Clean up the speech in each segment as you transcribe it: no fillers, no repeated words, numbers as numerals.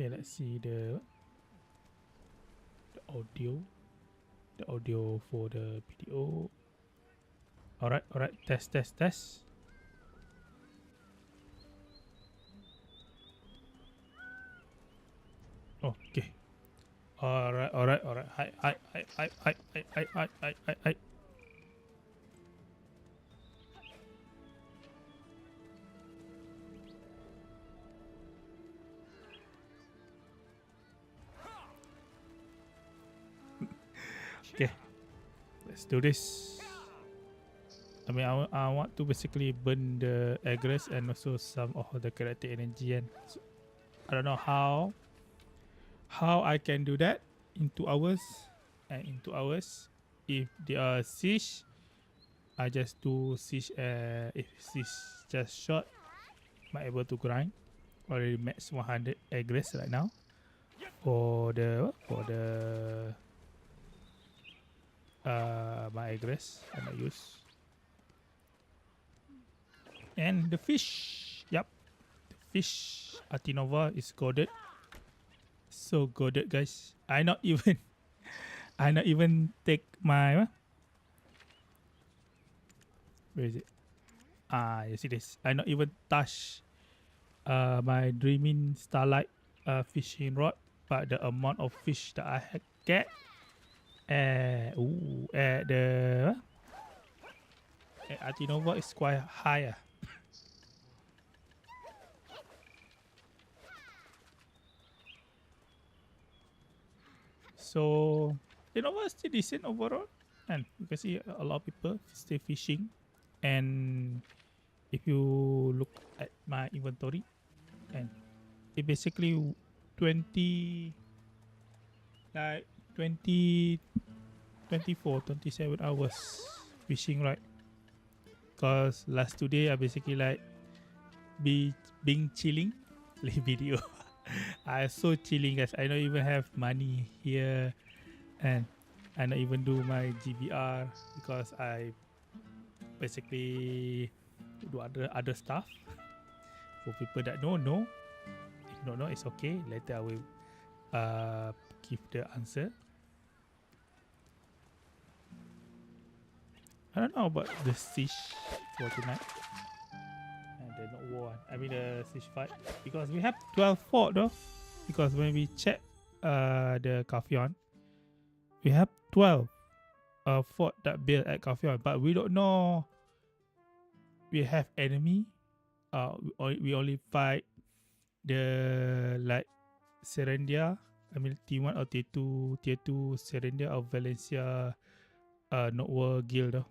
Okay, let's see the audio. The audio for the BDO. Alright, test. Okay. Alright. Hi. Okay, let's do this. I mean, I want to basically burn the aggress and also some of the character energy, and so I don't know how I can do that in 2 hours. And in 2 hours, if they are siege, I just do siege. If siege just short, I'm able to grind. Already max 100 aggress right now for the my aggress I might use. And the fish, yep, the fish Atinova is goaded. So goaded, guys. I not even take my where is it? You see this? I not even touch my dreaming starlight fishing rod, but the amount of fish that I get at the Atinova is quite high. So Atinova is still decent overall, and you can see a lot of people still fishing. And if you look at my inventory, and it basically 20 like 20 24 27 hours fishing, right? Because last 2 days I basically like being chilling play video. I so chilling, guys. I don't even have money here, and I don't even do my GBR because I basically do other stuff. For people that don't know, if don't know, it's okay. Later I will give the answer. I don't know about the siege for tonight. The not war. I mean the siege fight, because we have 12 fort though. Because when we check the Kafion, we have 12 fort that built at Kafion, but we don't know we have enemy. We only fight the like Serendia. I mean T1 or tier 2 Serendia or Valencia not war guild though.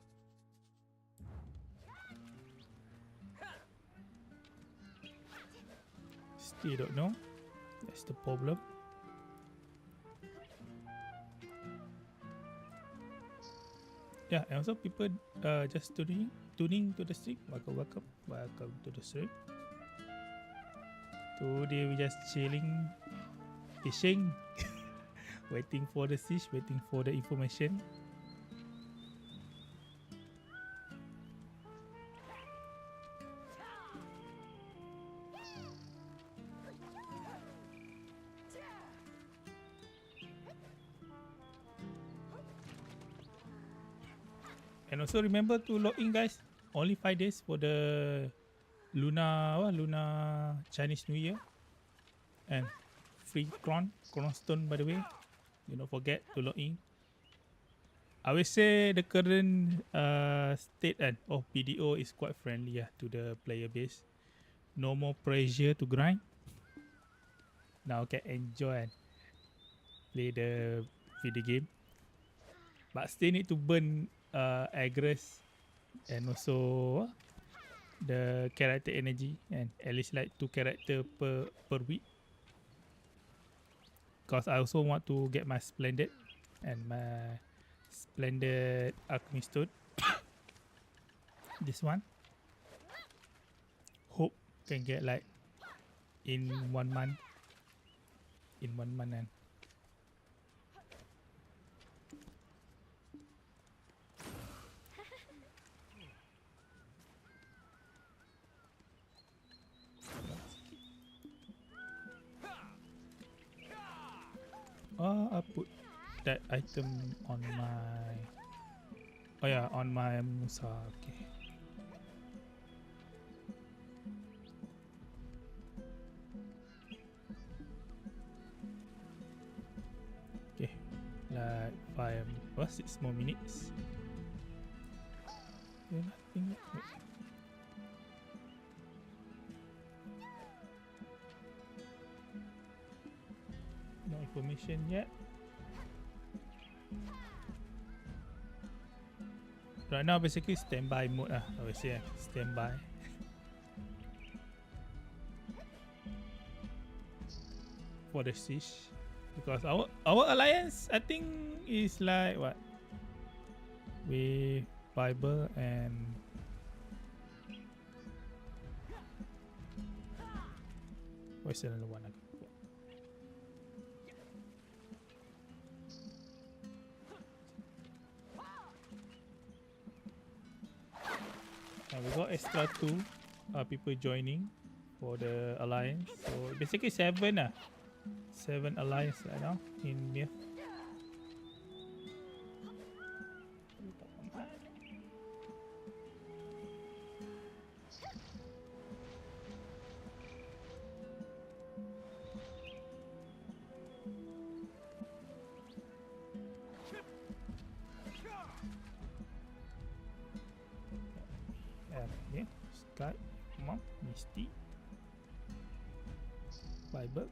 Still don't know. That's the problem. Yeah, and also people just tuning to the stream. Welcome to the stream. Today we just chilling, fishing, waiting for the siege, waiting for the information. And also remember to log in, guys. Only 5 days for the Luna Chinese New Year, and free Chronostone, by the way. Do not forget to log in. I will say the current state of BDO is quite friendly to the player base. No more pressure to grind. Now can enjoy and play the video game, but still need to burn aggress and also the character energy, and at least like 2 character per week, because I also want to get my splendid and my splendid alchemy stone. This one hope can get like in 1 month, and I put that item on my. Oh yeah, on my Musa. Okay. Okay, like 6 more minutes. Yeah, nothing. No information yet. Right now, basically standby mode lah. I would say standby. For the siege, because our alliance, I think, is like what? With Bible and what's the other one? And we got extra 2 people joining for the alliance. So basically 7 lah. 7 alliance right now in here. Yeah, Sky, Mom, Misty, Bible.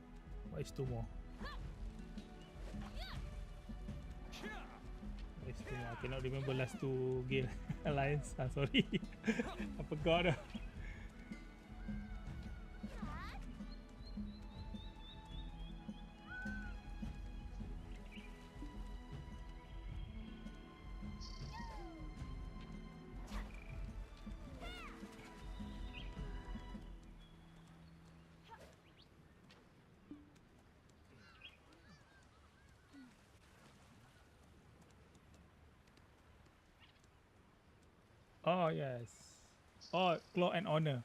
What is 2 more? What is 2 more? I cannot remember last 2 guild alliance. Sorry, I forgot. Oh yes. Oh, Claw and Honor.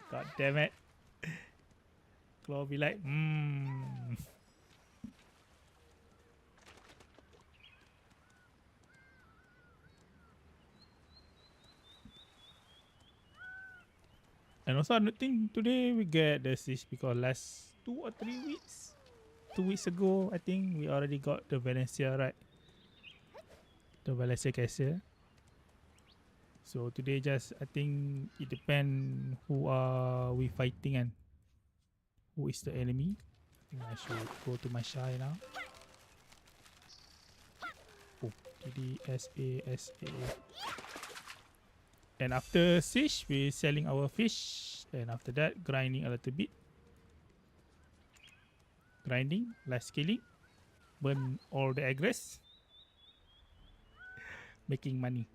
God damn it. Claw be like, And also, I think today we get the siege because last 2 or 3 weeks, 2 weeks ago, I think we already got the Valencia, right? The Valencia Castle. So today just, I think it depends who are we fighting and who is the enemy. I think I should go to my Shai now. Oh, TDSASA. And after siege, we're selling our fish. And after that, grinding a little bit. Grinding, last scaling. Burn all the aggress. Making money.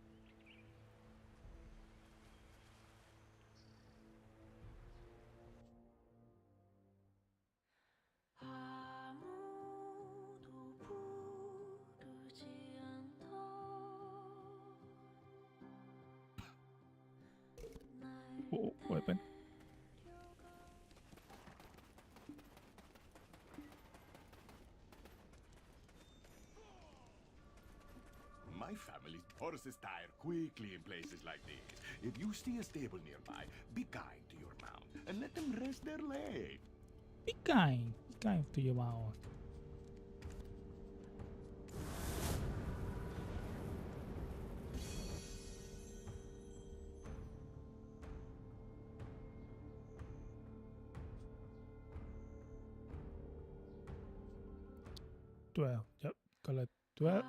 Oh, what happened? My family's horses tire quickly in places like this. If you see a stable nearby, be kind to your mount and let them rest their legs. Be kind to your mouth. Yep. Kalau 12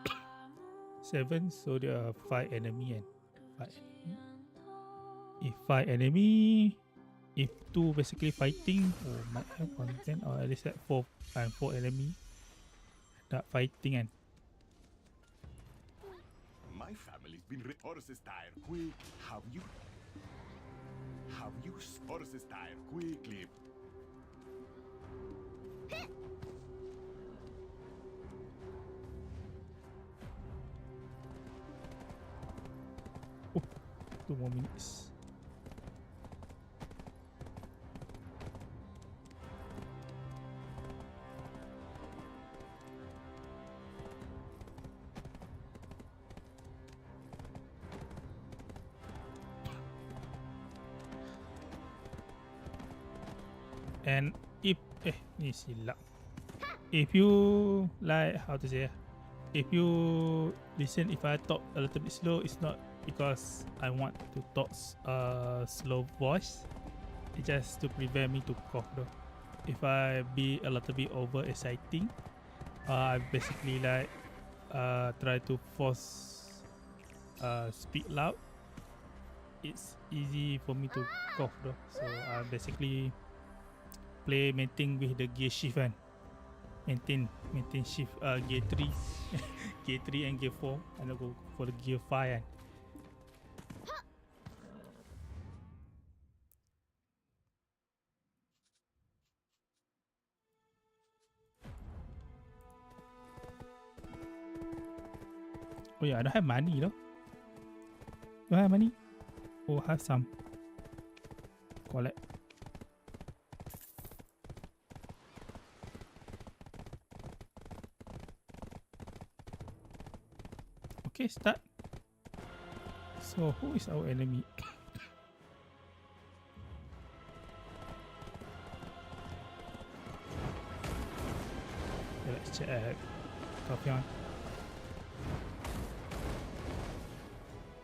7, so there are 5 enemy and 5 enemy. If 5 enemy, if 2 basically fighting, might have content, or at least like 4 and 4 enemy that fighting and My family's been horses tire quick. Have you horses tire quickly? oh, 2 more minutes. And if ni silap. If you like, how to say, if you listen, if I talk a little bit slow, it's not because I want to talk slow voice. It's just to prevent me to cough though. If I be a little bit over exciting, I basically like try to force speak loud. It's easy for me to cough though. So I basically play maintain with the gear shift kan. Maintain shift gear 3 gear 3 and gear 4 and I go for the gear 5 kan. Oh yeah, I don't have money though. Do I have money? Oh, have some. Collect. Okay, start. So who is our enemy? Okay, let's check. Copy on.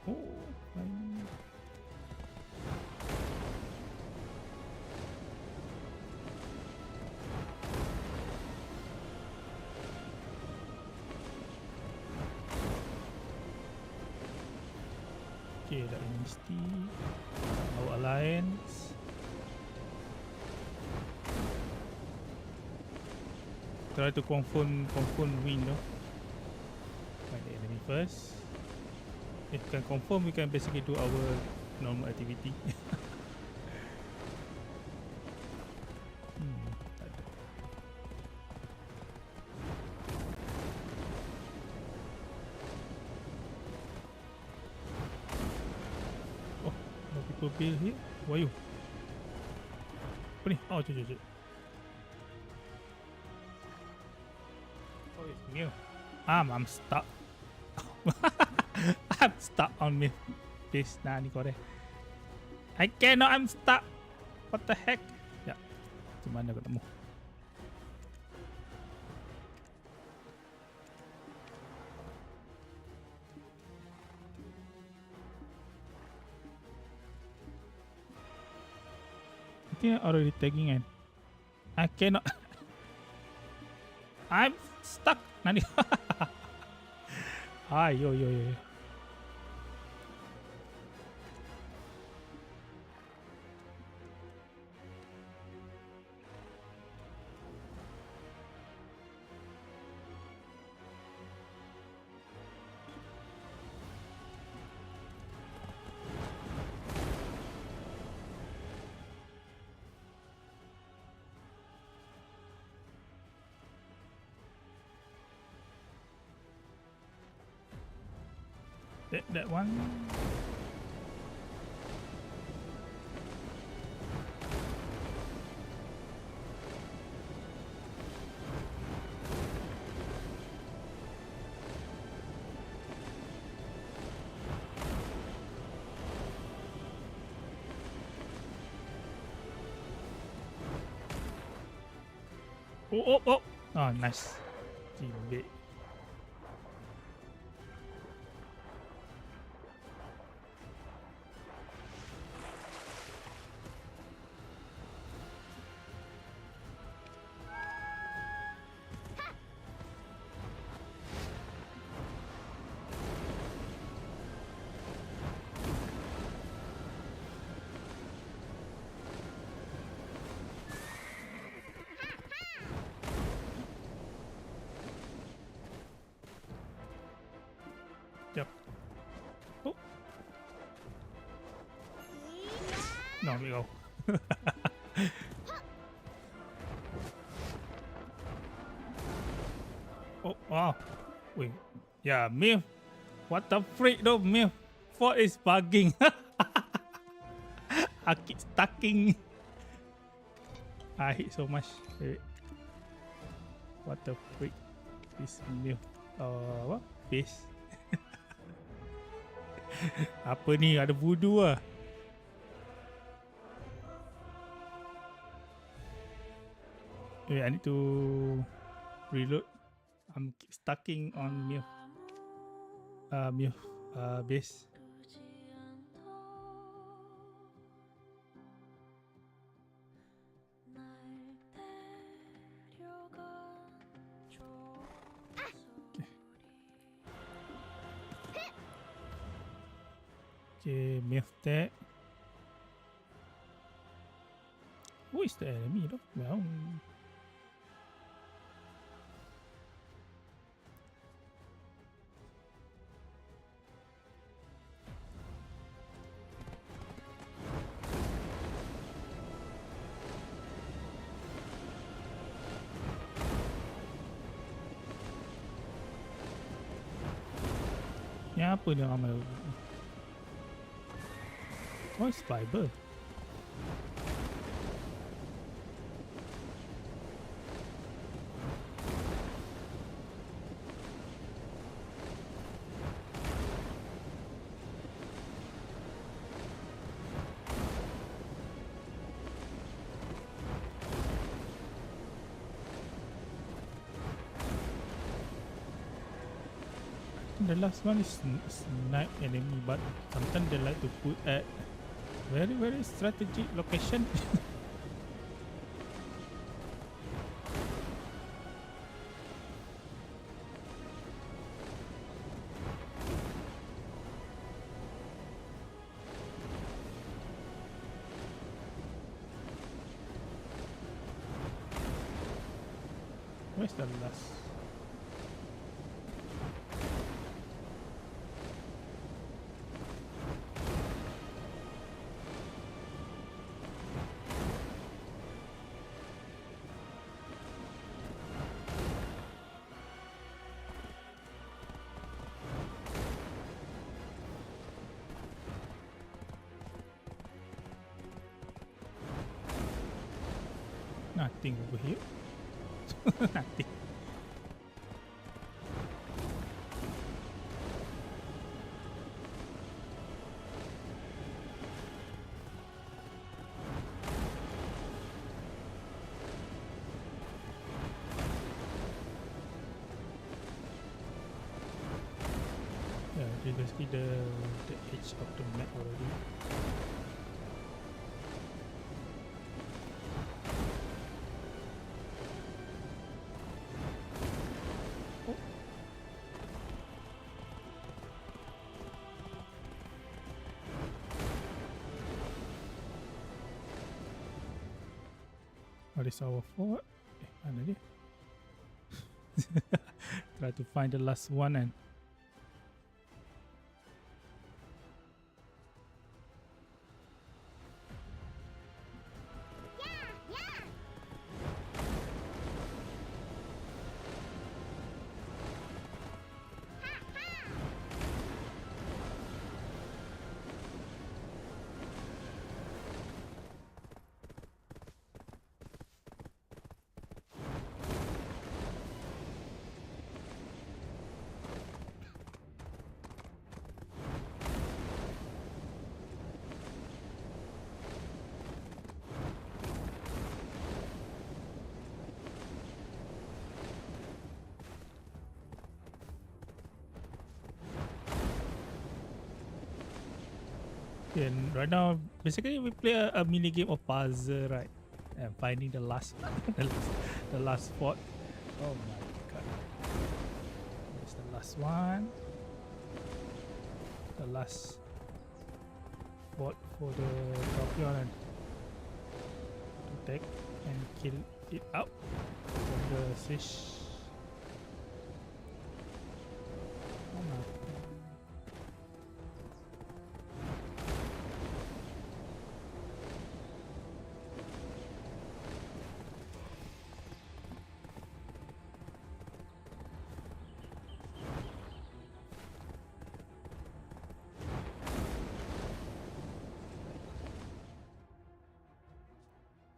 Oh, fine. Okay, the amnesty. Our alliance. Try to confirm win though. Find the enemy first. If we can confirm, we can basically do our normal activity. Oh, no people build here. Who are you? Apa ni? Oh, cuk. Oh, it's new. I'm stuck. I'm stuck on me. Please, nah ni korek. I cannot, I'm stuck. What the heck? Ya, macam mana ketemu? I think I already tagging kan. I cannot. I'm stuck. Nani? Yo. That one. Oh. Oh, nice. Teammate. Yep. Oh. No, we go. Oh, wow. Wait. Yeah, Myth. What the freak though, Myth? What is bugging? I keep stucking. I hate so much. Wait. What the freak is Myth? What? Face. Apa ni? Ada voodoo lah. Wait, I need to reload. I'm stucking on base. Okay, myth tag. Who is the enemy though? Well, yang apa dia ramai? Oh, it's fiber. The last one is night enemy, but sometimes they like to put at very strategic location. Where's the last? Nothing over here. Nothing. Yeah, you can see the edge of the map already. What is our fort? Mana dia? Try to find the last one and and right now, basically we play a mini game of puzzle, right? And finding the last, the last spot. Oh my god! There's the last one. The last spot for the scorpion and to take and kill it out from the fish. Oh no.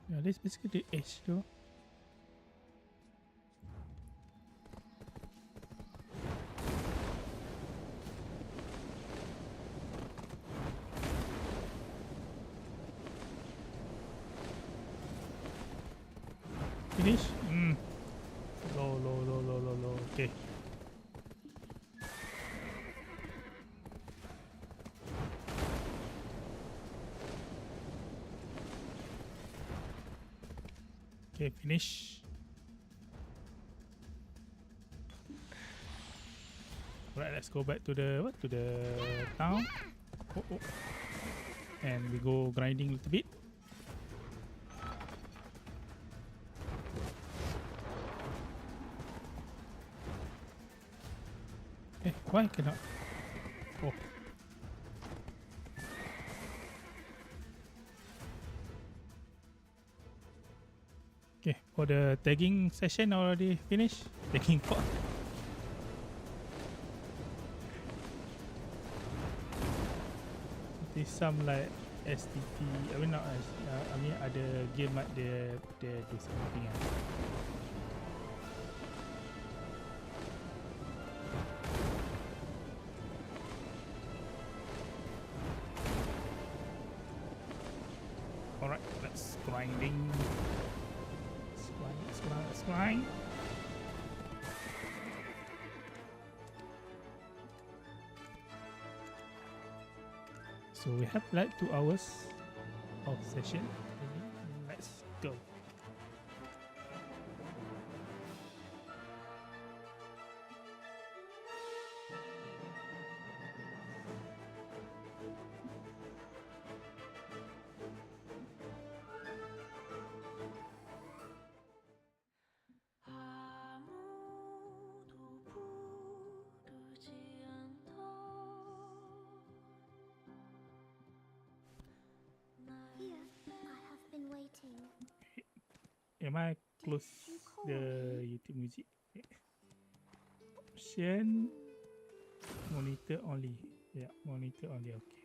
Yeah, this is basically the edge though. finish. Low, low, low, low, low, low. Okay. Okay, finish. Alright, let's go back to the town. Oh. And we go grinding a little bit. Why cannot? Oh. Okay, for the tagging session already finished. Tagging pot. There's some like STP. I mean not. I mean other game like they do something else. Alright, let's grinding. Let's grind. So we have like 2 hours of session. Let's go. Am I close the YouTube music? Option monitor only. Yeah, monitor only. Okay.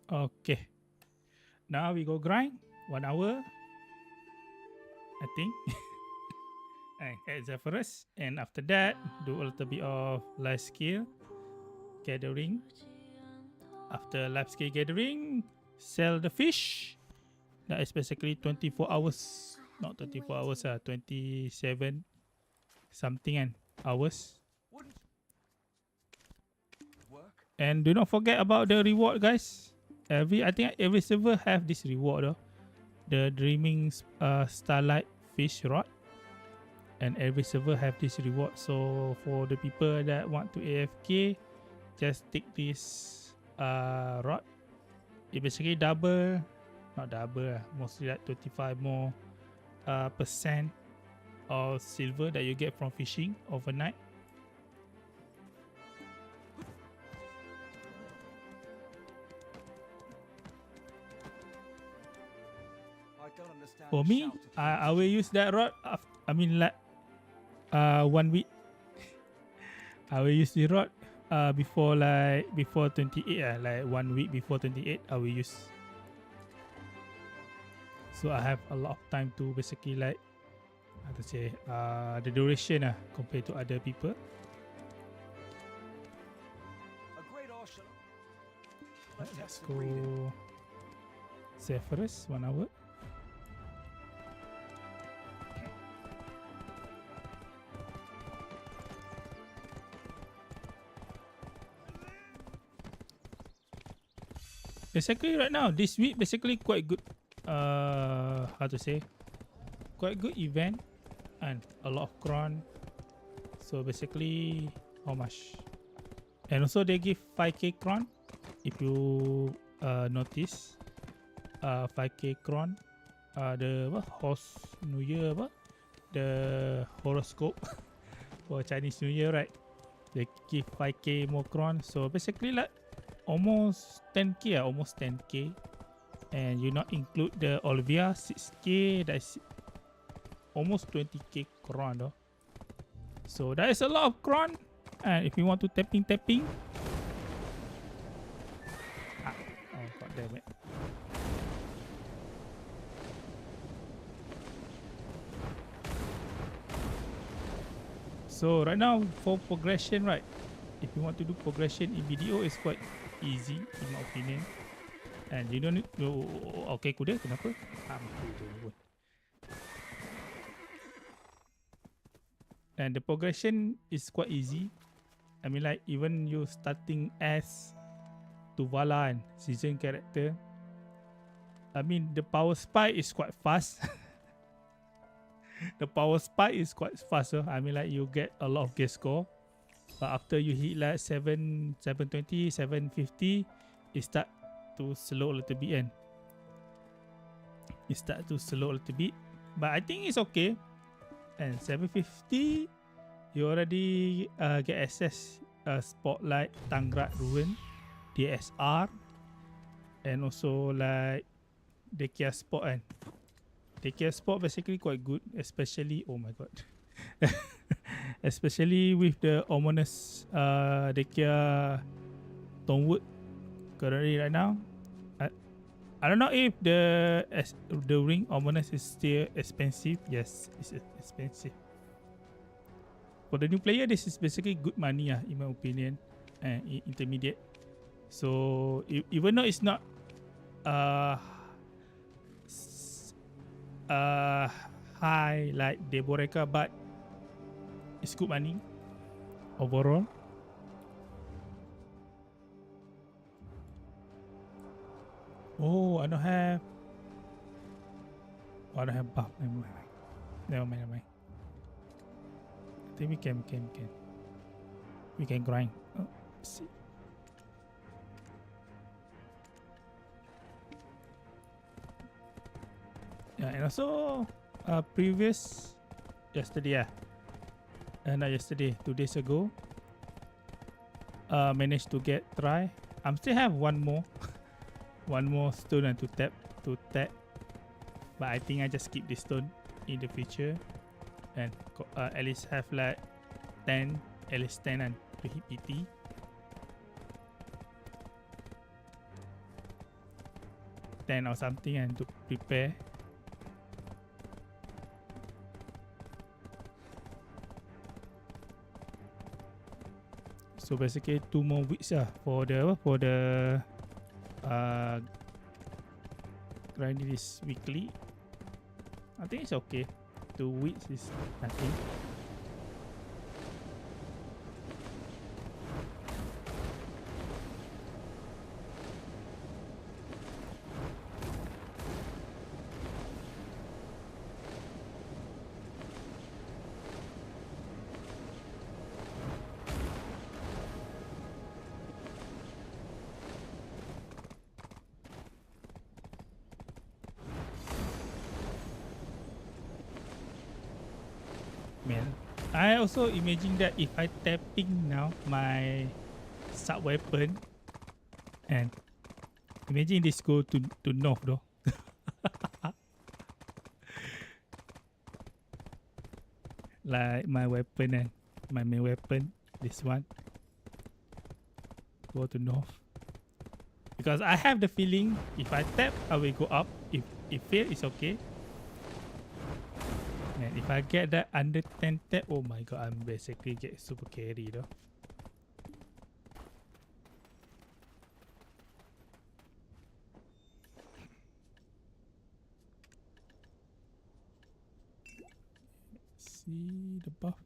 Okay. Now we go grind 1 hour. I think. And at Zephyrus. And after that, do a little bit of Lifeskill gathering. After Lifeskill gathering, sell the fish. That is basically 24 hours. Not 24 hours, 27 something hours. And do not forget about the reward, guys. I think every server have this reward though. The Dreaming Starlight Fish Rod. And every server have this reward. So for the people that want to AFK, just take this rod. It basically double, not double, mostly like 25 more percent of silver that you get from fishing overnight. For me, I will use that rod. I mean, like 1 week. I will use the rod before 28. Like 1 week before 28, I will use. So I have a lot of time to basically like how to say the duration compared to other people. Let's go Zephyrus 1 hour. Basically right now, this week basically quite good. How to say? Quite good event and a lot of cron. So basically, how much? And also they give 5k cron. If you notice, 5k cron. The horse New Year the horoscope for Chinese New Year, right? They give 5k more cron. So basically like almost 10k, almost 10k. and you not include the Olivia 6K, that's almost 20k cron though. So that is a lot of cron. And if you want to tapping, oh god damn it. So right now for progression, right, if you want to do progression in BDO, it's quite easy in my opinion. And you don't need to, okay kuda kenapa? Mati tu pun. And the progression is quite easy. I mean like even you starting as to Vala and season character, I mean the power spike is quite fast. The power spike is quite fast. So I mean like you get a lot of gear score. But after you hit like 720, 750, it start to slow a little bit and but I think it's okay. And 750 you already get access Spotlight, Tangrat Ruin, DSR, and also like Dekia Spot and Dekia Spot basically quite good, especially oh my god. Especially with the ominous Dekia Tonewood currently right now. I don't know if the ring ominous is still expensive. Yes, it's expensive. For the new player, this is basically good money in my opinion, and intermediate. So even though it's not high like Deboreka, but it's good money overall. Oh, I don't have buff. Never mind. I think we can grind. Oh, let's see. Yeah, and also previous yesterday, not yesterday, 2 days ago, managed to get try. I'm still have one more stone to tap, but I think I just keep this stone in the future and at least have like 10 and to hit PT. Or something and to prepare. So basically 2 more weeks for the grinding this weekly. I think it's okay. 2 weeks is nothing. Man, I also imagine that if I tapping now my sub weapon and imagine this go to north though. Like my weapon and my main weapon, this one go to north, because I have the feeling if I tap I will go up. If fail it's okay. And if I get that under 10 tap, oh my god, I'm basically get super carry though. Let's see the buff.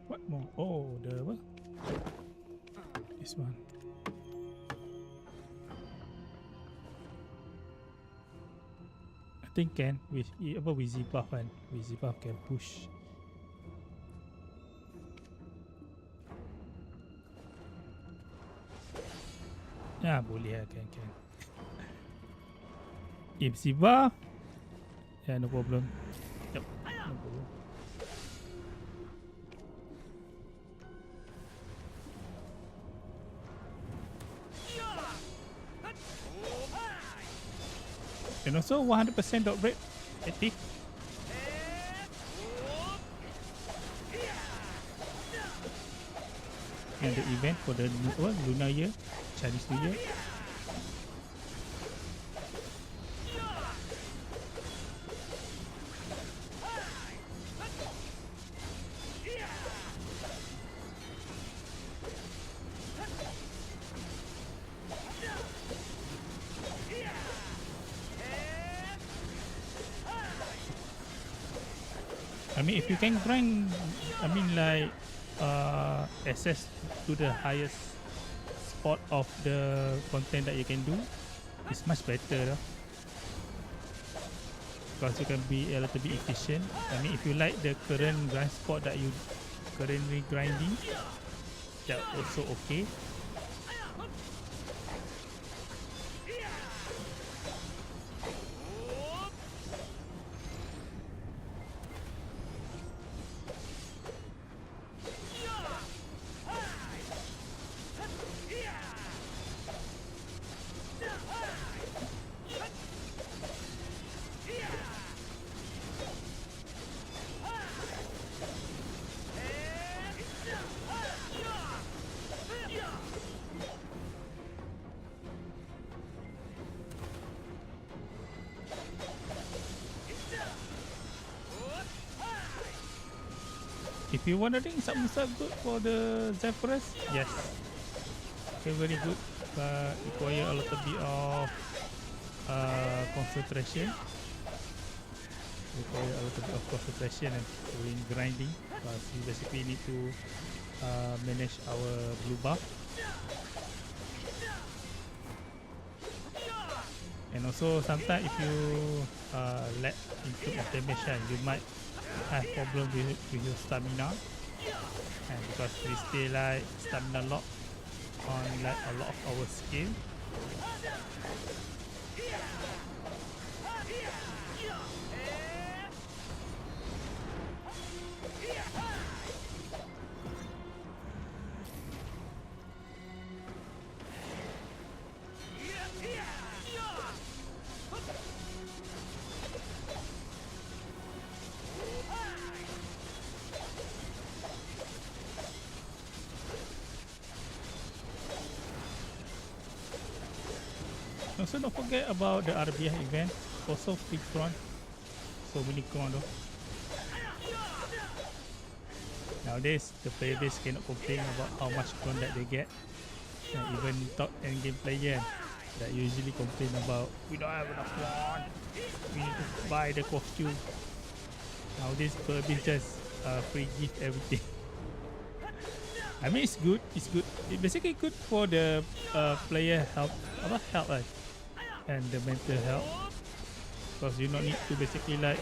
What more? Oh, the what? This one. I think can with with Z-Buff kan. With Z-Buff can push. Ya boleh lah, can. If Z-Buff, yeah, no problem. Yep, no problem. And also 100% dot rate active. And the event for the Lunar Year, Chinese New Year. I mean, if you can grind, I mean like access to the highest spot of the content that you can do, it's much better, because you can be a little bit efficient. I mean, if you like the current grind spot that you currently grinding, that also okay. If you wondering some stuff good for the Zephyrus, yes, okay, very good, but require a little bit of concentration. Require a little bit of concentration and doing grinding, because we basically need to manage our blue buff. And also sometimes if you lack in terms of damage, you might have problem with your stamina, and because we stay like stamina lock on like a lot of our skill. Also don't forget about the RBF event, also free cron, so many cron though. Nowadays the player base cannot complain about how much cron that they get, and even top end game player that usually complain about we don't have enough cron, we need to buy the costume. Nowadays player base just free gift everything. I mean it's good, it's basically good for the player health, and the mental health, because you don't need to basically like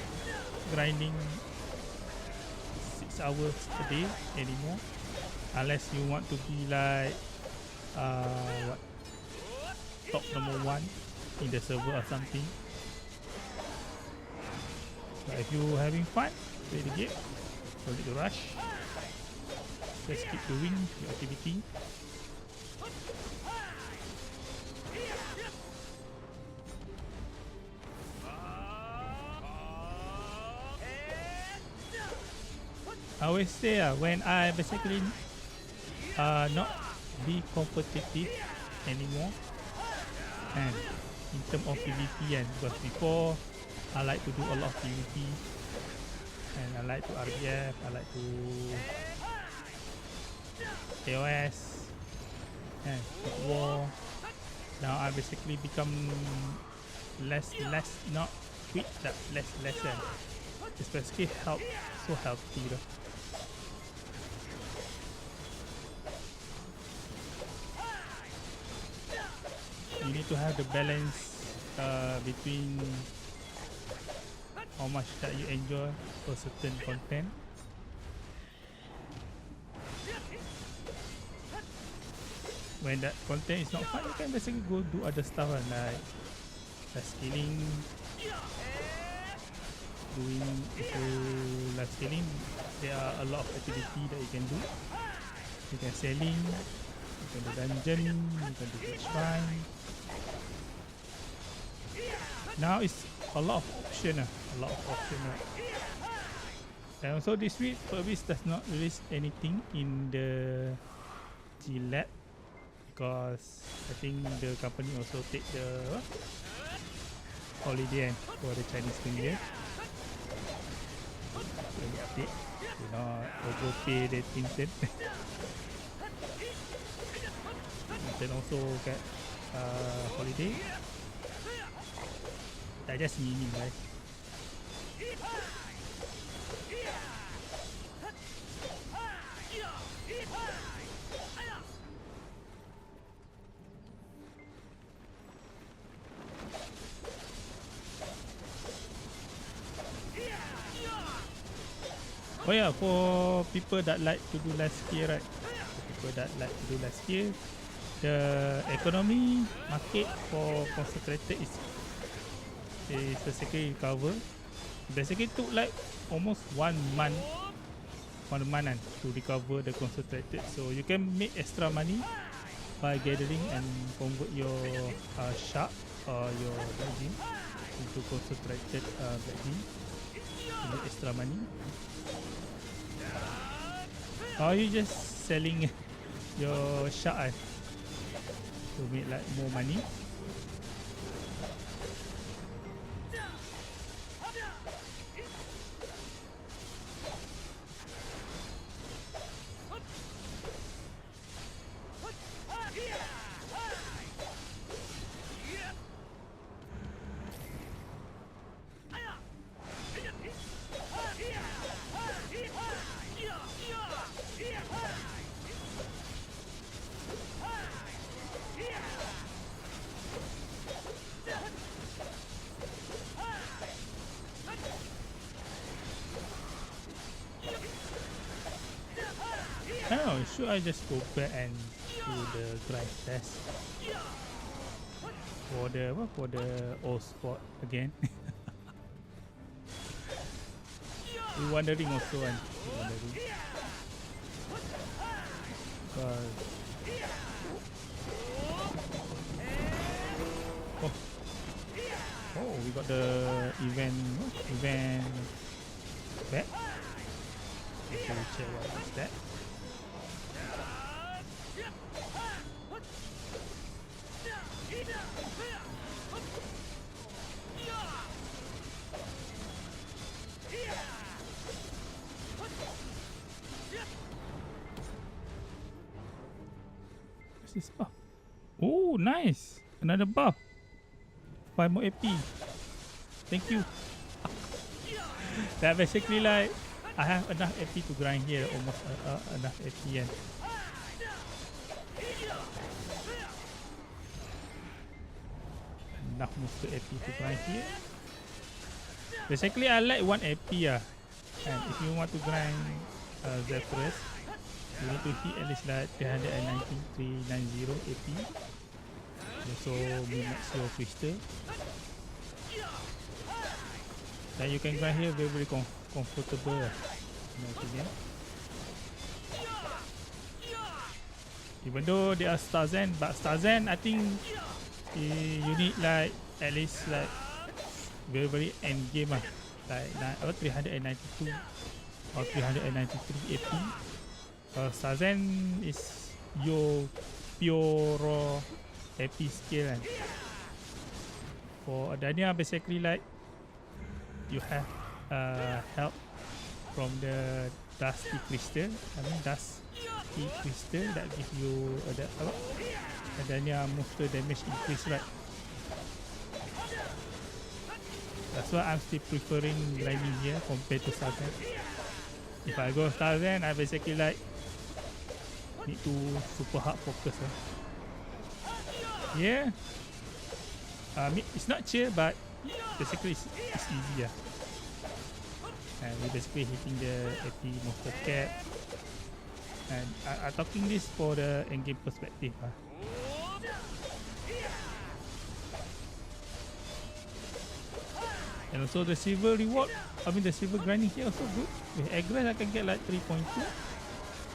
grinding 6 hours a day anymore, unless you want to be like top number 1 in the server or something. But if you having fun, play the game, don't need to rush, just keep doing your activity. I always say when I basically not be competitive anymore, and in terms of PvP, and because before I like to do a lot of PvP, and I like to RBF, I like to AOS and war. Now I basically become less not quit that less and especially so healthy though. You need to have the balance between how much that you enjoy a certain content. When that content is not fun, you can basically go do other stuff like lifeskilling. If you lifeskilling, there are a lot of activity that you can do. You can selling, you can do dungeon, you can do shrine. Now it's a lot of option, right? And also this week, Purvis does not release anything in the G Lab because I think the company also take the holiday for the Chinese New Year. Any update? Do not overpay the Tintin. Then also get holiday. That just meaning, right? Oh yeah, for people that like to do Lifeskill, right? For people that like to do Lifeskill, the economy market for concentrated is basically recover. Basically took like almost 1 month to recover the concentrated. So you can make extra money by gathering and convert your shark or your virgin into concentrated virgin to make extra money. Or you just selling your shark to make like more money. I don't know, should I just go back and do the grind test for the old spot again? We wondering also, and oh, we got the event back. Okay, we check what is that. What's this buff? Oh, nice! Another buff. 5 more AP. Thank you. That basically like I have enough AP to grind here. Almost enough AP. Yeah. Enough Musa AP to grind here. Basically, I like 1 AP. And if you want to grind Zephyrus, you need to hit at least like 390 AP. Also min-max your crystal. Then you can grind here very comfortable. Even though they are Starzen, but Starzen I think you need like at least like very end game like 392 or 393 AP. Starzen is your pure raw AP skill. For Adania, basically like you have help from the dusty crystal. Dusty crystal that give you Adania monster damage increase, right? That's why I'm still preferring grinding here compared to Starzen. If I go Starzen, I basically like need to super hard focus. Yeah. It's not chill, but basically it's easy. and we basically hitting the 80 monster cap. And I'm talking this for the endgame perspective. And also the silver reward, I mean the silver grinding here also good. With aggress I can get like 3.2.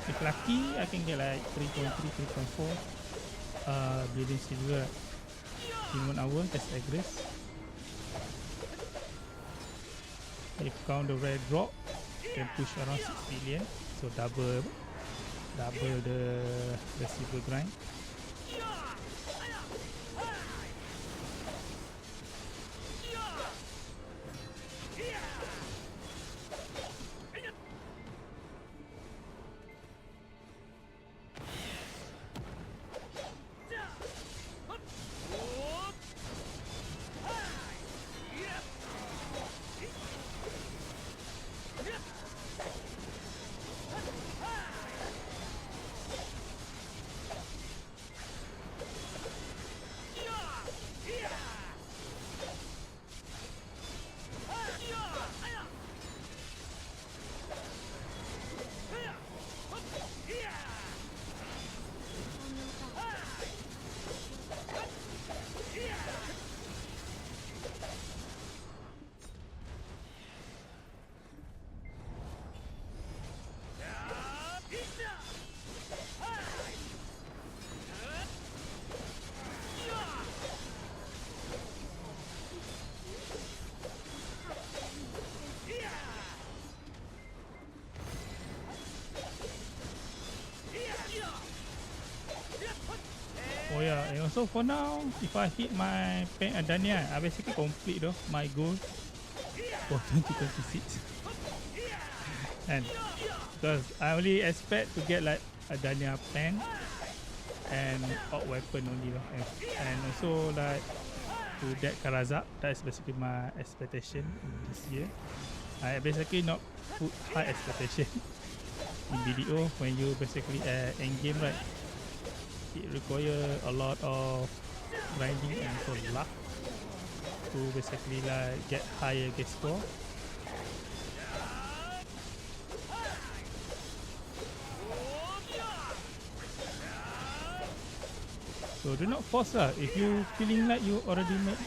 If lucky I can get like 3.3, 3.4 billion silver in 1 hour. That's aggress. If count the rare drop, you can push around 6 billion. So double the silver grind. Oh yeah, and also for now, if I hit my pen Adania, I basically complete though my goal for 2026. And because I only expect to get like Adania pen and out weapon only though. And also like to that Karazak, that's basically my expectation this year. I basically not put high expectation in BDO when you basically end game, right? It require a lot of grinding and also luck to basically like get higher get score. So do not force lah. If you feeling like you already made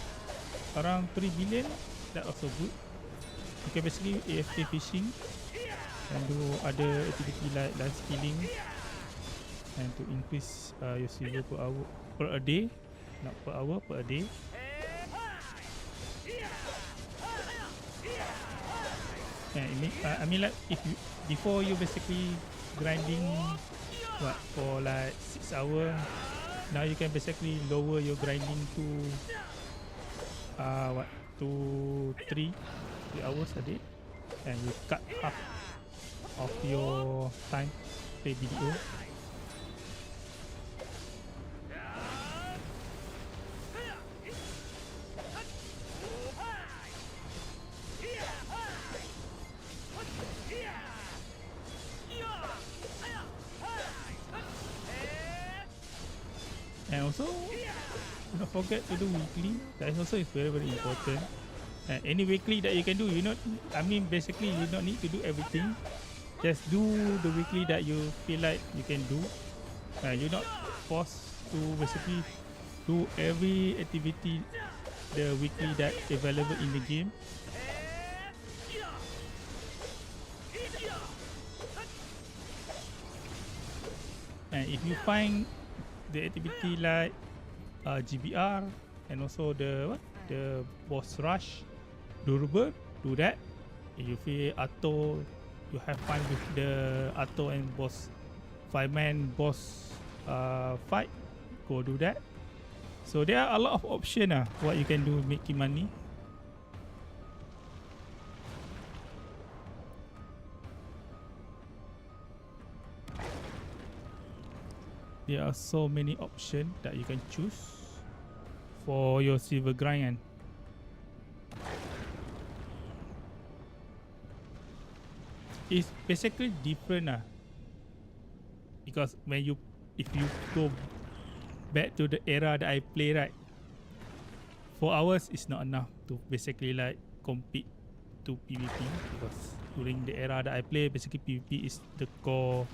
around 3 billion, that also good. You can basically AFK fishing and do other activity like lifeskilling and to increase your silver per hour, per a day, not per hour, per a day. And I mean like if you before you basically grinding what for like 6 hours, now you can basically lower your grinding to what to 3 hours a day, and you cut half of your time play BDO. And also, don't forget to do weekly. That is also very important. And any weekly that you can do, basically you don't need to do everything. Just do the weekly that you feel like you can do. You're not forced to basically do every activity the weekly that available in the game. And if you find the activity like GBR and also the boss rush durable, do that. If you feel auto, you have fun with the auto and boss 5-man boss fight, go do that. So there are a lot of options what you can do making money. There are so many options that you can choose for your silver grind. It's basically different because if you go back to the era that I play, right, 4 hours is not enough to basically like compete to PvP because during the era that I play, basically PvP is the core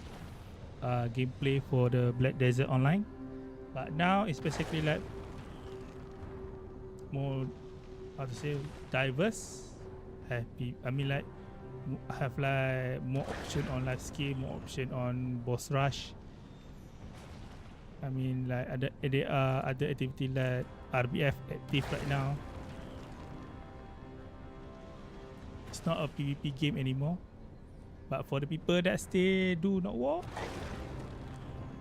gameplay for the Black Desert Online. But now it's basically like more, how to say, diverse. I mean like have like more option on Lifeskill, more option on boss rush. I mean like there are other activity like RBF active right now. It's not a PvP game anymore. But for the people that stay do not war,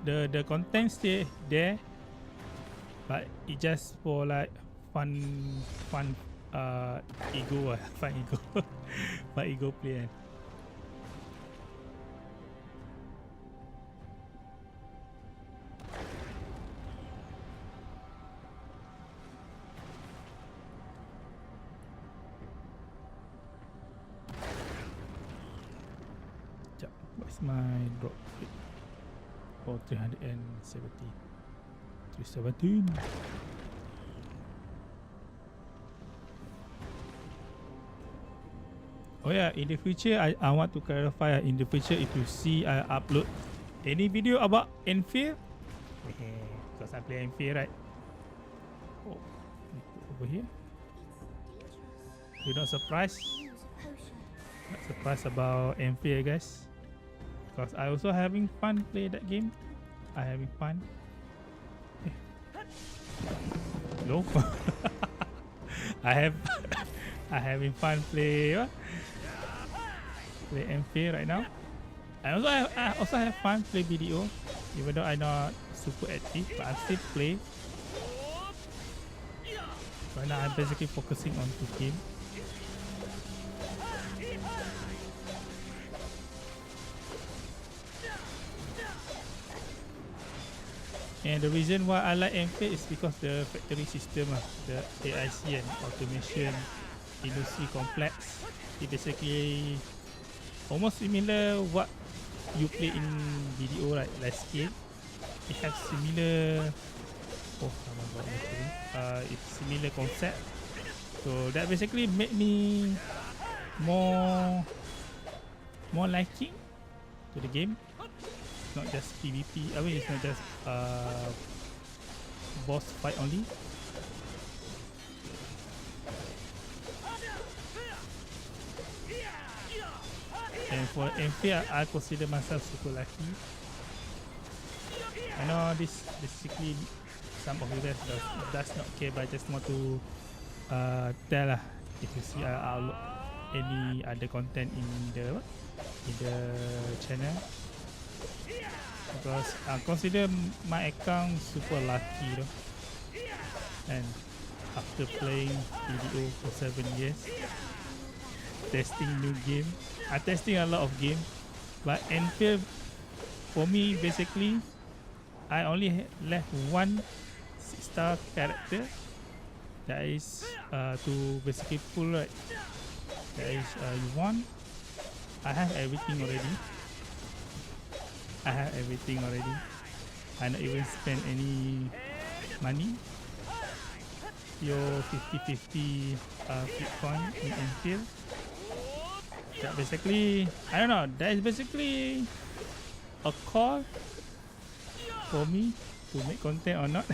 the content stay there. But it just for like fun ego fun ego fun ego play. What's my drop rate? Oh, 370. 317. Oh yeah, in the future, I want to clarify, in the future, if you see I upload any video about Enfield, because I play Enfield, right? Oh, over here. You're not surprised? Not surprised about Enfield, guys. Because I also having fun play that game. I having fun. No. I having fun play what? Play Enfield right now. I also have fun play BDO, even though I'm not super active, but I still play. Right now I'm basically focusing on the game. And the reason why I like Enfield is because the factory system, the AIC and automation industry complex. It basically almost similar what you play in BDO, right? Lifeskill. It has similar. Oh, it's similar concept. So that basically made me more liking to the game. It's not just PvP. I mean, it's not just boss fight only. And for Enfield, I consider myself super lucky. I know this basically some of you guys does not care, but I just want to tell if you see I upload any other content in the channel, because I consider my account super lucky though. And after playing BDO for 7 years, testing new game, I testing a lot of game, but Enfield for me basically I only left one 6-star character that is to basically pull, right? That is Yuan. I have everything already. I not even spend any money. Your 50-50 Bitcoin in Enfield. That basically, I don't know, that is basically a call for me to make content or not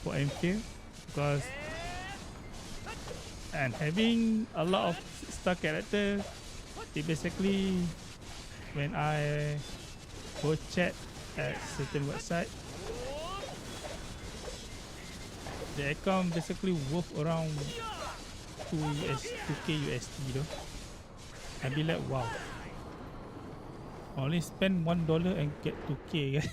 for Enfield, because and having a lot of star characters, it basically when I go chat at certain website, the account basically worth around 2k USD though. I'd be like, wow, only spend $1 and get 2k guys.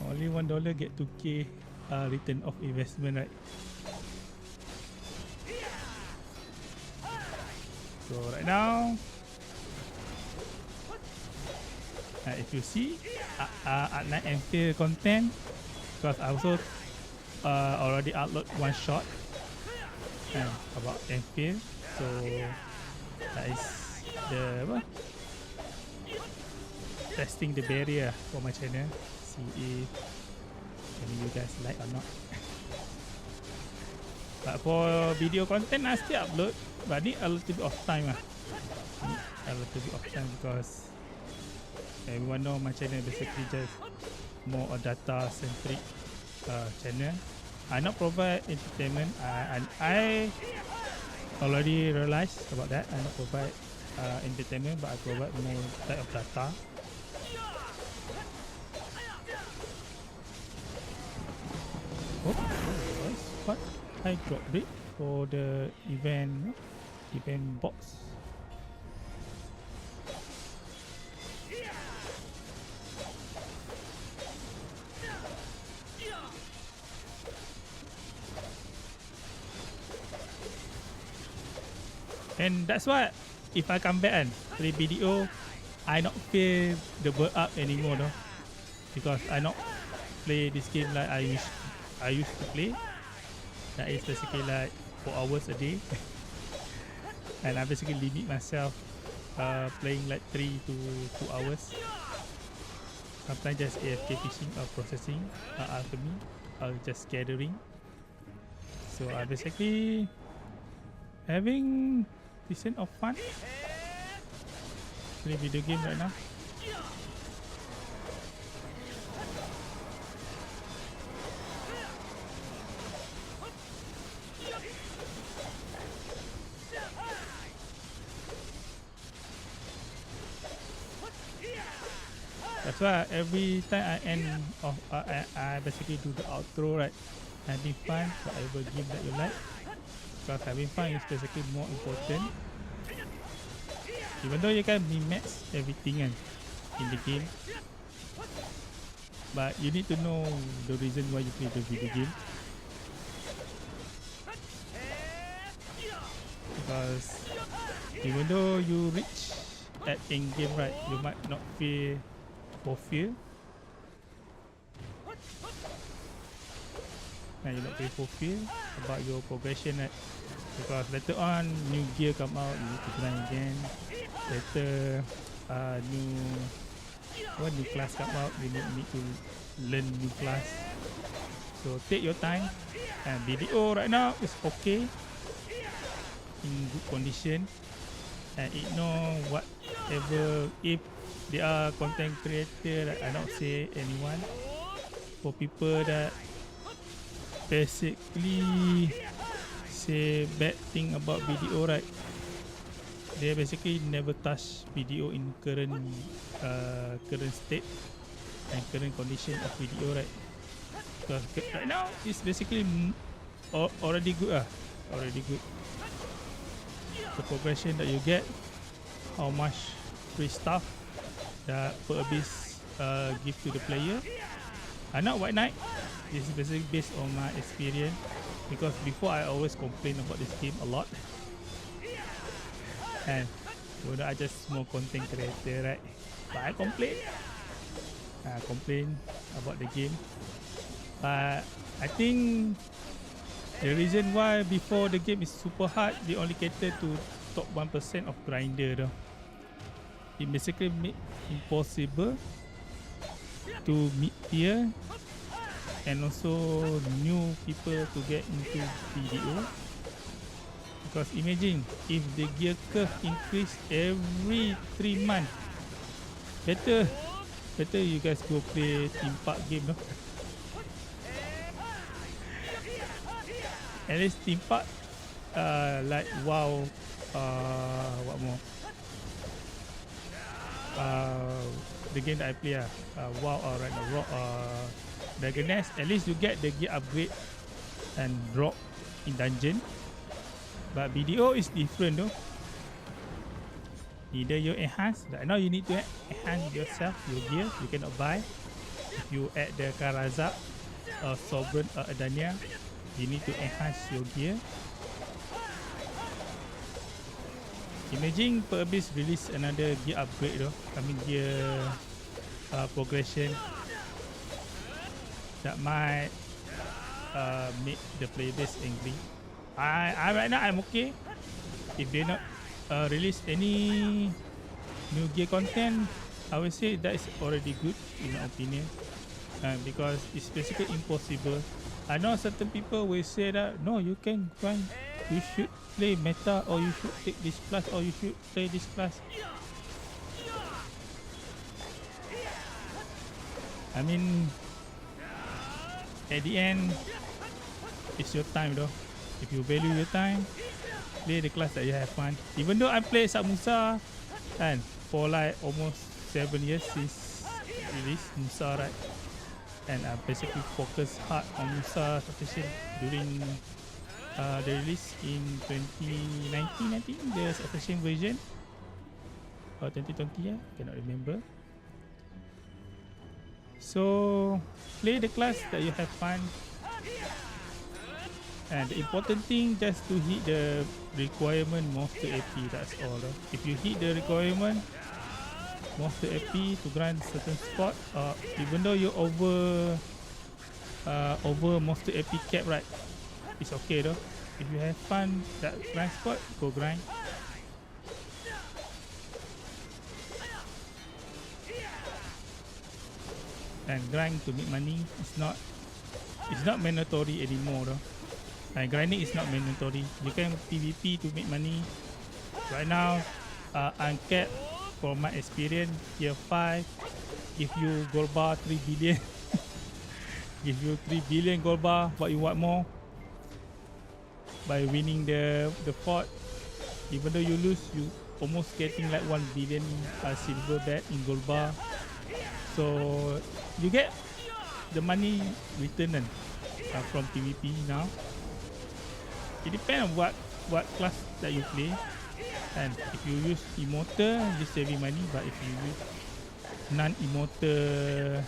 Only $1 get 2k return of investment, right? So right now, if you see at night Enfield content, because I also already upload one shot about Enfield, so that is the testing the barrier for my channel. See if you guys like or not. But for video content, I still upload, but need a little bit of time lah. Need a little bit of time because everyone know my channel basically just more a data centric channel. I not provide entertainment. I already realized about that. I not provide entertainment, but I provide more type of data. Oh, that's what I dropped it for the event box. And that's why if I come back and play BDO, I not feel the burn up anymore though, because I not play this game like I used to play. That is basically like 4 hours a day, and I basically limit myself playing like 3 to 2 hours. Sometimes just AFK fishing or processing alchemy or just gathering. So I basically having decent of fun play video game right now. That's why every time I end off, I basically do the outro, right? Having fun, whatever game that you like. Because having fun is basically more important. Even though you can min-max everything in the game, but you need to know the reason why you play the video game. Because even though you reach at end game, right, you might not feel fulfilled. And you not feel fulfilled about your progression, right? Because later on new gear come out, you need to grind again. Later new class come out, you need to learn new class. So take your time. And BDO right now is okay, in good condition, and ignore whatever if they are content creator that I not say anyone. For people that basically say bad thing about BDO, right, they basically never touch BDO in current state and current condition of BDO, right? Because right now it's basically already good, already good. The progression that you get, how much free stuff that Per Abyss give to the player. Not White Knight. This is basically based on my experience, because before I always complain about this game a lot, and I just small content creator, right? But I complain about the game. But I think the reason why before the game is super hard, they only cater to top 1% of grinder though. It basically make impossible to meet tier and also new people to get into BDO. Because imagine if the gear curve increase every 3 months, better you guys go play Team Park game, no? At least Team Park, like WoW, what more? The game that I play, WoW or Ragnarok, Dragon Nest. At least you get the gear upgrade and drop in dungeon. But BDO is different though. Either you enhance, like now you need to enhance yourself, your gear. You cannot buy. If you add the Karazak, Sovereign, Adania, you need to enhance your gear. Imagine Per Abyss release another gear upgrade though. I mean gear progression that might make the player base angry. I right now I'm okay. If they not release any new gear content, I would say that is already good in my opinion, because it's basically impossible I know certain people will say that no, you can grind. You should play meta, or you should take this class, or you should play this class. I mean, at the end, it's your time though. If you value your time, play the class that you have fun. Even though I played Musa and for like almost 7 years since release Musa, right? And I basically focus hard on Musa sufficient during the release in 2019, I think, the sufficient version, or 2020, yeah, cannot remember. So play the class that you have fun, and the important thing just to hit the requirement monster AP. That's all. If you hit the requirement monster AP to grind certain spot, even though you over monster AP cap, right, it's okay though. If you have fun that grind spot, go grind. And grind to make money is not mandatory anymore though. And grinding is not mandatory. You can PvP to make money. Right now, uncapped, from my experience, tier 5 give you gold bar 3 billion. Give you 3 billion gold bar. What you want more? By winning the fort, even though you lose, you almost getting like 1 billion silver bet in gold bar. So you get the money return from PvP now. It depends on what class that you play, and if you use immortal, you saving money. But if you use non-immortal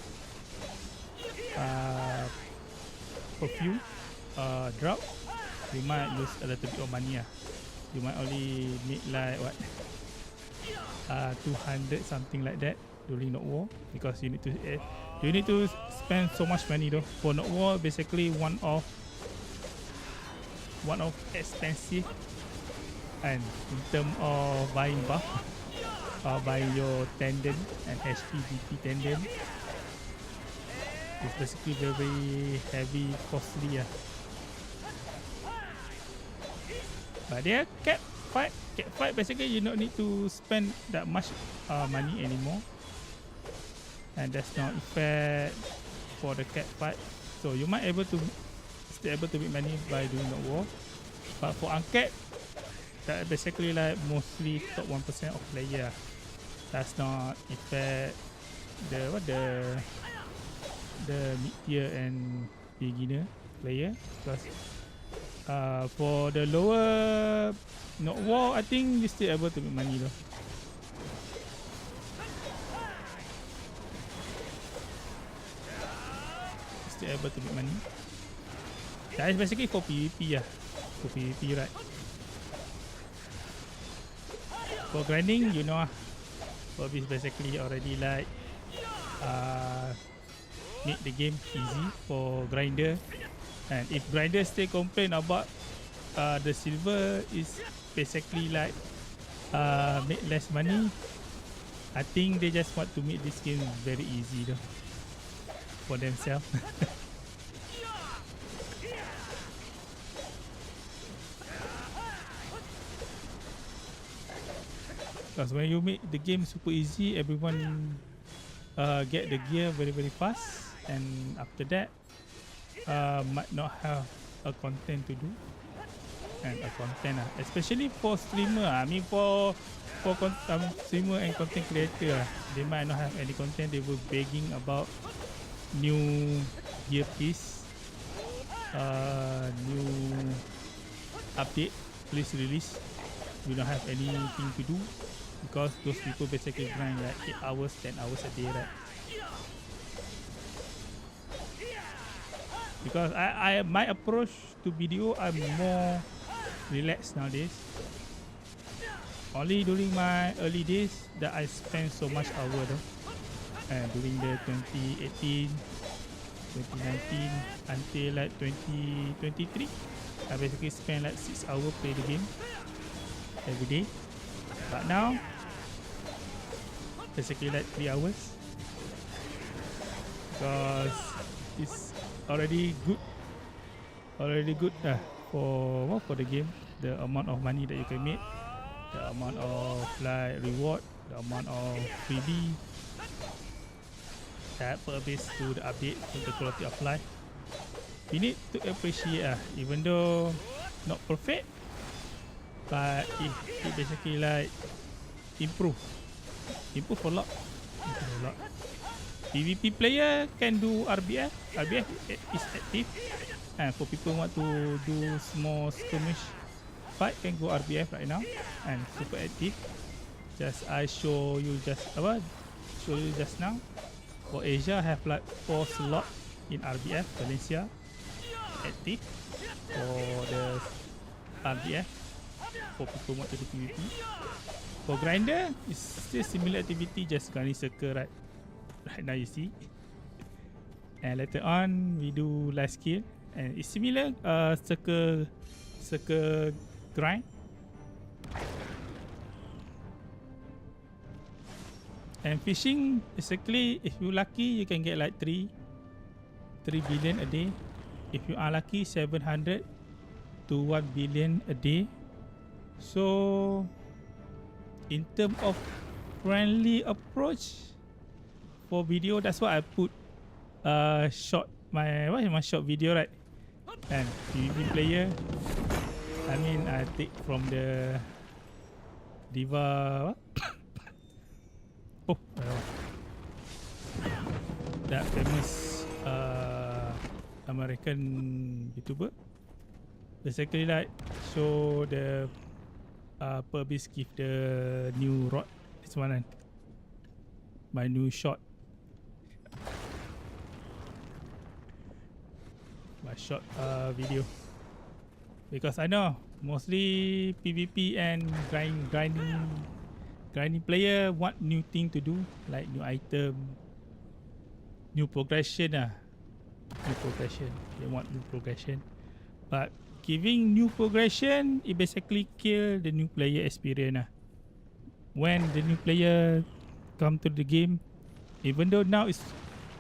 perfume drop, you might lose a little bit of money. You might only make like what 200 something like that during Not War, because you need to spend so much money though. For Not War, basically one of expensive, and in terms of buying buff or buying your tendon and HPDP tendon, it's basically very heavy, costly. But there, cat fight basically you don't need to spend that much money anymore, and that's not effect for the cat fight. So you might still able to make money by doing the war. But for uncapped, that basically like mostly top 1% of player. That's not affect the mid tier and beginner player, because for the lower Not War, I think you still able to make money though. Still able to make money. That is basically for PvP for PvP, right? For grinding, you know, Bob is basically already like make the game easy for grinder. And if grinders still complain about the silver is basically like make less money, I think they just want to make this game very easy though for themselves. Because when you make the game super easy, everyone get the gear very fast, and after that might not have a content to do, and a content especially for streamer. I mean for streamer and content creator, they might not have any content. They were begging about new gear piece, new update, please release. We don't have anything to do, because those people basically grind like 8 hours, 10 hours a day, right? Because my approach to BDO, I'm more relaxed nowadays. Only during my early days that I spend so much hour though. And during the 2018, 2019 until like 2023, I basically spend like 6 hours play the game every day. But now basically like 3 hours, because it's already good already good for the game. The amount of money that you can make, the amount of like reward, the amount of freebie that per base to the update to the quality of life. We need to appreciate even though not perfect, but it basically like improve a lot. Improve a lot. PvP player can do RBF. RBF is active, and for people who want to do small skirmish fight can go RBF right now and super active. Just I show you just now. For Asia have like 4 slot in RBF Malaysia active for the RBF for people who want to do PvP. For grinder, it's still similar activity, just grinding circle right now you see. And later on we do Lifeskill, and it's similar circle grind. And fishing, basically if you lucky you can get like 3 billion a day. If you are lucky, 700 to 1 billion a day. So in terms of friendly approach for video, that's why I put short my short video, right? And PvP player, I mean I take from the Diva that famous American YouTuber. Basically like show the Purvis give the new rod. This one kan, my new shot, my short video, because I know mostly PvP and grinding player want new thing to do, like new item, new progression they want new progression. But giving new progression, it basically kill the new player experience when the new player come to the game, even though now it's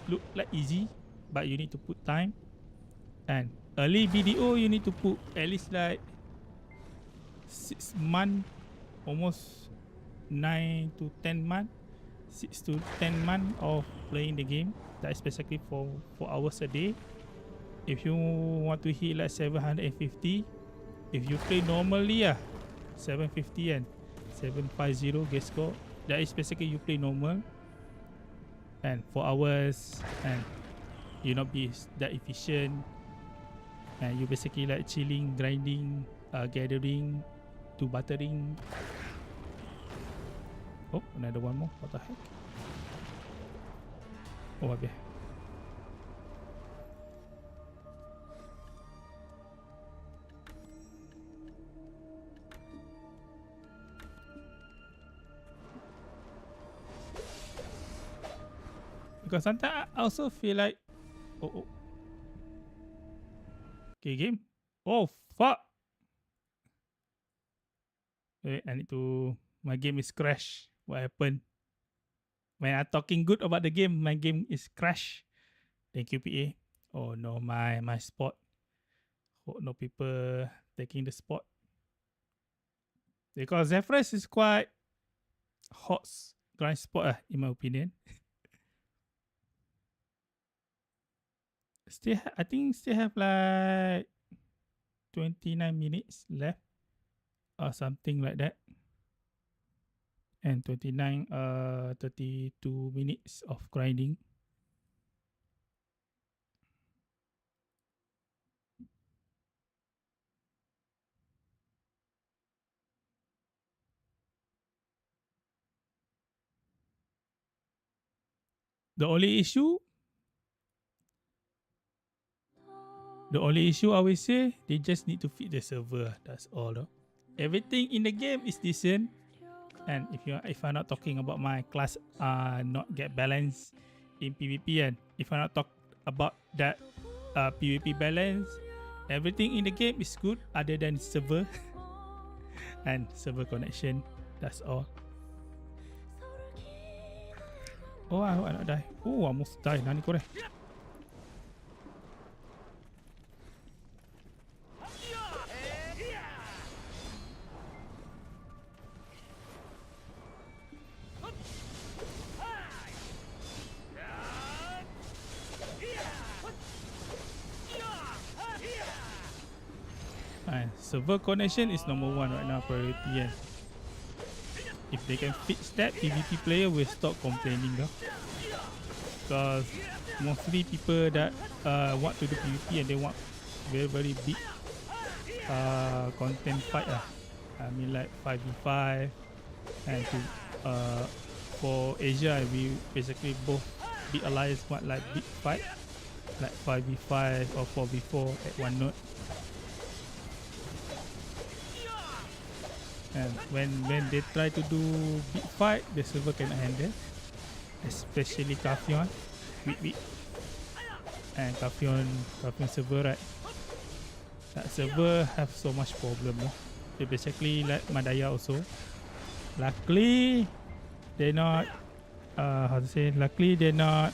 look like easy, but you need to put time. And early BDO you need to put at least like 6 months, almost 9 to 10 months, 6 to 10 months of playing the game. That is basically for 4 hours a day. If you want to hit like 750, if you play normally 750 and 750 get score, that is basically you play normal and 4 hours, and you not be that efficient, and you basically like chilling, grinding, gathering to buttering. Oh, another one more. What the heck? Oh, okay. Because sometimes I also feel like, oh. Okay, game. Oh, fuck. Wait, I need to. My game is crash. What happened? When I'm talking good about the game, my game is crash. Thank you, PA. Oh no, my spot. Hope no people taking the spot. Because Zephyrus is quite hot grind spot in my opinion. I think still have like 29 minutes left or something like that. And 32 minutes of grinding. The only issue I will say, they just need to fit the server. That's all. Everything in the game is decent. And if I'm not talking about my class not get balance in PvP, and if I not talk about that PvP balance, everything in the game is good other than server and server connection. That's all. Oh, I hope I not die. Oh, almost die. Nani kore? Server connection is number one right now, priority. If they can fix that, PvP player will stop complaining though. Because mostly people that want to do PvP and they want very big content fight I mean like 5v5 and to for Asia we basically both big alliance want like big fight like 5v5 or 4v4 at one node. And when they try to do big fight, the server cannot handle, especially Kafion, weak. And Kafion server, right? That server have so much problem. They basically like Madaya also. Luckily, they're not. How to say? Luckily, they're not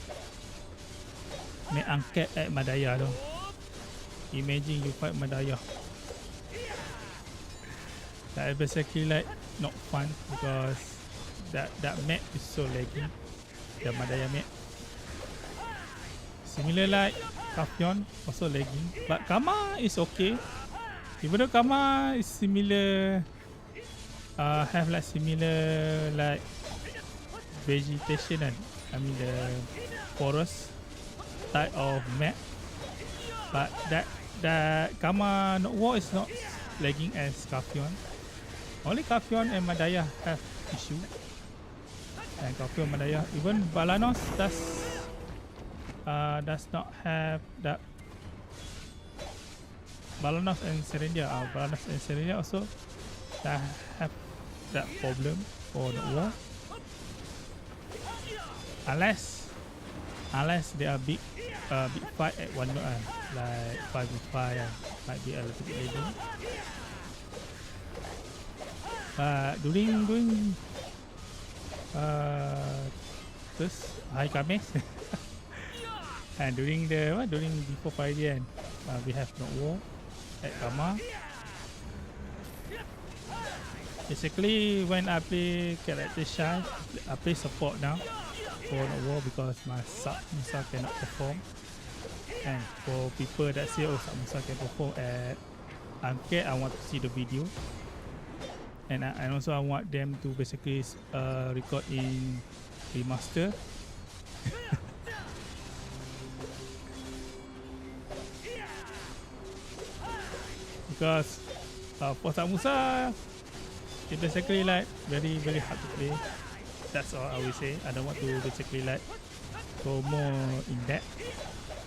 make angket at Madaya though. Imagine you fight Madaya. That basically like not fun because that map is so laggy. The Madaya map. Similar like Kafion also lagging, but Kama is okay. Even though Kama is similar, have like similar like vegetation and I mean the forest type of map, but that Kama war is not lagging as Kafion. Only Kafion and Madaya have issue. And Kafion, Madaya, even Balanos does not have that. Balanos and Serendia also that have that problem for the war. Unless they are big fight at one node like 5v5 might be a little bit later. During this High Kames and during before Friday we have no war at Kama. Basically when I play character Shai, I play support now for no war because my sub Musa cannot perform. And for people that say sub Musa can perform at Angket, I want to see the video. And also I want them to basically record in remaster. Because for Musa, it's basically like very hard to play. That's all I will say. I don't want to basically like go more in depth.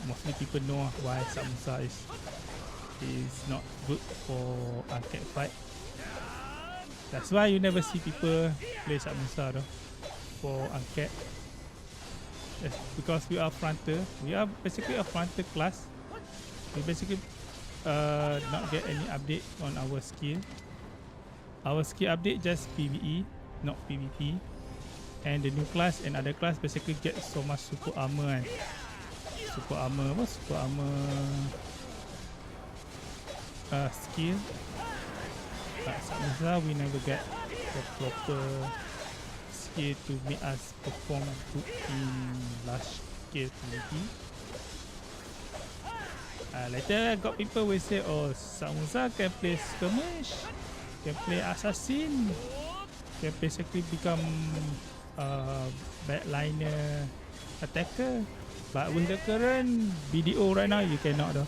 Mostly people know why Musa is not good for arcade fight. That's why you never see people play Musa though for arcade. That's because we are fronter. We are basically a fronter class. We basically not get any update on our skill. Our skill update just PvE, not PvP. And the new class and other class basically get so much super armor and super armor skill. But Musa we never get the proper skill to make us perform good in large scale PvP. Later got people will say, oh, Musa can play skirmish, can play assassin, can basically become backliner attacker. But with the current BDO right now, you cannot though.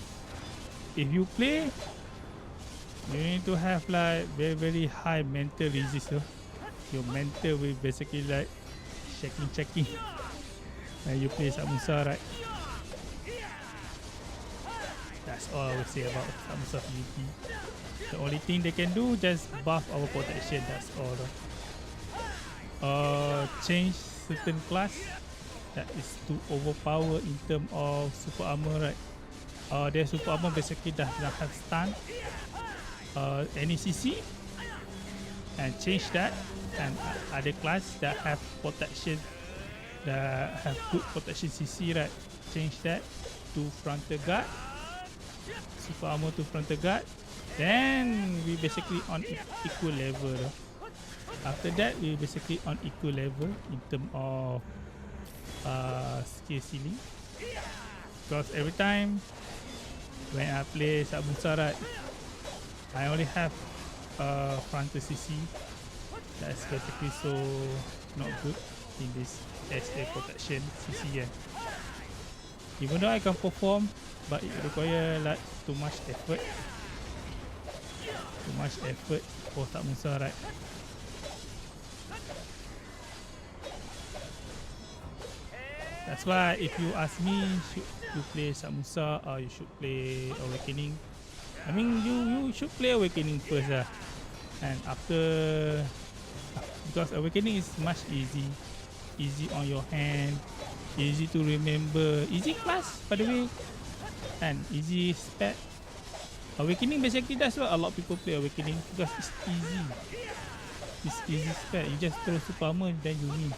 If you play, you need to have like very high mental resist though. Your mental will basically like checking when you play Musa, right? That's all I will say about Musa PvP. The only thing they can do just buff our protection. That's all though. Change certain class that is too overpower in terms of super armor, right? Their super armor basically does not have stun, any CC, and change that. And other class that have protection, that have good protection CC, right? Change that to frontal guard, super armor to frontal guard. Then we basically on equal level though. After that we basically on equal level in terms of skill ceiling. Because every time when I play Musa, right, I only have frontal CC. That's basically so not good in this SA protection CC. Even though I can perform, but it require like too much effort. Too much effort for tak Musa, right? That's why if you ask me, should you play Musa or you should play Awakening? I mean, you should play Awakening first, and after, because Awakening is much easy on your hand, easy to remember, easy class by the way, and easy spec. Awakening basically that's why a lot of people play Awakening, because it's easy. It's easy spec. You just throw super armor then you win.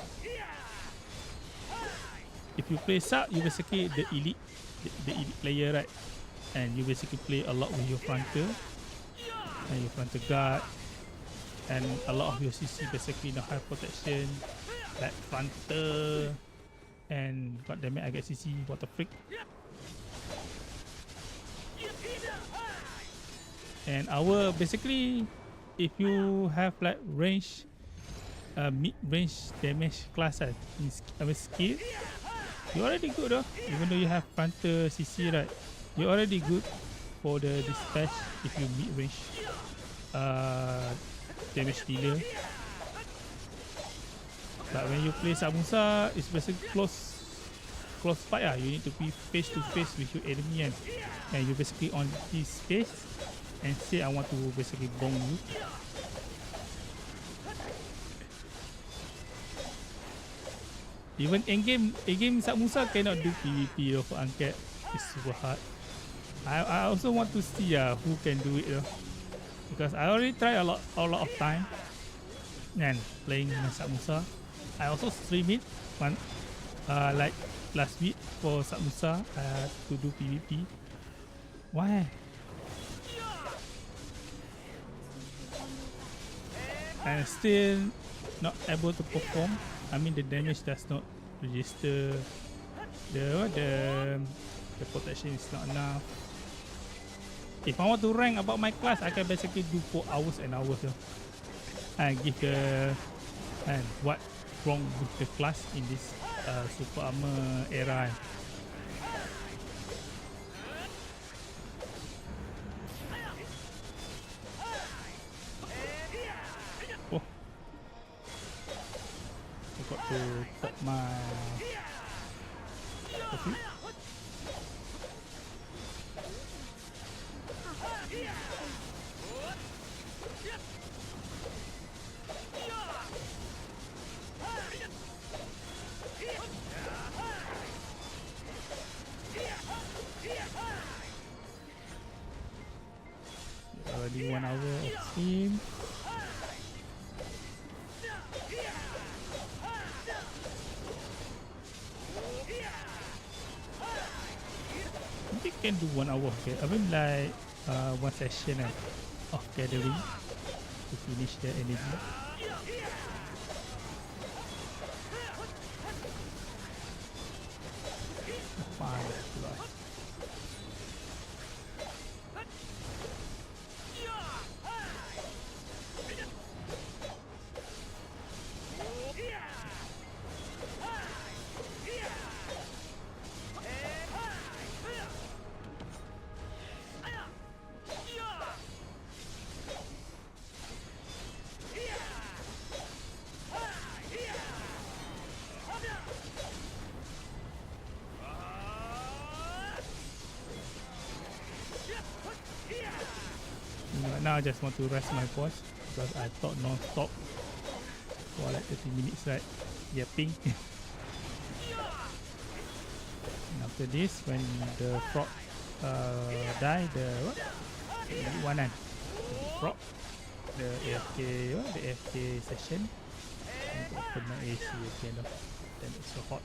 If you play sub, you basically the elite player, right? And you basically play a lot with your frontal and your frontal guard, and a lot of your CC basically the high protection, like frontal, and god damn it, I get CC, what the freak. And our basically, if you have like range, mid-range damage class, in skill, you're already good though. Even though you have frontal CC, right? You're already good for the dispatch if you mid-range damage dealer. But when you play Musa, it's basically close fight. You need to be face to face with your enemy, and you basically on his face and say I want to basically bomb you. Even in game Musa cannot do PvP for Angket. It's super hard. I also want to see who can do it because I already try a lot of time and playing Musa. I also stream it like last week for Musa to do PvP. Why? I'm still not able to perform. I mean the damage does not register. The protection is not enough. If I want to rank about my class, I can basically do for hours and hours. And give the and what wrong with the class in this super armor era. Oh, I got to pop my coffee. Already 1 hour of stream. We can do 1 hour, okay? I mean like one session of gathering to finish the energy. Fine, now I just want to rest my voice because I thought non-stop for like 30 minutes, right? Yapping. And after this, when the frog die, the what? The one and the frog, the AFK, what? The AFK session. And open my AC again, then it's so hot.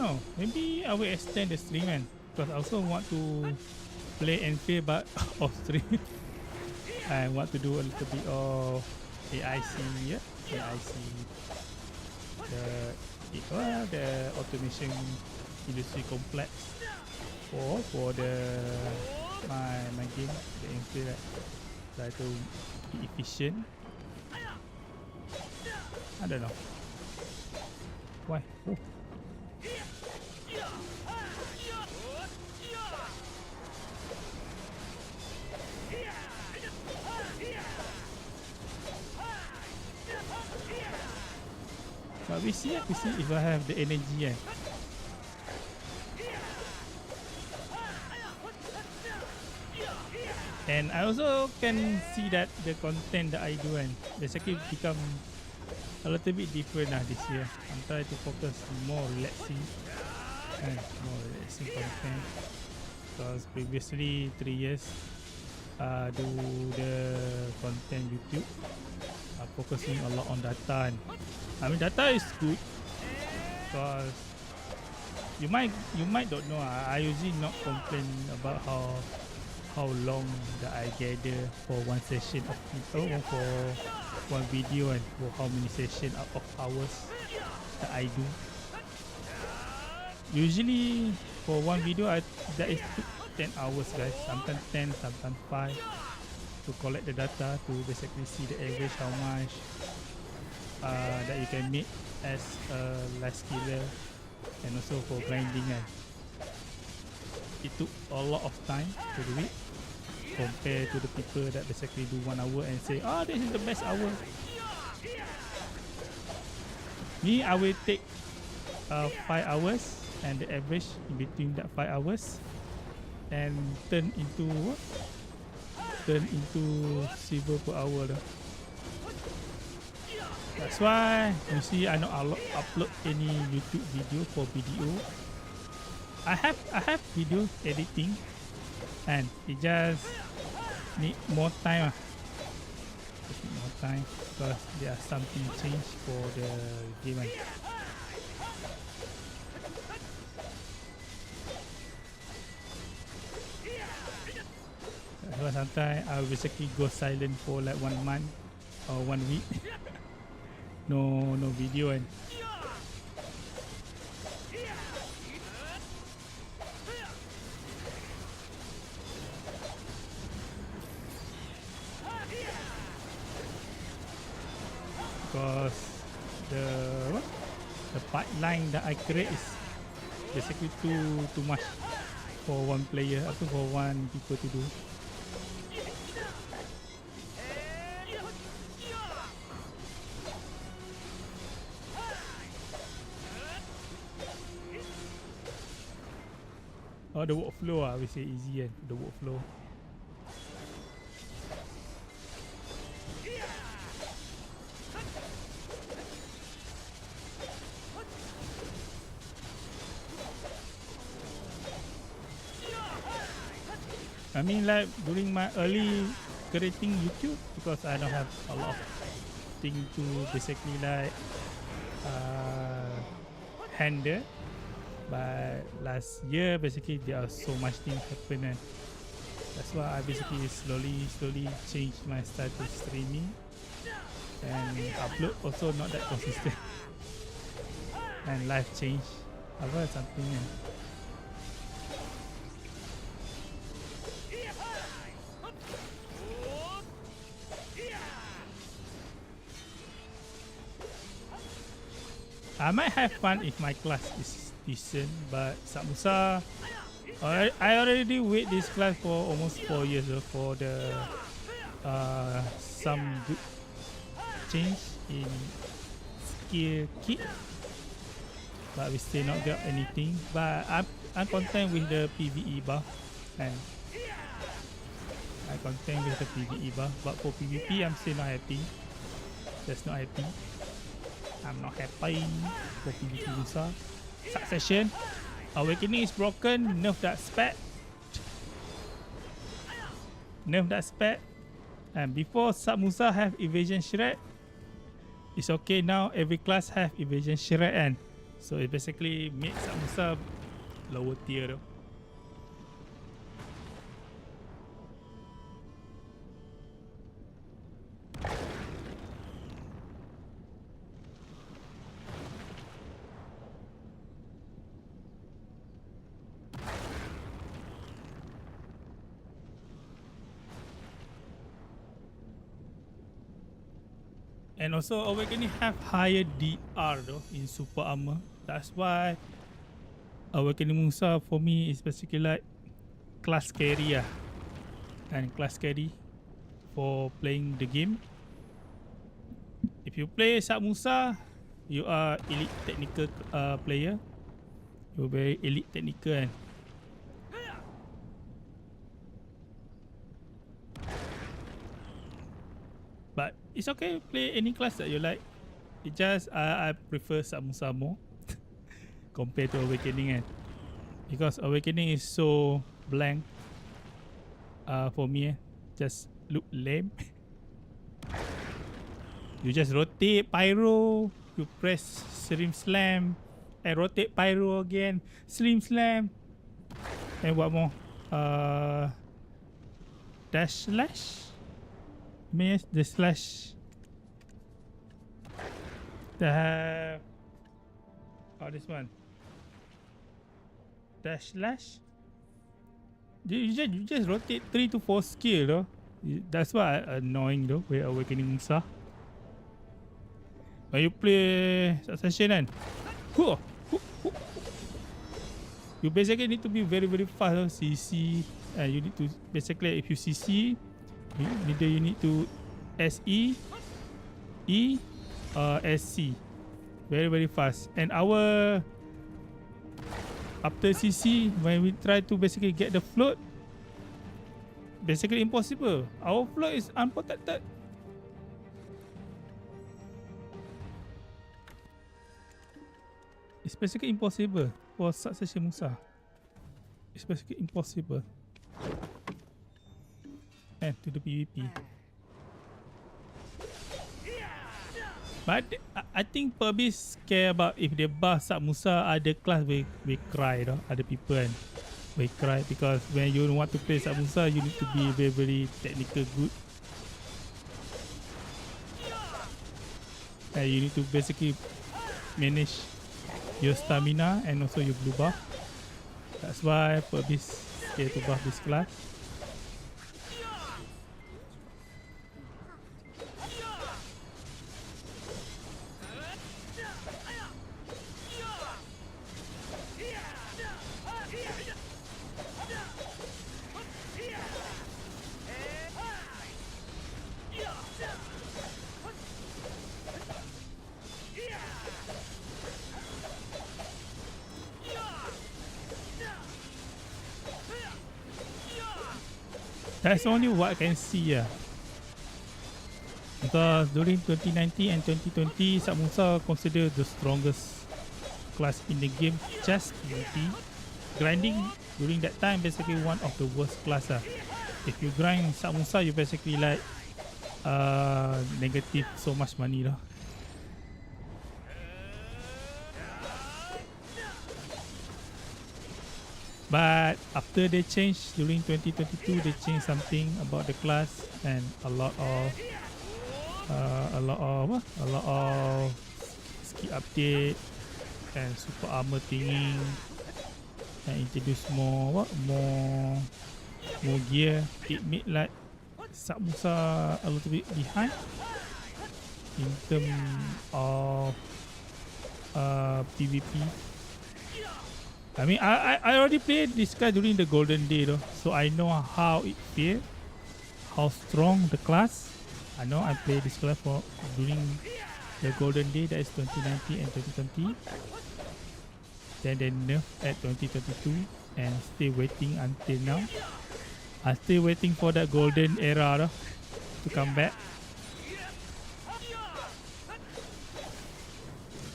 know. Maybe I will extend the stream man, because I also want to play and play but off stream. I want to do a little bit of AIC, yeah, AIC, the automation industry complex for the my game, the NVIDIA, try to be efficient. I don't know why. Oh. But we see if I have the energy. And I also can see that the content that I do and basically become a little bit different this year. I'm trying to focus more relaxing and more relaxing content, because previously 3 years do the content YouTube, focusing a lot on data. And I mean, data is good because you might don't know. I usually not complain about how long that I gather for one session of video, for one video, and for how many sessions of hours that I do. Usually for one video that is 10 hours guys, sometimes 10, sometimes 5, to collect the data, to basically see the average how much that you can make as a Lifeskiller, and also for grinding. It took a lot of time to do it compared to the people that basically do 1 hour and say, oh, this is the best hour. Me, I will take 5 hours and the average in between that 5 hours and turn into silver per hour. That's why you see I don't upload any YouTube video for BDO. I have video editing, and it just need more time. Just need more time because there are something change for the game. So sometimes I will basically go silent for like 1 month or 1 week. no video. And because the pipeline that I create is basically too much for one player, for one people to do. Oh, the workflow, we say easy, the workflow. I mean, like during my early creating YouTube, because I don't have a lot of things to basically like handle. But last year, basically there are so much things happen, and that's why I basically slowly changed my style to streaming, and upload also not that consistent, and life change. Apa something. I might have fun if my class is decent, but Musa, I already wait this class for almost 4 years for the some good change in skill kit, but we still not got anything. But I'm content with the PvE buff, and I'm content with the PvE buff. But for PvP, I'm still not happy. That's not happy. I'm not happy for PvP Musa. Succession, Awakening is broken. Nerf that spec. Nerf that spec. And before Musa have evasion shred, it's okay now. Every class have evasion shred, and So it basically made Musa lower tier though. And also Awakening have higher DR though in super armor. That's why Awakening Musa for me is basically like class carry and class carry for playing the game. If you play Musa, you are elite technical player. You're very elite technical. But it's okay, play any class that you like. It just I prefer Musa more compared to Awakening because Awakening is so blank for me. Just look lame. You just rotate pyro, you press stream slam and rotate pyro again, stream slam, and what more? Dash slash. Means the slash. The this one. Dash slash. You just rotate 3 to 4 skill though. That's why annoying though with Awakening Musa. When you play Succession you basically need to be very fast CC, and you need to basically, if you CC, either you need to SE, E, SC, very fast. And our after CC, when we try to basically get the float, basically impossible. Our float is unprotected. It's basically impossible for Succession Musa. It's basically impossible. And to the PvP. But I think Perbis care about if they buff Musa, other class will cry though. Other people will cry because when you want to play Musa, you need to be very technical good. And you need to basically manage your stamina and also your blue buff. That's why Perbis care to buff this class. That's only what I can see because during 2019 and 2020, Musa considered the strongest class in the game, just PvP. Grinding during that time basically one of the worst class. If you grind Musa, you basically like negative so much money lah. But after they changed during 2022, they changed something about the class and a lot of skill update and super armor thingy, and introduce more gear. It made like Musa a little bit behind in terms of PvP. I mean, I already played this guy during the golden day though, so I know how it feels, how strong the class. I know I played this class for during the golden day, that is 2019 and 2020. Then they nerf at 2022 and still waiting until now. I'm still waiting for that golden era though, to come back.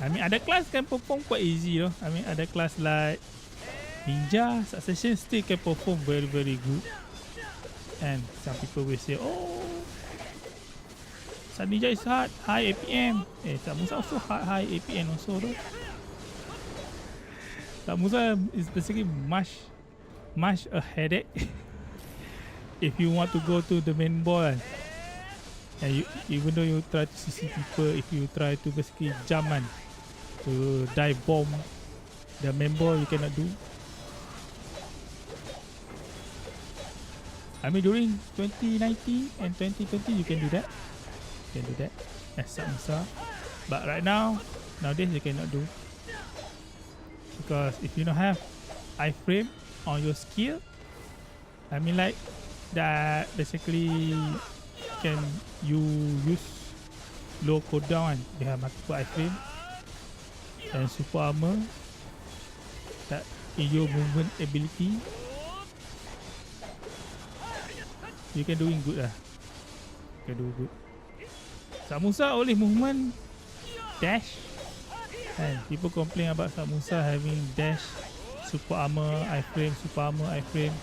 I mean, other class can perform quite easy though. I mean, other class like Ninja, Succession still can perform very good. And some people will say, oh, Ninja is hard, high APM. Some Musa also high APM also though. Musa is basically much a headache if you want to go to the main ball. And you, even though you try to CC people, if you try to basically jump to dive bomb the main ball, you cannot do. I mean during 2019 and 2020 you can do that. You can do that as Musa. But right now, nowadays you cannot do. Because if you don't have iframe on your skill, I mean like that basically can you use low cooldown, you have multiple iframe and super armor that in your movement ability, you can doing good lah. You can do good. Musa only movement dash, and people complain about Musa having dash, super armor, iframe, super armor, iframe.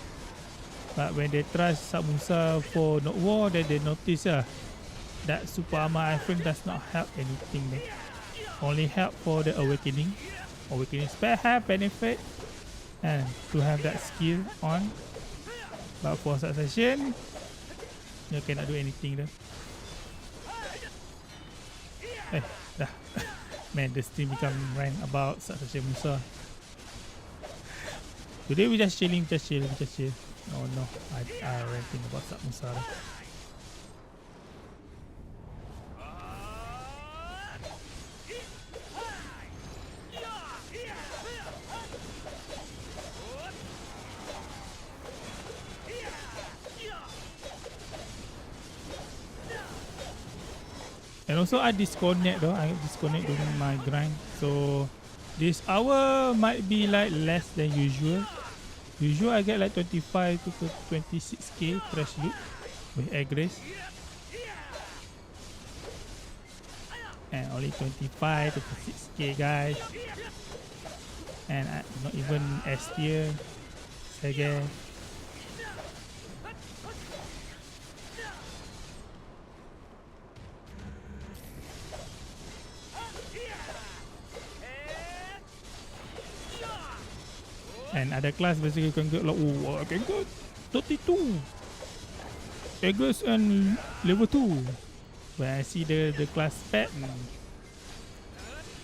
But when they try Musa for Not War, then they notice that super armor iframe does not help anything. Only help for the awakening. Awakening spec have benefit and to have that skill on. But for succession, you cannot do anything there. Dah. Man, the stream become rant about succession Musa. Today we just chilling, just chill. Oh no, I ranting about Musa. And also I disconnect though. I disconnect during my grind. So this hour might be like less than usual. Usual I get like 25 to 26k fresh loot with air grace. And only 25 to 26k guys. And not even S tier. Second. And other class basically you can get like, oh, I can get 32 Aegis and level 2. When I see the class spec,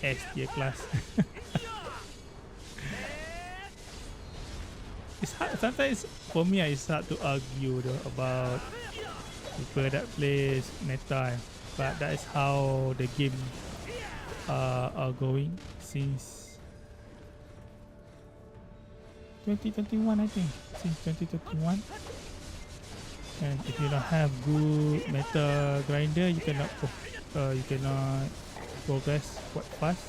S tier class. It's hard, sometimes for me it's hard to argue though about people that plays meta, but that is how the game are going since 2021, I think. Since 2021. And if you don't have good meta grinder, you cannot progress quite fast.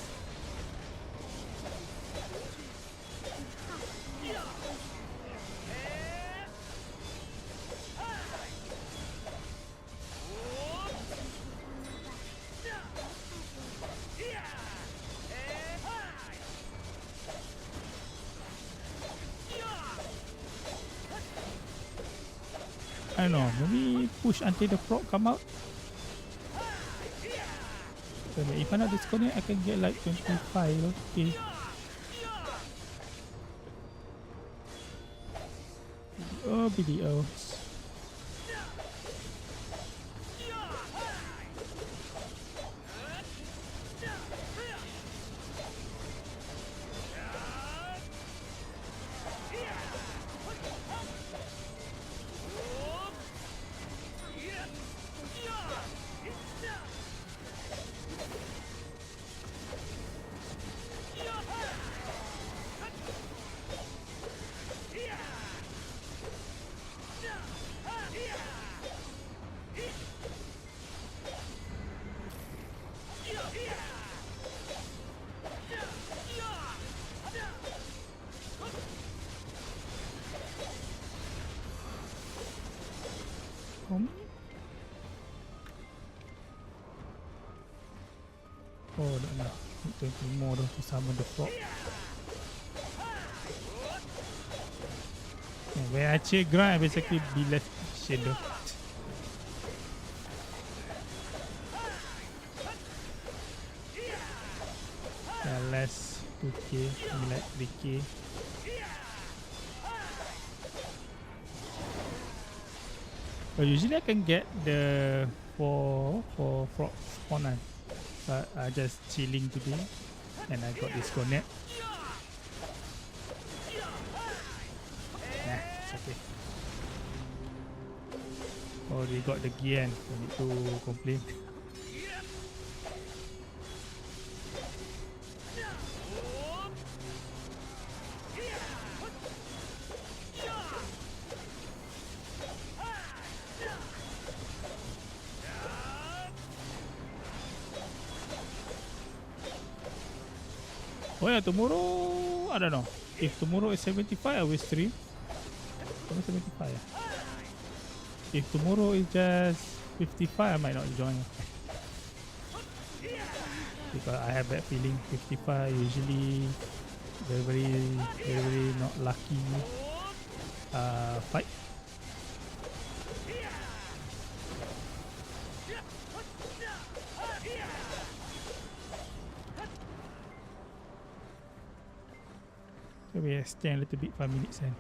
I don't know, maybe push until the frog come out. So if I not disconnect, I can get like 25, okay. Oh, BDO. Oh, no, need 20 more to summon the frog. Yeah, when I check grind, I basically be less efficient though. Yeah, less 2k, maybe like 3k. But usually I can get the for frog spawn one. But I just chilling today and I got this connect. Nah, it's okay. Oh, they got the gear, I need to complain. Oh yeah, tomorrow, I don't know. If tomorrow is 75, I will stream. Tomorrow 75, yeah. If tomorrow is just 55, I might not join. Because I have that feeling 55 usually very not lucky fight. So we extend a little bit, 5 minutes then.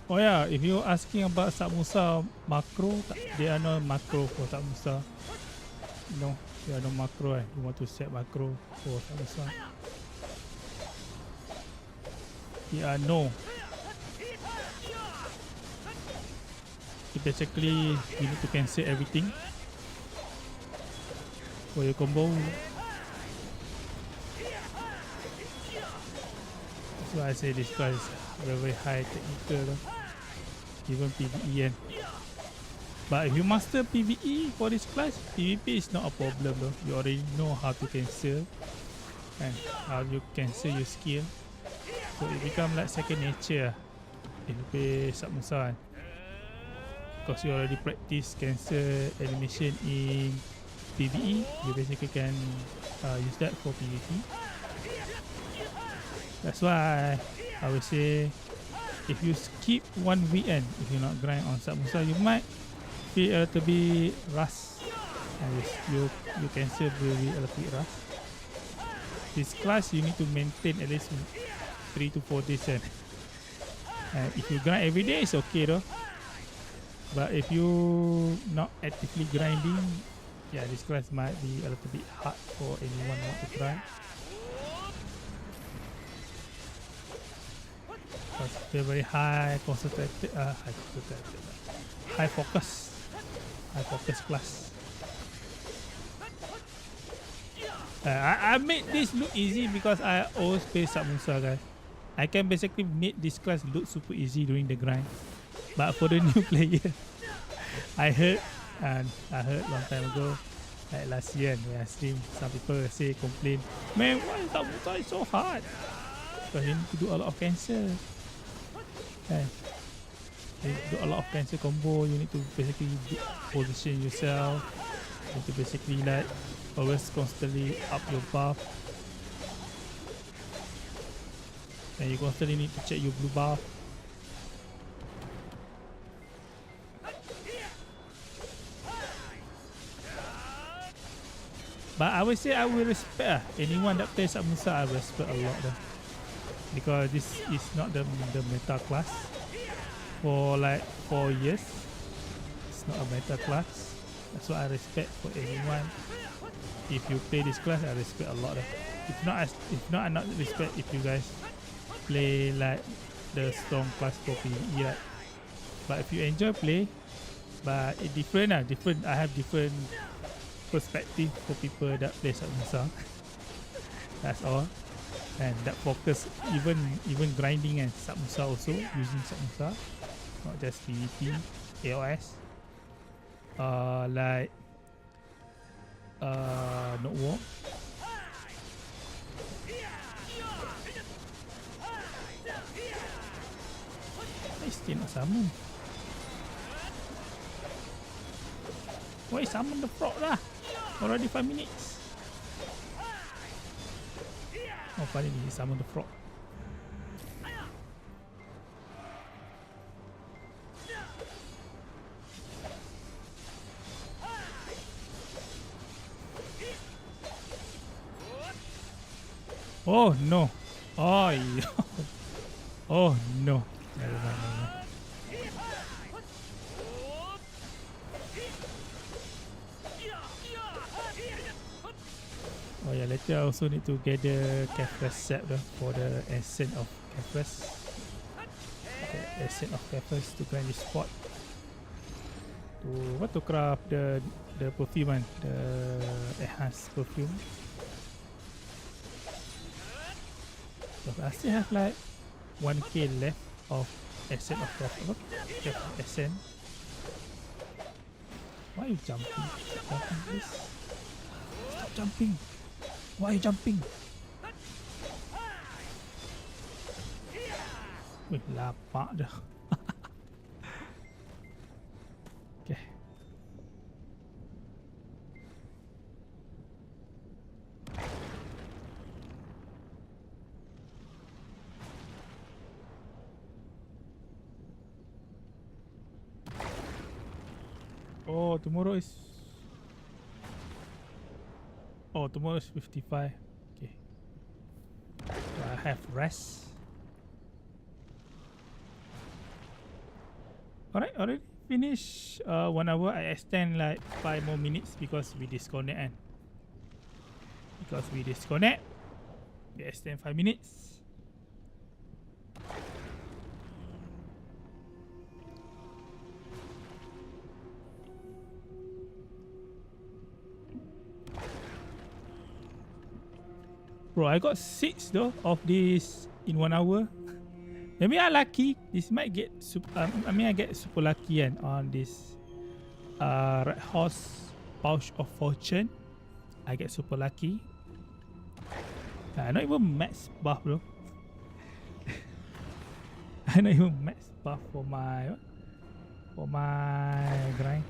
Oh yeah, if you're asking about Musa macro, there are no macro for Musa. No, there are no macro. You want to set macro for Musa? There are no. Basically, you need to cancel everything for your combo. That's why I say this guy is very high technical. Even PvE. But if you master PvE for this class, PvP is not a problem though. You already know how to cancel and how you cancel your skill. So it become like second nature if you play Musa. Because you already practice cancel animation in PvE, you basically can use that for PvP. That's why I would say if you skip one weekend, if you not grind on Musa, you might feel a little bit rust, and you cancel will be a little bit rust. This class you need to maintain at least 3 to 4 days. And if you grind every day, it's okay though. But if you not actively grinding, yeah, this class might be a little bit hard for anyone who want to try. Because they're very high concentrated, high focus class. I made this look easy because I always play Musa, guys. I can basically make this class look super easy during the grind. But for the new player, I heard long time ago, like last year when I streamed, some people say complain, man, why is Musa is so hard? Because you need to do a lot of cancel. You do a lot of cancel combo. You need to basically position yourself. You need to basically like always constantly up your buff, and you constantly need to check your blue buff. But I would say I will respect anyone that plays Musa. I respect a lot. because this is not the meta class for like 4 years. It's not a meta class. That's why I respect for everyone. If you play this class, I respect a lot. If not, I not respect if you guys play like the strong class for PvE, right? But if you enjoy play, but it different different. I have different perspective for people that play Musa. That's all. And that focus even grinding and Musa also using Musa, not just PvP, AOS. Like not war. I still not summon. Why summon the frog lah? Already 5 minutes. Oh, finally he summoned the frog. Oh no! Oh yeah. Oh no! Never mind, never mind. Oh yeah, later I also need to gather Kefres set for the Essence of Kefres. Okay, Essence of Kefres to grind this spot. To craft the perfume one, the enhanced perfume. So I still have like 1k left of Essence of Kefres. Essence. Why are you jumping? Jumping please. Stop jumping. Why are you jumping? Wih, lapak dah. Okay. Oh, tomorrow is... Oh, tomorrow is 55. Okay. So I have rest. Alright, already finish 1 hour. I extend like 5 more minutes because we disconnect and we extend 5 minutes. Bro, I got 6 though of this in 1 hour. Maybe I lucky. This might get I get super lucky and on this Red Horse Pouch of Fortune. I get super lucky. Not even max buff bro. I not even max buff for my grind.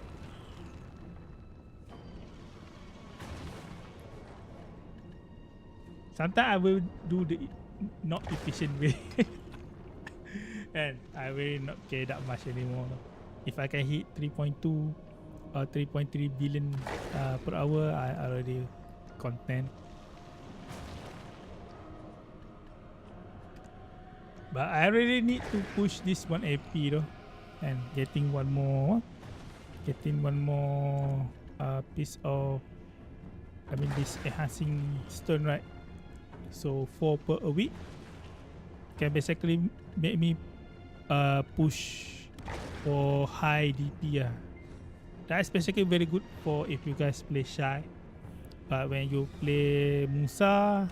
Sometimes I will do the not efficient way. And I will not care that much anymore. If I can hit 3.2 or 3.3 billion per hour, I already content. But I really need to push this one AP though, and getting one more piece of, this enhancing stone, right? So 4 per a week can basically make me push for high DP. That's basically very good for if you guys play Shai. But when you play Musa,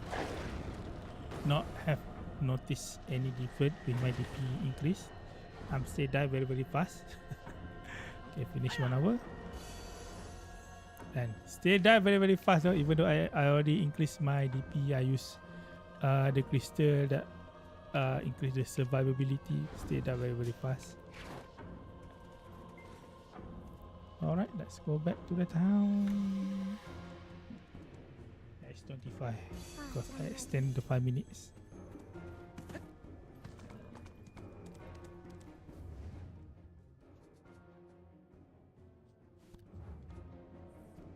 not have noticed any difference with my DP increase. I'm still die very fast. Okay, finish 1 hour. And still die very fast though, even though I already increased my DP. I use the crystal that increase the survivability. Still die very fast. Alright, let's go back to the town. It's 25 because I extend the 5 minutes.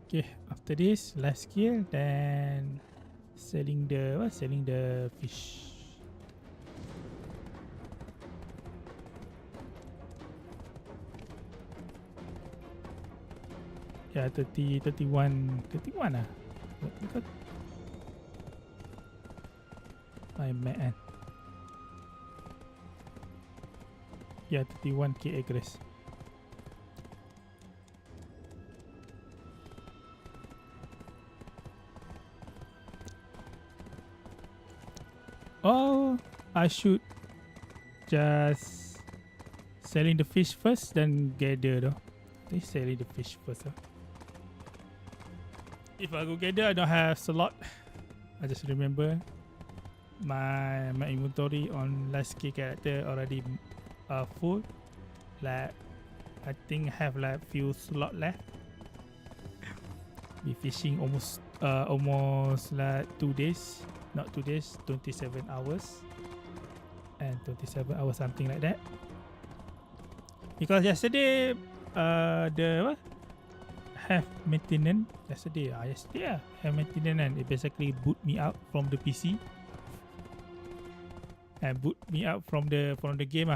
Okay, after this, Lifeskill, then selling the fish. Yeah, 30, 31, 31 lah. Betul. My man. Yeah, 31k acres. Oh, I should just selling the fish first, then gather though. They selling the fish first. If I go gather, I don't have slot. I just remember my inventory on Lifeskill character already full. Like I think have like few slot left. Be fishing almost like 2 days. Not 2 days, 27 hours. And 27 hours, something like that. Because yesterday the what? Have maintenance yesterday. Yesterday have maintenance, and it basically boot me out from the PC and boot me out from the game.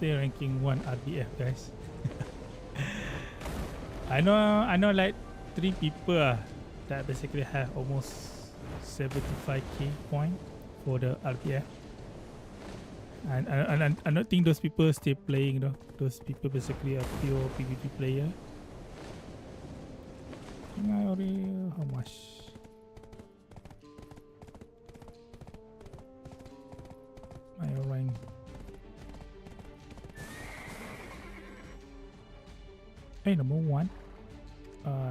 Still ranking 1 RDF, guys. I know like 3 people that basically have almost 75k point for the RDF. And I don't think those people still playing though. Those people basically are pure PvP player. How much? My rank. Hey, number 1.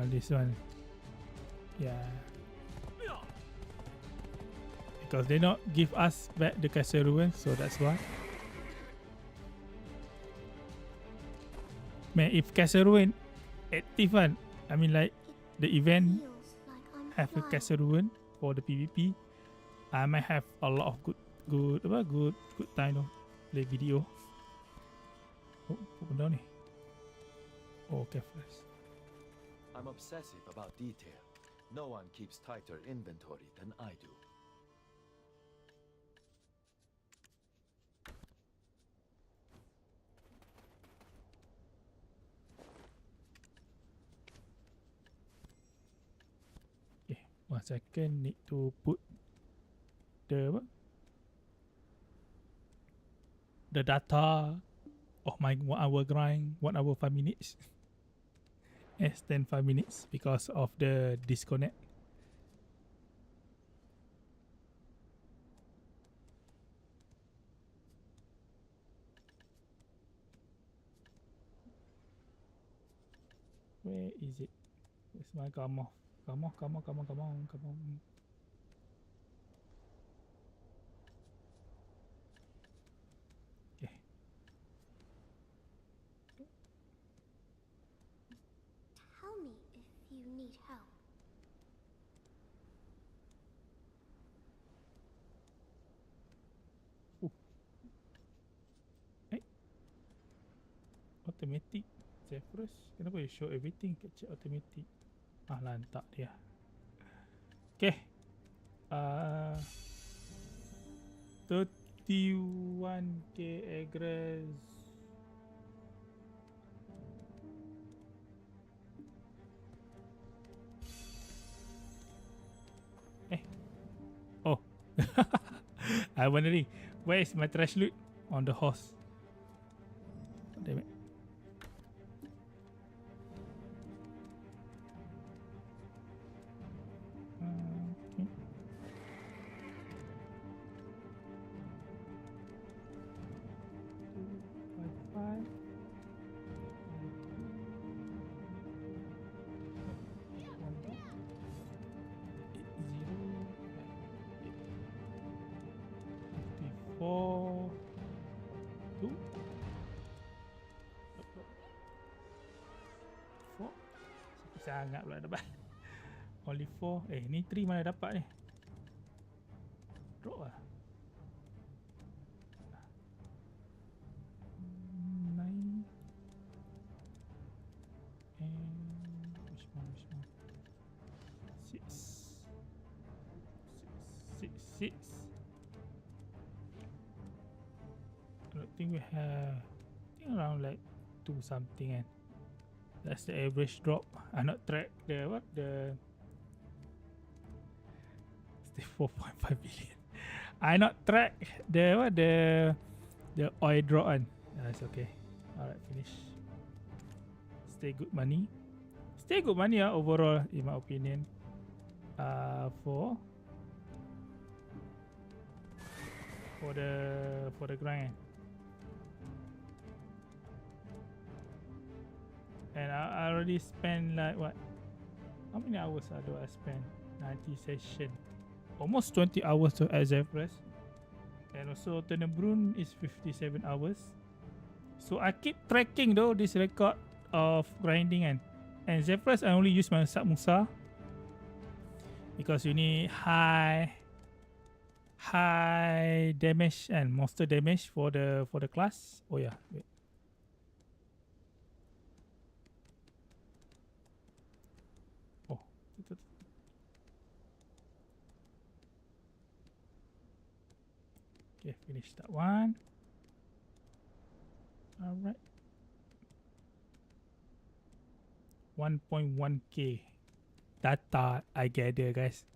This one. Yeah. Because they not give us back the castle ruin, so that's why. Man, if castle ruin active one, I mean like the event have a castle ruin for the PvP, I might have a lot of good time to play BDO. Oh, open down ni. Oh, okay, first. I'm obsessive about detail. No one keeps tighter inventory than I do. Okay, 1 second. Need to put the what? The data of my 1 hour grind, 1 hour 5 minutes. Extend 5 minutes because of the disconnect. Where is it? Where's my come on? Come on, come on, come on, come on, come on. Okay. Tell me if you need help. Hey. Automatic. Zephyrus. Kenapa you show everything? Capture automatic. Lantak dia. Okay. 31k acres. Oh. I wondering where is my trash loot on the horse. Damn it. Okay. Five. sangat pula dapat. Only 4. Ni 3 mana dapat ni? Drop lah. 9. And which one? 6. 6. I don't think we have. I think around like 2 something, and that's the average drop. I not track the what the. Stay 4.5 billion. I not track the what the oil drop one. That's okay. Alright, finish. Stay good money. Stay good money overall in my opinion. For the grind. And I already spent like what? How many hours do I spend? 90 session. Almost 20 hours to Zephyrus. And also Tenebrun is 57 hours. So I keep tracking though this record of grinding and Zephyrus I only use my sub Musa because you need high damage and monster damage for the class. Oh yeah, wait. Oh. Okay, finish that one. Alright. 1.1k data I gather, guys.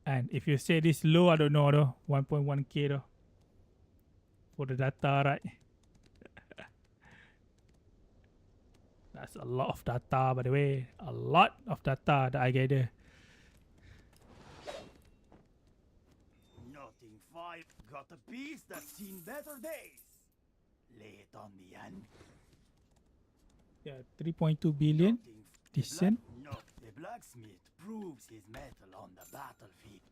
And if you say this low, I don't know though. 1.1k though. For the data, right? That's a lot of data, by the way. A lot of data that I gather. Nothing 5 got a piece that's seen better days. Lay it on me, and Yeah, 3.2 billion. Decent. The blacksmith proves his metal on the battlefield.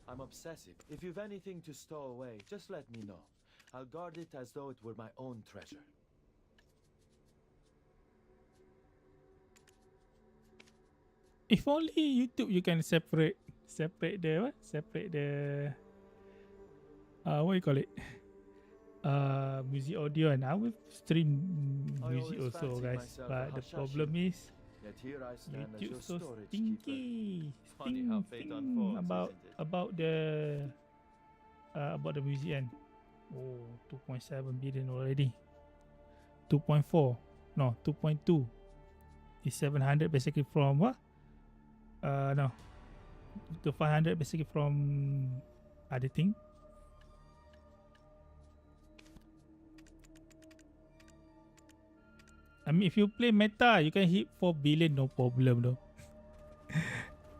I'm obsessive. If you've anything to stow away, just let me know. I'll guard it as though it were my own treasure. If only YouTube you can separate the what? Separate the what you call it? Music audio, and I will stream music always also, fancied guys. myself But a the Hashashi. problem is Yet here I stand as YouTube your so storage stinky. Funny how fate unfolds, isn't it? About the music and 2.7 billion already. 2.4, no, 2.2 is 700 basically from what? No, to 500 basically from editing. I mean, if you play meta, you can hit 4 billion, no problem though.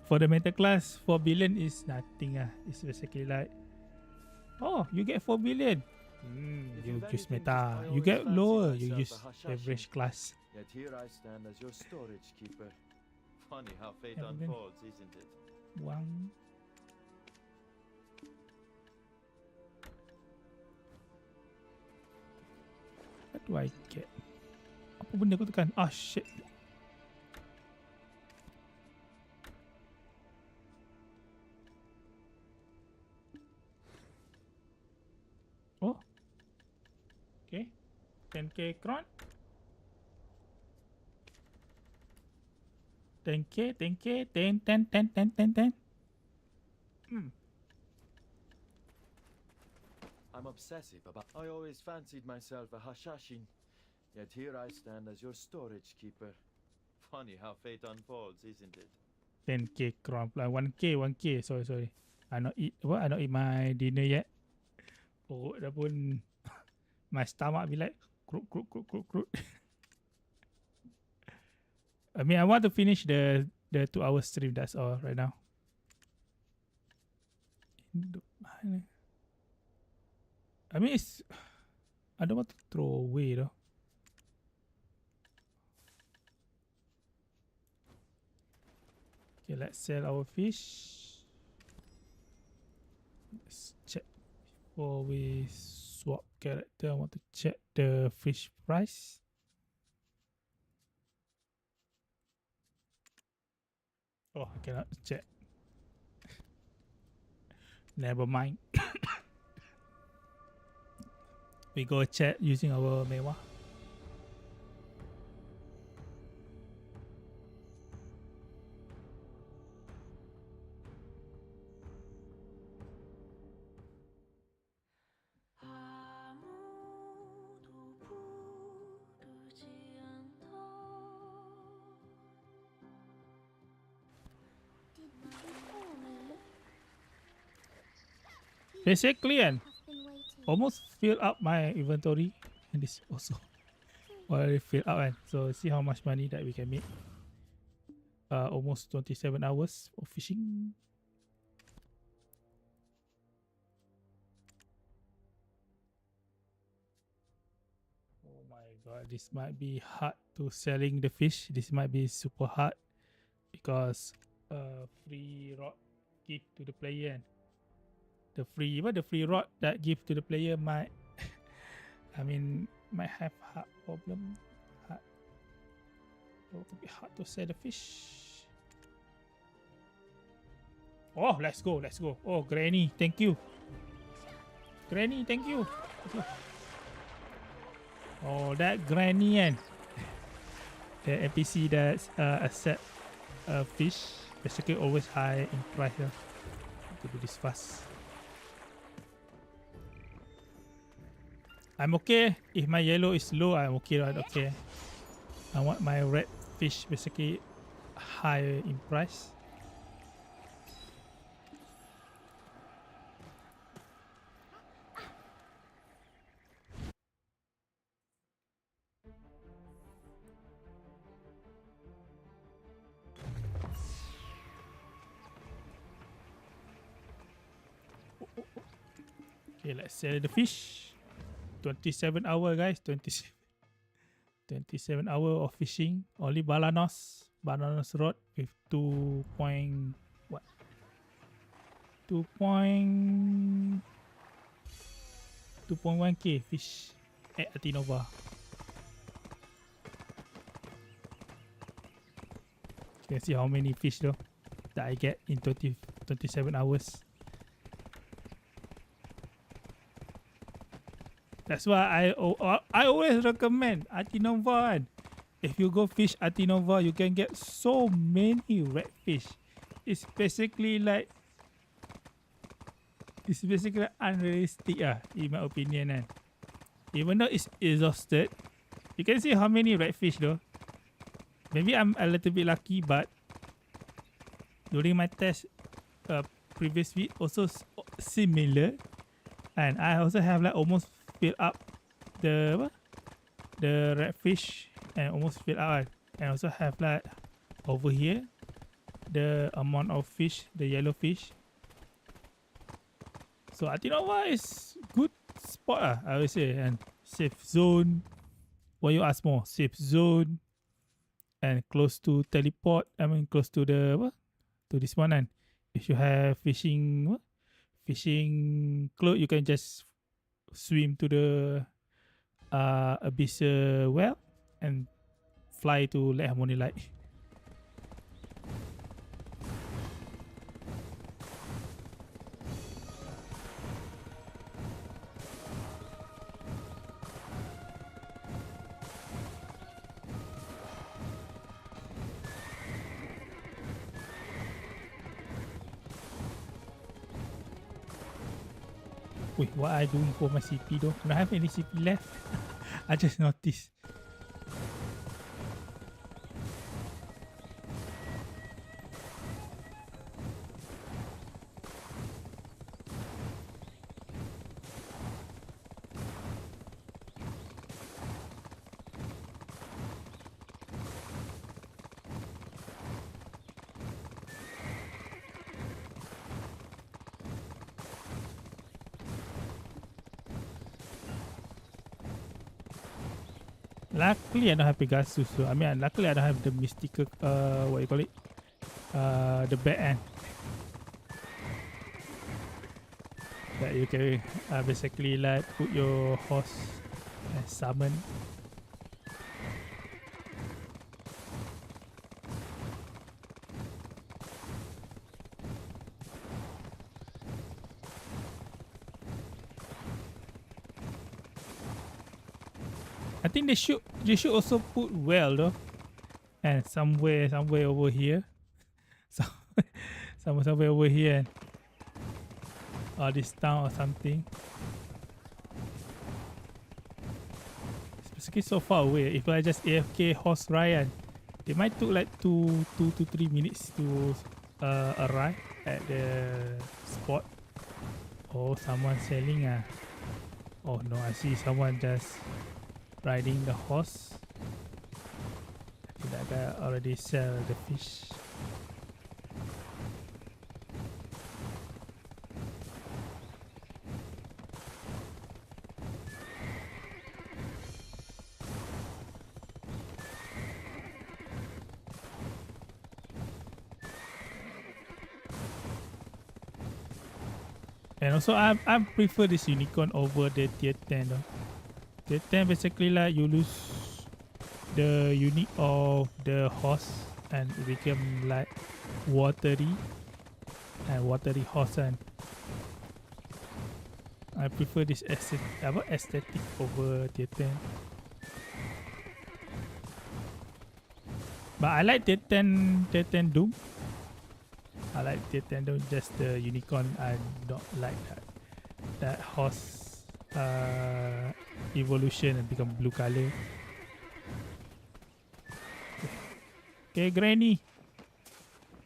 For the meta class, 4 billion is nothing. It's basically like, oh, you get 4 billion. You use meta. You get lower, you use average class. Yet here I stand as your storage keeper. Funny how fate And then- unfolds, isn't it? One. What do I get? Apa benda aku tekan? Ah, shit. Oh. Okay. 10k kron. 10k, 10k, 10, 10, 10, 10, 10, 10. I'm obsessive about. I always fancied myself a Hashashin. Yet here I stand as your storage keeper. Funny how fate unfolds, isn't it? 10k kron pula. 1k. Sorry. I not eat my dinner yet. Oh, dah pun my stomach be like crook. I mean, I want to finish the 2-hour stream. That's all right now. I mean, I don't want to throw away though. Okay, let's sell our fish. Let's check before we swap character. I want to check the fish price. Oh, I cannot check. Never mind. We go chat using our mewah. Did you call me? Basically, and Have been waiting. almost fill up my inventory, and this also already fill up, and so see how much money that we can make. Almost 27 hours of fishing. Oh my god, this might be hard to selling the fish. This might be super hard because free rod give to the player. And the free rod that give to the player might I mean might have hard problem. It will be hard to sell the fish. Oh, let's go. Oh, Granny, thank you. Granny, thank you. Oh, that Granny and the NPC that's accept fish basically always high in price. To do this fast. I'm okay if my yellow is low. I'm okay, right? Okay. I want my red fish basically high in price. Okay, let's sell the fish. 27 hour, guys. 27 hour of fishing. Only balanos rod with 2.1 k fish at Atinova. You can see how many fish though that I get in 27 hours. That's why I always recommend Atinova. If you go fish Atinova, you can get so many redfish. It's basically unrealistic in my opinion. Even though it's exhausted, you can see how many redfish though. Maybe I'm a little bit lucky, but during my test previous week also similar, and I also have almost fill up the redfish and almost fill out, and also have over here the amount of fish, the yellow fish. So Atinova is good spot I would say, and safe zone. What you ask more? Safe zone and close to teleport. I mean close to the to this one. And if you have fishing clothes, you can just swim to the abyss well and fly to Lake Harmony Light. Wait, what I doing for my CP though? I don't have any CP left. I just noticed. Luckily I don't have Pegasus, so I mean luckily I don't have the mystical what you call it? The bat end. that you can basically like put your horse and summon. I think they should also put well though, and somewhere over here, so somewhere over here, or this town or something. It's basically so far away. If I just AFK horse ride, it might took like 2 to 3 minutes to arrive at the spot. Oh, someone selling ah. Oh no, I see someone just riding the horse. I think that guy already sell the fish. And also I prefer this unicorn over the tier 10 though. Tier 10 basically like you lose the unique of the horse and it become like watery horse, and I prefer this aesthetic over tier 10. But I like tier 10 Doom. I like tier 10 Doom, just the unicorn. I don't like that horse evolution and become blue color. Okay, Granny.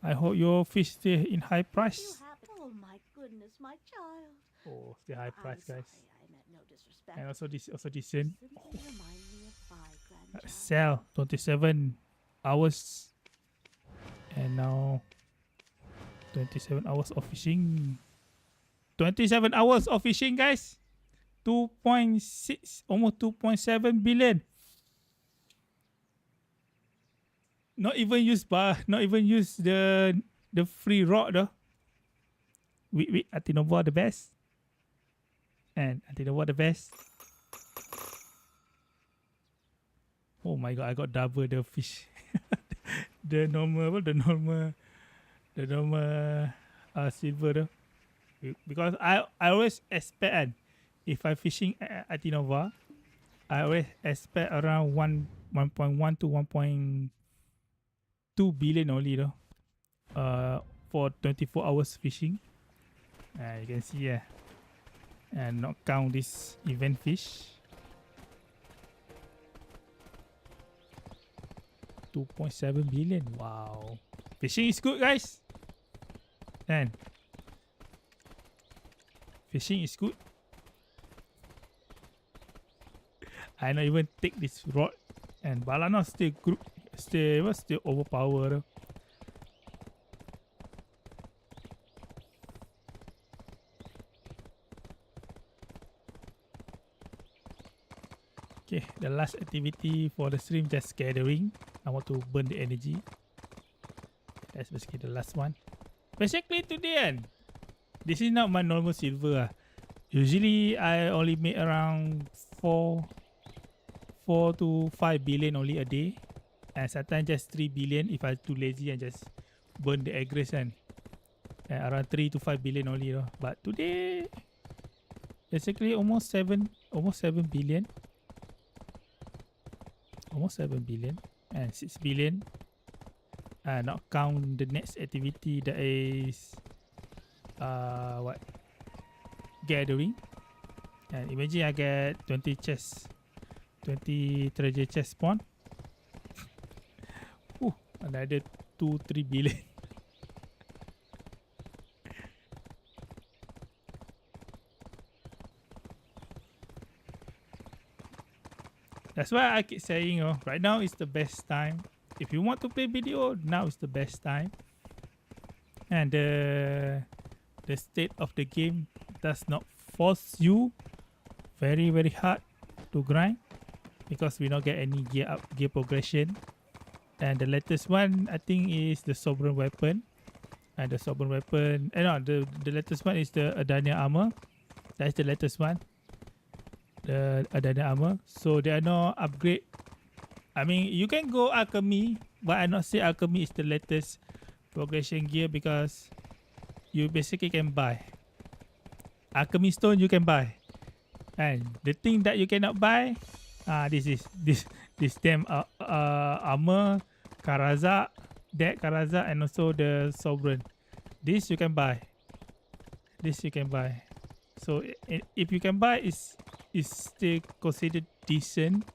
I hope your fish stay in high price. Oh my goodness, my child. Oh, still high price, guys. I meant no disrespect. And also this also decent. Simply remind me of my grandchild. Sell 27 hours, and now 27 hours of fishing. 27 hours of fishing, guys. 2.6, almost 2.7 billion. Not even use the free rod though. We Atinova the best. And Atinova the best. Oh my god, I got double the fish. the normal silver though. Because I always expect if I fishing at Atinova, I always expect around 1.1 to 1.2 billion only though. For 24 hours fishing. You can see and not count this event fish. 2.7 billion. Wow. Fishing is good, guys. And fishing is good. I not even take this rod, and Balana still overpowered. Okay, the last activity for the stream, just gathering. I want to burn the energy. That's basically the last one. Basically today, this is not my normal silver. Usually I only make around 4 to 5 billion only a day, and sometimes just 3 billion if I'm too lazy and just burn the aggression. And around 3 to 5 billion only though. But today, basically almost 7 billion. Almost 7 billion and 6 billion. Not count the next activity that is gathering. And imagine I get 20 chests, 20 treasure chest spawn. Another 2-3 billion. That's why I keep saying, right now is the best time. If you want to play BDO, now is the best time. And the state of the game does not force you very hard to grind, because we don't get any gear progression. And the latest one I think is the sovereign weapon. And the sovereign weapon, the latest one is the Adania armor. That's the latest one. The Adana armor. So there are no upgrade. I mean, you can go alchemy, but I not say alchemy is the latest progression gear because you basically can buy alchemy stone. You can buy, and the thing that you cannot buy, this damn armor, Karaza, that Karaza, and also the sovereign. This you can buy. This you can buy. So if you can buy, is still considered decent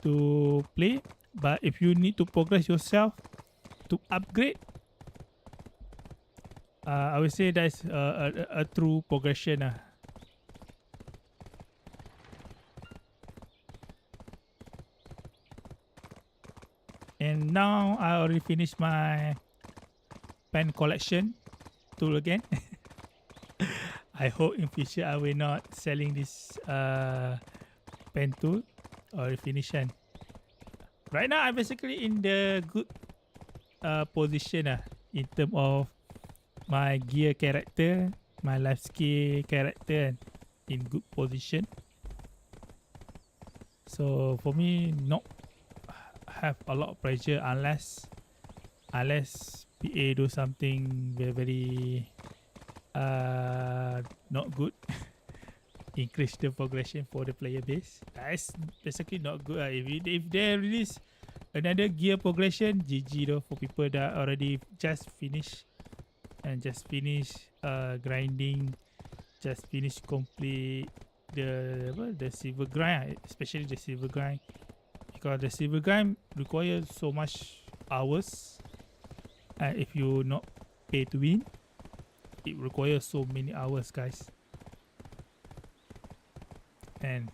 to play. But if you need to progress yourself to upgrade, I would say that's a true progression. And now I already finished my pen collection tool again. I hope in future I will not selling this pen tool or finition. Right now I'm basically in the good position in terms of my gear character, my life skill character in good position. So for me, not have a lot of pressure unless PA do something very not good. Increase the progression for the player base. That's basically not good. If they release another gear progression, GG though for people that already just finish grinding, just finish complete the silver grind, especially the silver grind, because the silver grind requires so much hours, and if you not pay to win, it requires so many hours, guys. And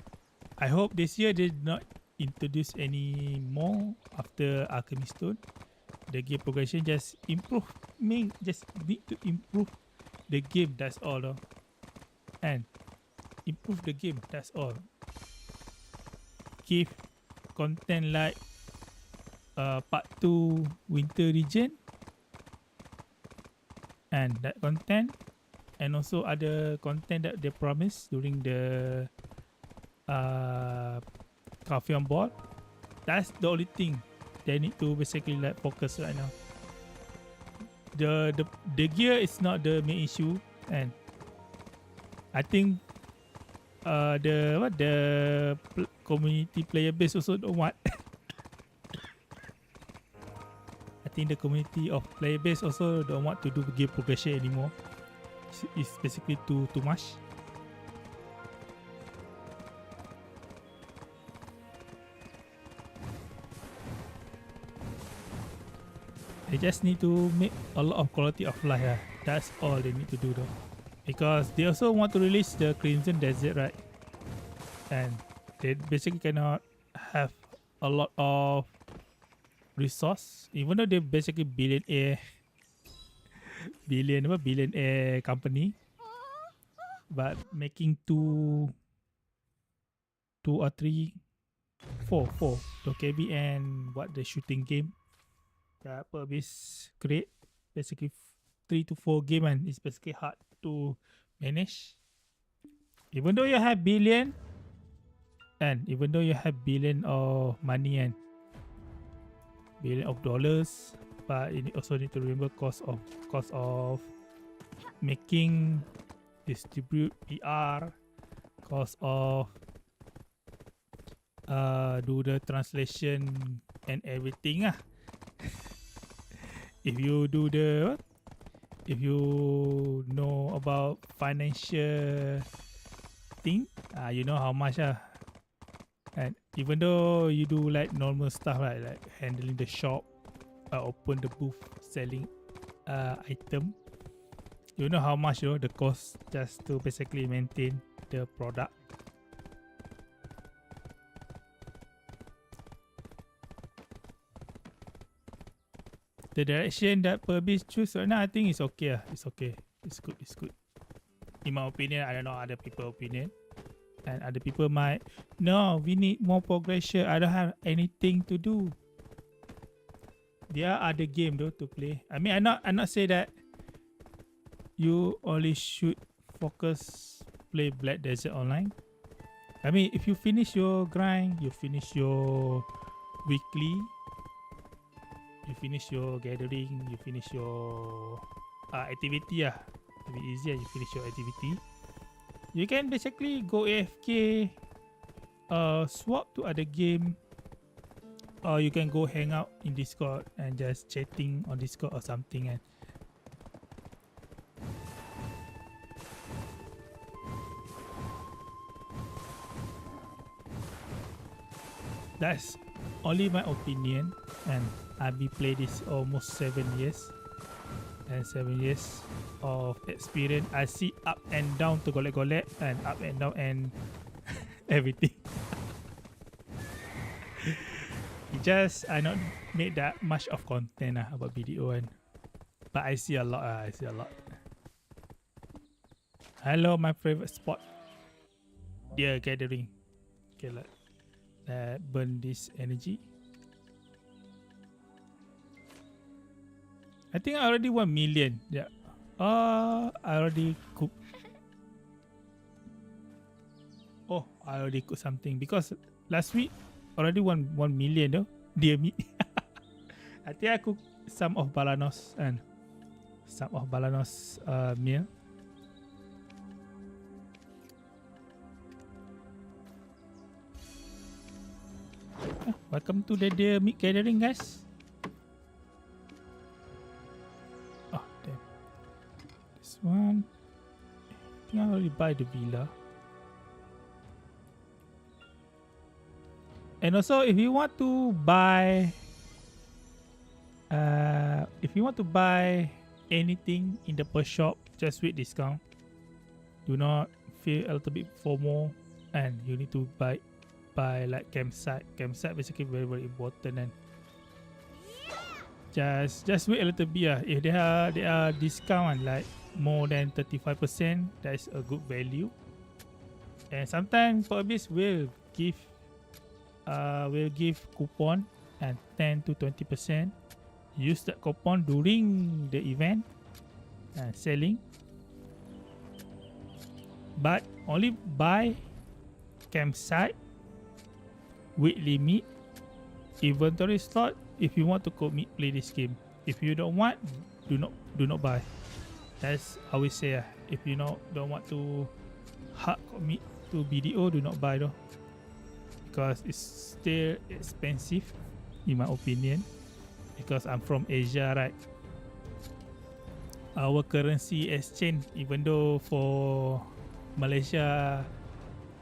I hope this year they did not introduce any more after Alchemy Stone. The game progression just improve. Just need to improve the game. That's all, though. And improve the game. That's all. Give content like part 2 Winter Region, and that content, and also other content that they promised during the Coffee on Board. That's the only thing they need to basically like focus right now. The gear is not the main issue, and I think the community player base also don't want. I think the community of player base also don't want to do gear progression anymore. It's basically too much. They just need to make a lot of quality of life. That's all they need to do though. Because they also want to release the Crimson Desert, right? And they basically cannot have a lot of resource, even though they're basically billionaire company, but making two or three, four the KB and what the shooting game that Purvis create, basically 3 to 4 game, and it's basically hard to manage. Even though you have billion of money and billion of dollars, but you also need to remember cost of making, distribute PR, cost of do the translation and everything. If you know about financial thing, you know how much. And even though you do like normal stuff, right, like handling the shop, open the booth, selling item, you know how much the cost just to basically maintain the product. The direction that Purvis choose right now, I think it's okay. It's okay. It's good. In my opinion, I don't know other people's opinion. And other people might, no, we need more progression. I don't have anything to do. There are other game though to play. I mean, I'm not say that you only should focus play Black Desert Online. I mean, if you finish your grind, you finish your weekly, you finish your gathering, you finish your activity to be easier, you finish your activity, you can basically go AFK, swap to other game, or you can go hang out in Discord and just chatting on Discord or something. And that's only my opinion, and I've been play this almost 7 years, and 7 years of experience. I see up and down to golek and up and down and everything. It just I not made that much of content about BDO, and but I see a lot. I see a lot. Hello, my favorite spot. Dear gathering. Okay, let's burn this energy. I think I already 1 million. Yeah. I already cooked. Oh, I already cooked something because last week already 1 million though. Dear me. I think I cooked some of Balanos and some of Balanos meal. Welcome to the Dear Meat Gathering, guys. Oh, damn. This one. I think I already buy the villa. And also, if you want to buy, anything in the per shop, just with discount. Do not feel a little bit FOMO, and you need to buy like campsite. Campsite basically very important, and just wait a little bit. If they are discount like more than 35%, that's a good value. And sometimes Publish will give coupon and 10 to 20%. Use that coupon during the event and selling, but only buy campsite with limit, inventory slot if you want to commit play this game. If you don't want, do not buy. That's how we say. If you don't want to hard commit to BDO, do not buy though, because it's still expensive in my opinion. Because I'm from Asia, right? Our currency exchange, even though for Malaysia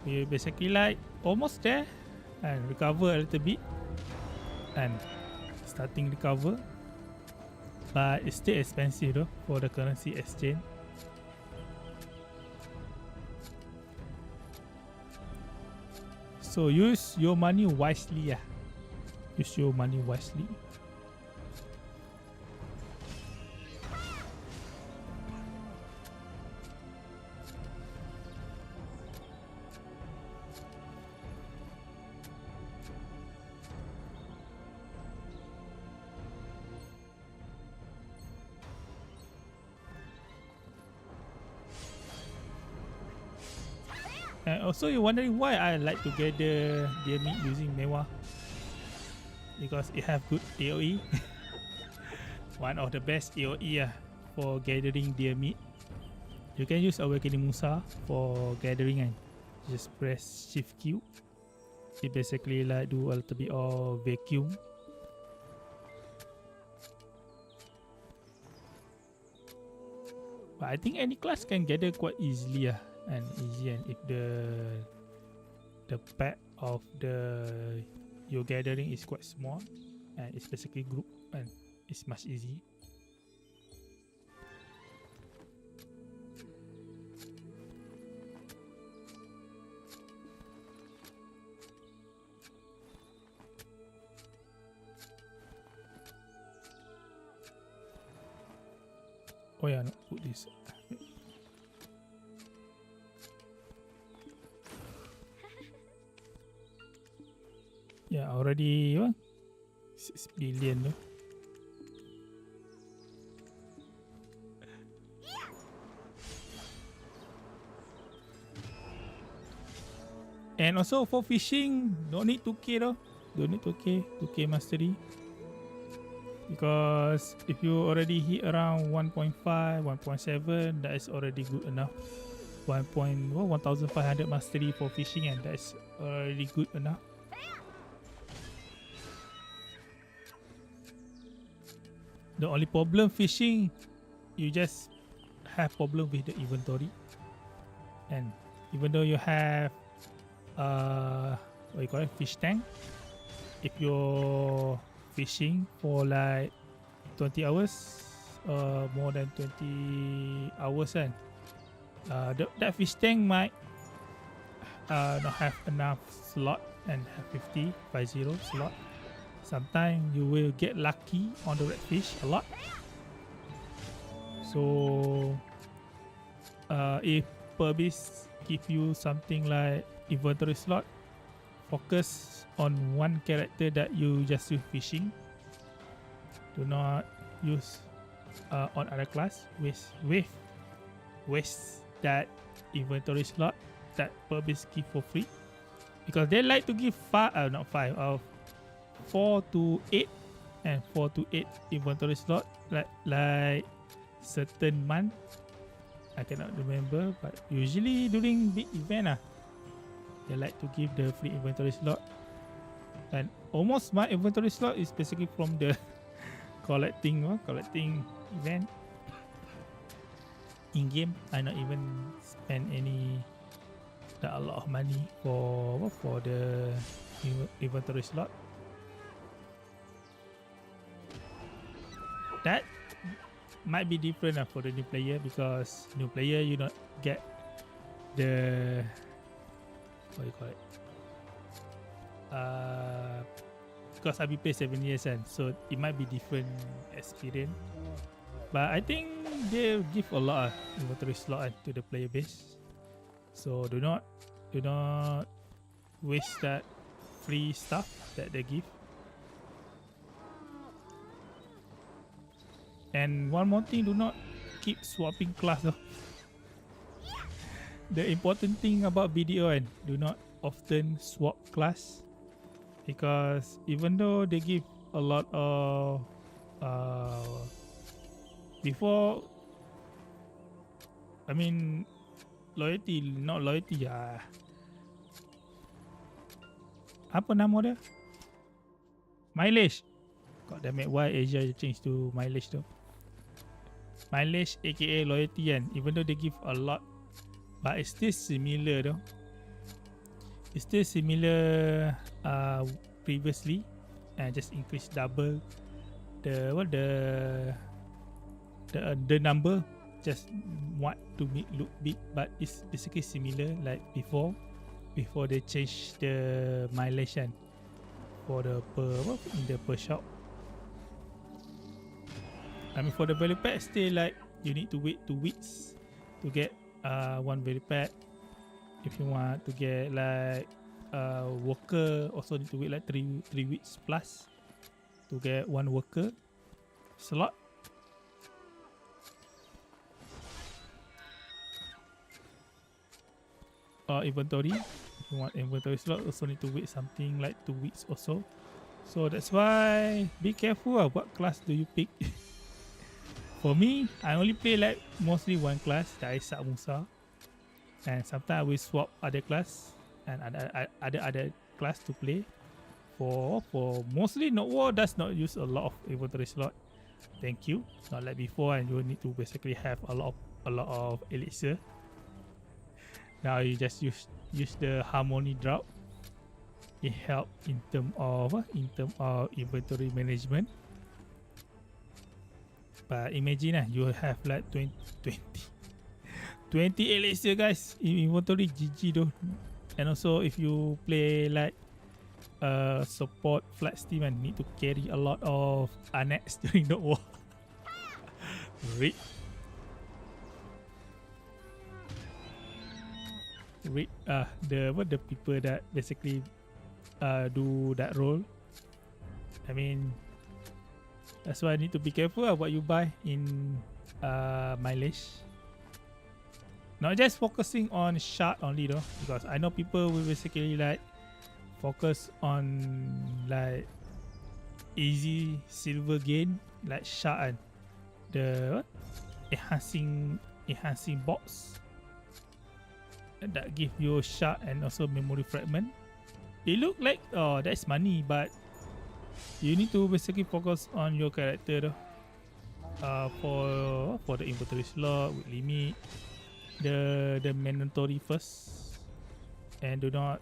we basically like almost there and recover a little bit and starting recover, but it's still expensive though for the currency exchange. So use your money wisely. Use your money wisely. And also you're wondering why I like to gather deer meat using Mewah. Because it have good AoE. One of the best AoE for gathering deer meat. You can use Awakening Musa for gathering and just press Shift Q. It basically like do a little bit of vacuum. But I think any class can gather quite easily and easy, and if the pack of your gathering is quite small and it's basically group and it's much easy. Oh yeah, no, put this. Yeah, already 6 billion though. And also for fishing, don't need 2k though. Don't need 2k mastery. Because if you already hit around 1.5, 1.7, that is already good enough. 1,500 mastery for fishing, and that is already good enough. The only problem fishing, you just have problem with the inventory. And even though you have what you call it, fish tank, if you're fishing for like 20 hours more than 20 hours and that fish tank might not have enough slot and have 50 slot. Sometimes you will get lucky on the redfish a lot. So if Perbis give you something like inventory slot, focus on one character that you just use fishing. Do not use on other class. Waste that inventory slot that Perbis give for free, because they like to give 4 to 8 and 4 to 8 inventory slot like certain month. I cannot remember, but usually during big event they like to give the free inventory slot. And almost my inventory slot is basically from the collecting event. In game, I not even spend a lot of money for the inventory slot. That might be different for the new player, because new player you not get the what you call it. Because I've been playing 7 years and so it might be different experience. But I think they give a lot of inventory slot to the player base. So do not waste that free stuff that they give. And one more thing, do not keep swapping class though. The important thing about BDO and do not often swap class, because even though they give a lot of before, I mean loyalty, not loyalty apa nama dia? Mileage. God damn it, why Asia change to mileage though? Mileage aka loyalty kan, even though they give a lot, but it's still similar though. It's still similar previously, and just increase double the number, just want to make look big, but it's basically similar like before they change the mileage for the per shop. I mean for the value pack still like you need to wait 2 weeks to get one value pack. If you want to get like worker, also need to wait like 3 weeks plus to get one worker slot. Inventory, if you want inventory slot, also need to wait something like 2 weeks or so. So that's why be careful what class do you pick. For me, I only play like mostly one class, that is Musa, and sometimes I will swap other class and other class to play. For mostly Not War does not use a lot of inventory slot. Thank you. Not like before, and you need to basically have a lot of elixir. Now you just use the harmony drop. It help in term of inventory management. But imagine you have like 20 elixir guys in inventory, GG though. And also if you play like support flat steam and need to carry a lot of annex during the war. Read the people that basically do that role. I mean, that's why I need to be careful what you buy in mileage. not just focusing on shot only though, because I know people will basically like focus on like easy silver gain like shot and the what? enhancing box that give you shot and also memory fragment. It look like oh that's money, but you need to basically focus on your character though. For the inventory slot with limit, the mandatory first, and the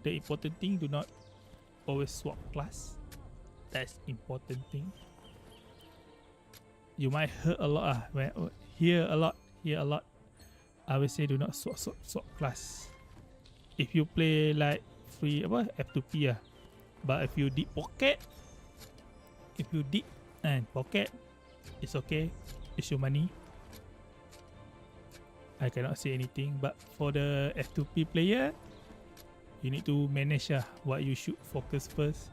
important thing, do not always swap class. That's important thing. You might hear a lot hear a lot. I will say do not swap class. If you play like free F2P but if you deep pocket, it's okay. It's your money. I cannot say anything. But for the F2P player, you need to manage what you should focus first.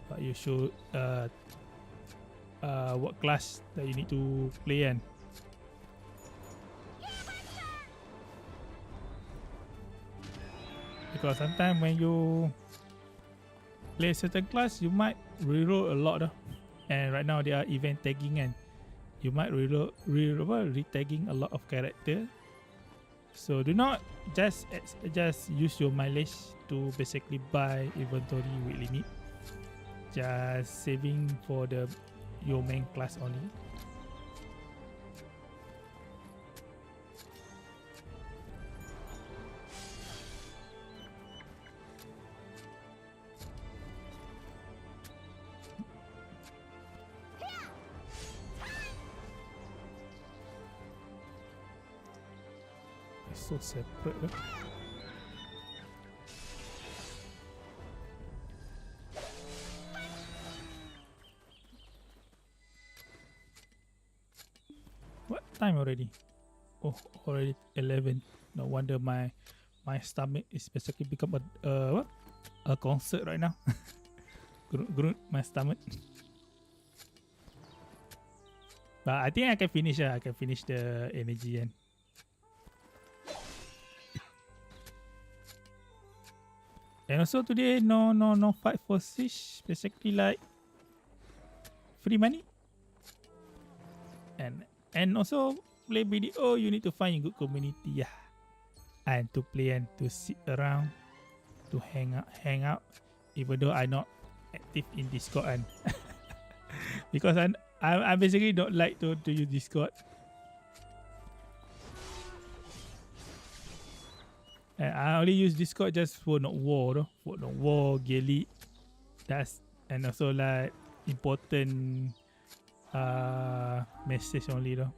What you should what class that you need to play in. Because sometimes when you play a certain class, you might reroll a lot and right now they are event tagging and you might re-tagging a lot of character. So do not just use your mileage to basically buy inventory with limit. Just saving for your main class only. So separate What time already? Oh, already 11. No wonder my stomach is basically become a concert right now. Grunt my stomach. But I think I can finish. I can finish the energy and. And also today no fight for siege, basically like free money. And also play BDO, you need to find a good community and to play and to sit around, to hang out. Even though I'm not active in Discord and because I basically don't like to use Discord. And I only use Discord just for not war, Geli. That's and also like important message only though.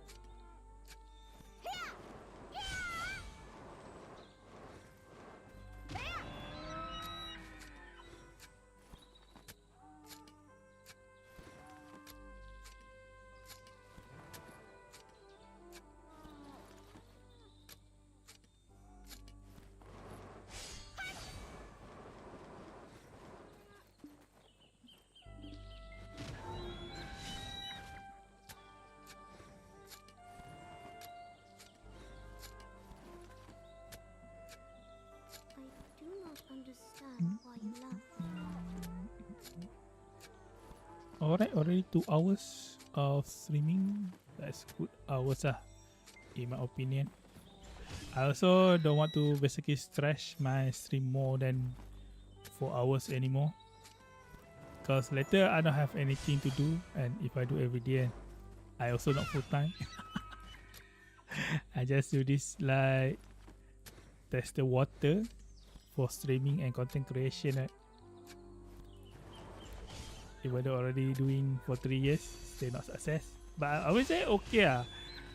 Alright, already 2 hours of streaming. That's good hours in my opinion. I also don't want to basically stretch my stream more than 4 hours anymore. Because later I don't have anything to do, and if I do every day, I also not full time. I just do this like test the water for streaming and content creation. Even though already doing for 3 years, still not success. But I would say okay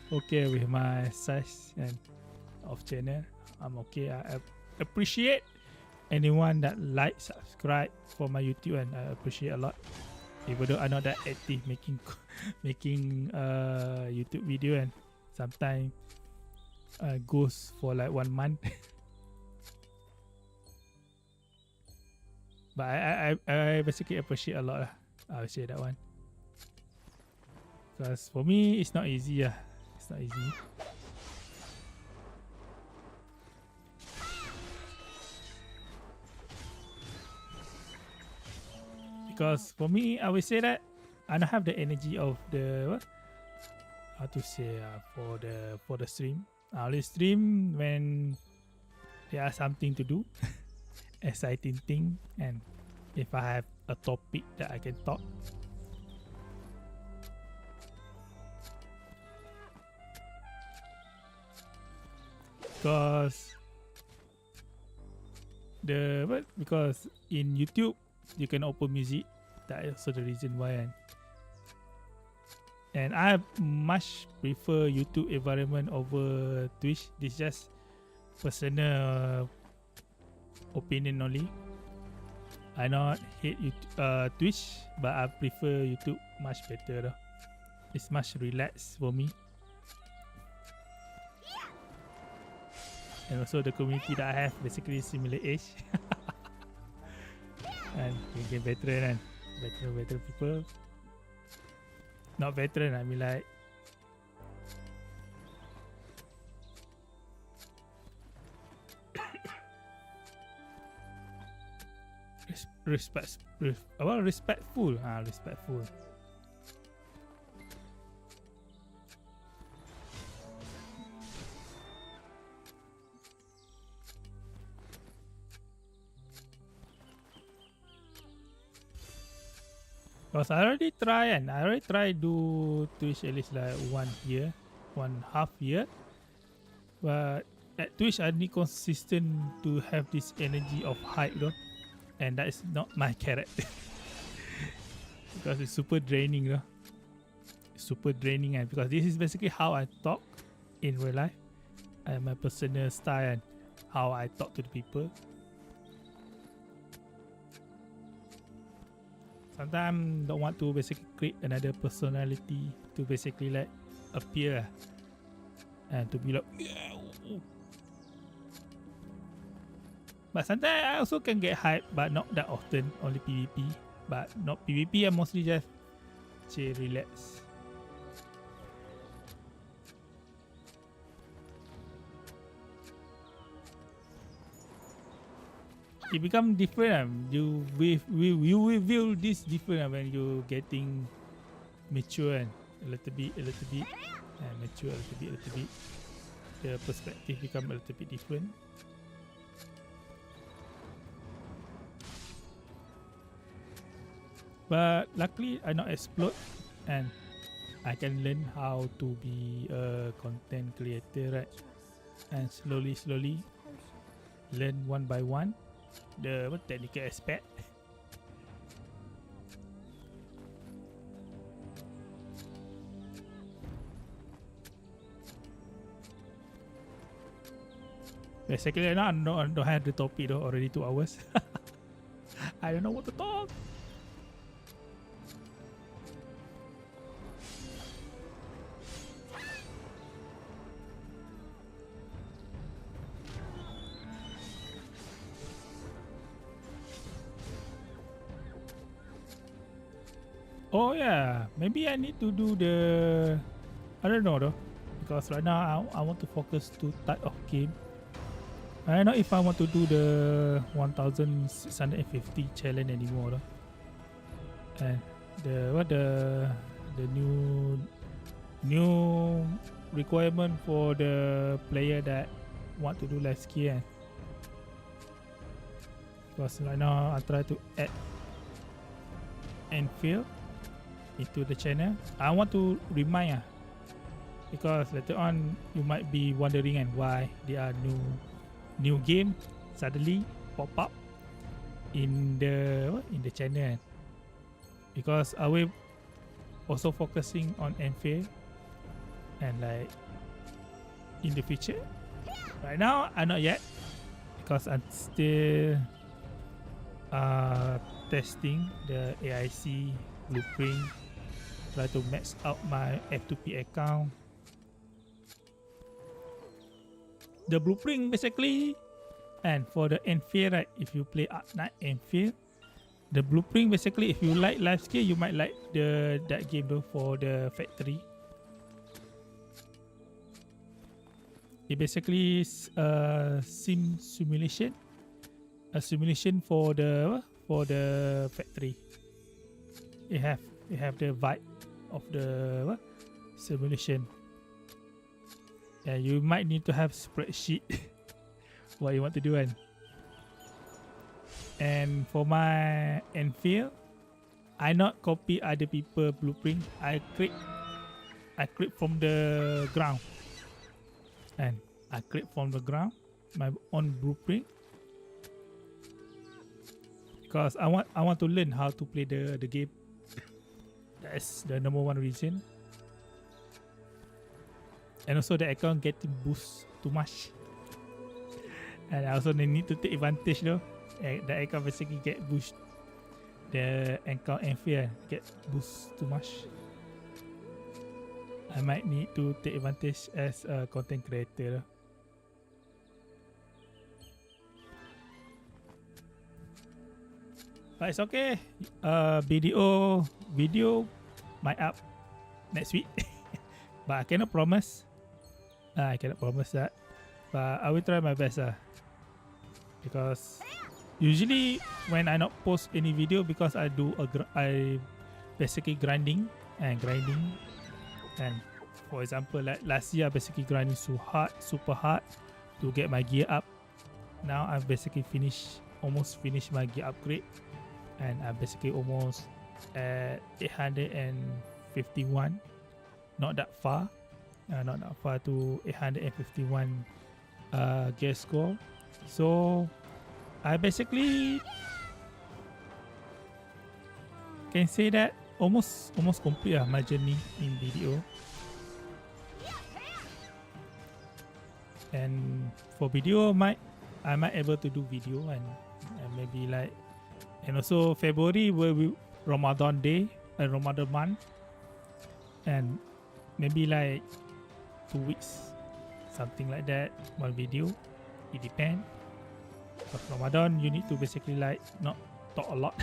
okay with my size and of channel. I'm okay. I appreciate anyone that like, subscribe for my YouTube, and I appreciate a lot. Even though I'm not that active making YouTube video, and sometimes goes for like 1 month. But I basically appreciate a lot. I would say that one. Because for me, it's not easy. It's not easy. Because for me, I will say that I don't have the energy of the what? How to say for the stream. I only stream when there are something to do, exciting thing, and if I have a topic that I can talk. Because because in YouTube you can open music. That is also the reason why. And I much prefer YouTube environment over Twitch. This just personal opinion only. I not hate Twitch, but I prefer YouTube much better though. It's much relaxed for me. And also the community that I have basically similar age. And you get veteran and better people. Not veteran, I mean like respectful. Respectful. Because I already try do Twitch at least like 1.5 year. But at Twitch I need consistent to have this energy of hype though. And that is not my character. Because it's super draining though. Super draining, and because this is basically how I talk in real life. And my personal style and how I talk to the people. Sometimes don't want to basically create another personality to basically like appear and to be like yeah. But sometimes I also can get hype, but not that often. Only PvP, but not PvP. I mostly just chill, relax. It become different. You will feel this different when you getting mature and a little bit, and mature a little bit. The perspective become a little bit different. But luckily, I not explode, and I can learn how to be a content creator, right? And slowly learn one by one the technical aspect. Basically, I don't have the topic though. Already 2 hours. I don't know what to talk. Oh yeah, maybe I need to do the, I don't know though, because right now I want to focus to type of game. I don't know if I want to do the 1650 challenge anymore though. And the new requirement for the player that want to do Lifeskill. Because right now I try to add and fill into the channel. I want to remind because later on you might be wondering and why there are new game suddenly pop up in the channel, because I will also focusing on Enfield and like in the future. Right now I'm not yet, because I'm still testing the AIC blueprint, try to max out my F2P account. The blueprint basically, and for the Enfield, right, if you play Night Enfield, the blueprint basically, if you like Lifeskill, you might like that game though, for the factory. It basically is a simulation for the factory. it have the vibe of the what? Simulation. Yeah, you might need to have spreadsheet what you want to do kan. And for my NVIDIA, I not copy other people blueprint. I create from the ground. And I create from the ground my own blueprint. Because I want to learn how to play the game. That's the number one reason. And also the account getting boost too much. And I also need to take advantage though. The account basically get boost. The account and fear get boost too much. I might need to take advantage as a content creator. But it's okay. BDO video might up next week. But I cannot promise. I cannot promise that. But I will try my best. Because usually when I not post any video, because I basically grinding. And for example, like last year I basically grinding super hard to get my gear up. Now I've basically almost finished my gear upgrade. And I'm basically almost at 851. Not that far. Not that far to 851 gear score. So I basically can say that almost complete my journey in BDO. And for video, I might able to do video and maybe like, and also February will be Ramadan day and Ramadan month, and maybe like 2 weeks, something like that, one video. It depends. For Ramadan, you need to basically like not talk a lot.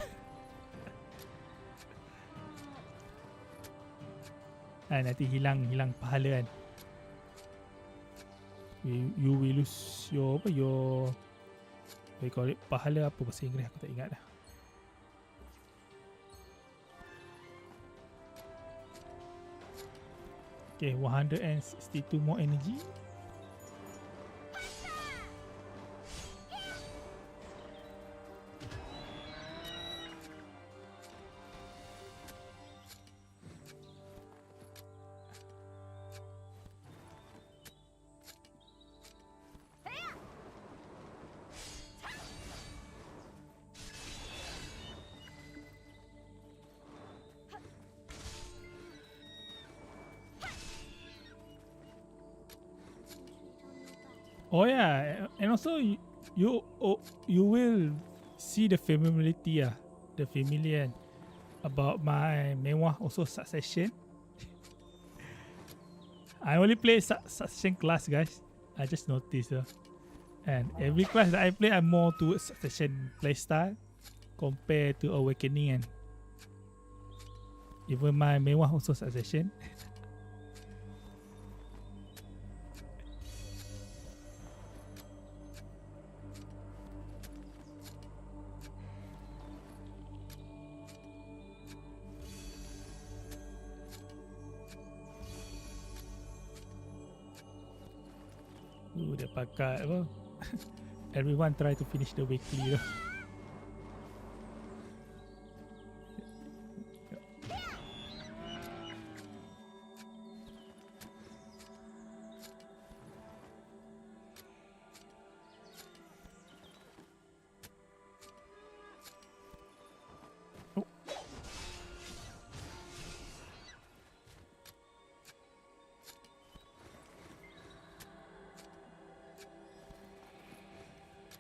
Nanti hilang pahala kan. You will lose your what you call it, pahala apa bahasa Inggeris aku tak ingat dah. Okay, 162 more energy. Oh yeah, and also you will see the familiarity the familiar about my mewah also succession. I only play succession class, guys. I just noticed and every class that I play, I'm more towards succession playstyle compared to awakening and even my mewah also succession. Dia pakai apa? Everyone try to finish the weekly.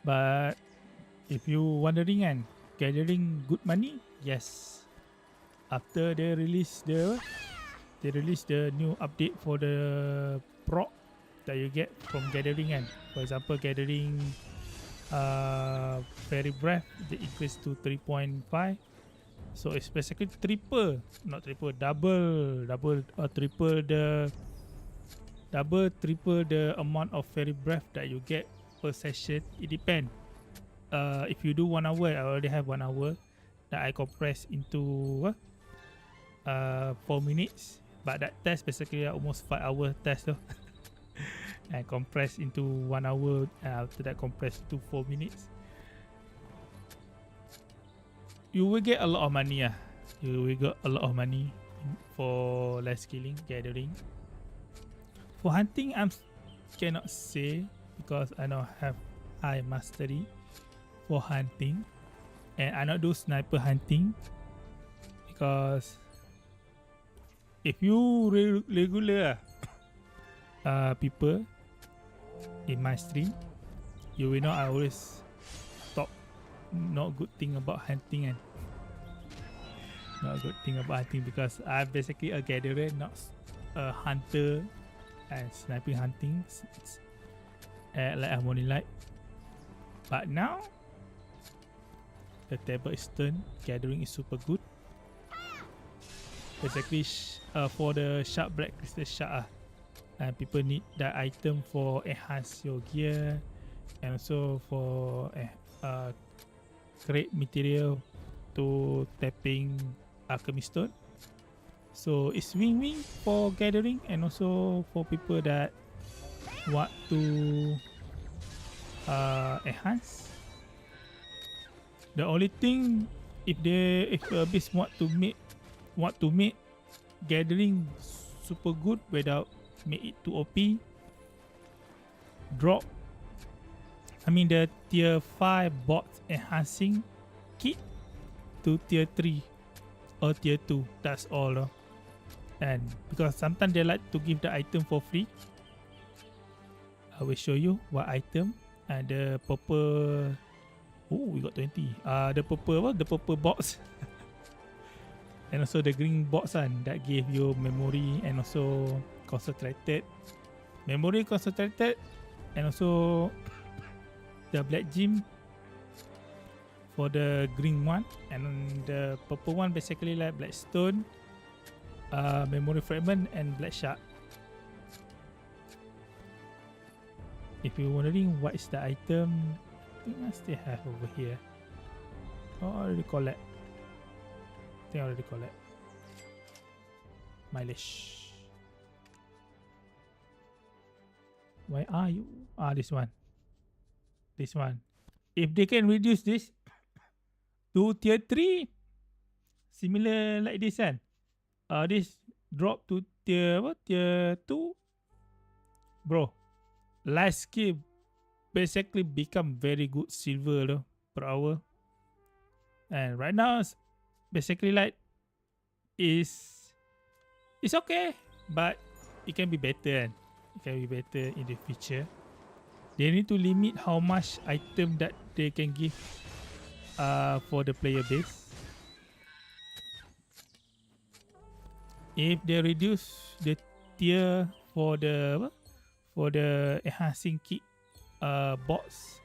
But if you wondering and gathering good money, yes. After they release the new update for the prop that you get from gathering and for example gathering fairy breath, they increase to 3.5. So it's basically triple the amount of fairy breath that you get per session. It depends. If you do 1 hour, I already have 1 hour that I compress into 4 minutes, but that test basically almost 5-hour test though. And compressed into 1 hour, and after that compressed to 4 minutes. You will get a lot of money. You will get a lot of money for Lifeskilling, gathering. For hunting, cannot say because I don't have high mastery for hunting, and I not do sniper hunting because if you regular people in my stream, you will know I always talk not good thing about hunting, and not good thing about hunting because I'm basically a gatherer, not a hunter and sniping hunting like I'm only like. But now the table is turned, gathering is super good. Basically for the sharp black crystal sharp, and people need that item for enhance your gear, and also for create material to tapping alchemy stone. So it's win-win for gathering and also for people that want to enhance. The only thing, if the abyss want to make gathering super good without make it too OP, drop the tier 5 bot enhancing kit to tier 3 or tier 2. That's all. And because sometimes they like to give the item for free, I will show you what item. And the purple, we got 20. The purple box. And also the green box that gave you memory and also concentrated memory, concentrated, and also the black gem for the green one, and the purple one basically like black stone, memory fragment, and black shard. If you're wondering what is the item, I think I still have over here. Oh, I already collect. I already collect. Mileage. Why are you? This one. This one. If they can reduce this to tier 3, similar like this this drop to tier 2. Bro, Lifeskill basically become very good silver per hour. And right now, basically like it's okay, but it can be better, and it can be better in the future. They need to limit how much item that they can give for the player base. If they reduce the tier for the enhancing kit bots,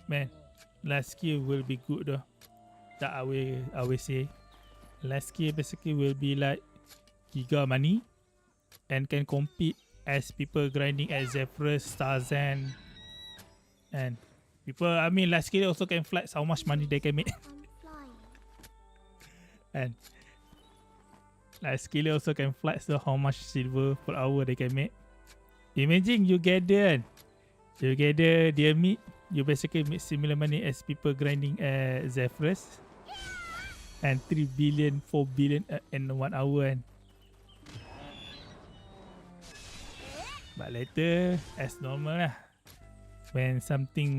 man, Lifeskill will be good though. That I will say. Lifeskill basically will be like giga money and can compete as people grinding at Zephyrus, Tarzan, and people. Lifeskill also can flex how much money they can make. And Lifeskill also can flex how much silver per hour they can make. Imagine you gather their meat, you basically make similar money as people grinding at Zephyrus. And 3 billion, 4 billion in 1 hour. But later, as normal when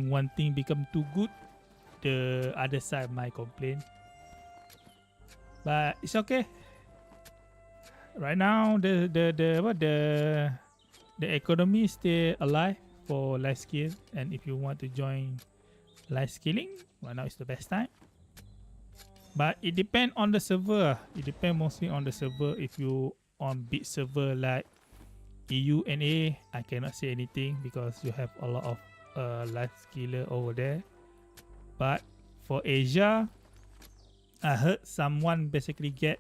one thing become too good, the other side might complain. But it's okay. Right now, the economy is still alive for Lifeskill, and if you want to join Lifeskilling, right now is the best time. But it depends on the server. It depends mostly on the server. If you on big server like EU and I cannot say anything because you have a lot of Lifeskiller over there. But for Asia, I heard someone basically get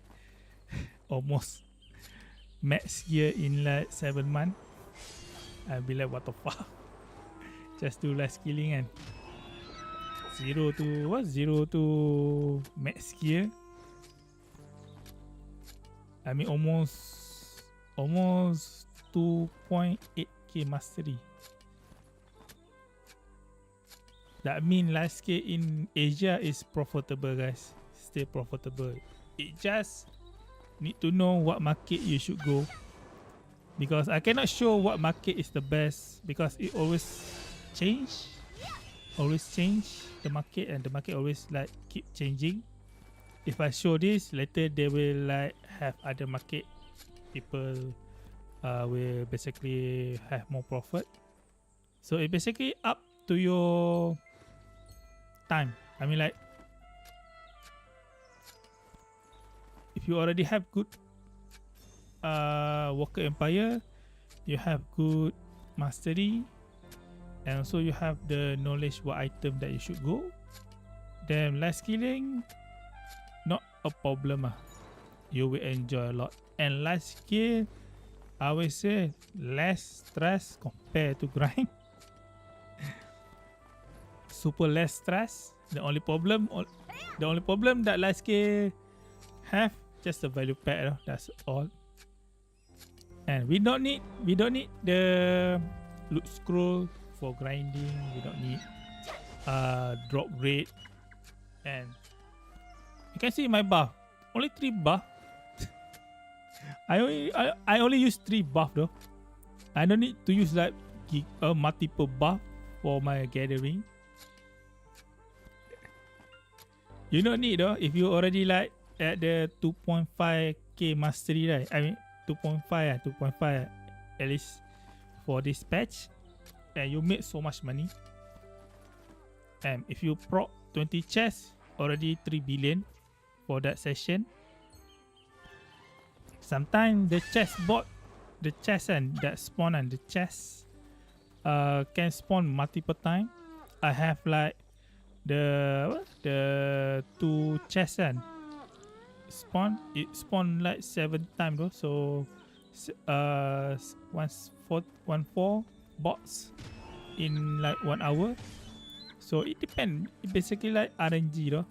almost max gear in like 7 months. I'll be like, what the fuck? Just do Lifeskilling and zero to max gear. I mean almost 2.8k mastery. That means Lifeskill in Asia is profitable, guys. Still profitable. It just need to know what market you should go. Because I cannot show what market is the best because it always change. Always change the market, and the market always like keep changing. If I show this, later they will like have other market. People will basically have more profit. So it basically up to your time. I mean, like, if you already have good worker empire, you have good mastery, and also you have the knowledge what item that you should go, then life skilling not a problem. You will enjoy a lot. And life skill, I will say less stress compared to grind. Super less stress. The only problem that Lifeskill have just the value pad. That's all. And we don't need the loot scroll for grinding. We don't need drop rate. And you can see my buff. Only 3 buff. I only use 3 buff though. I don't need to use like multiple buff for my gathering. You don't need though if you already like at the 2.5k mastery, right? I mean 2.5 at least for this patch, and you make so much money. And if you proc 20 chests, already 3 billion for that session. Sometimes the chest bot, the chest and that spawn and the chest can spawn multiple time. I have like the 2 chests and spawn like 7 times though. So 4 bots in like 1 hour. So it depends. It basically like RNG though.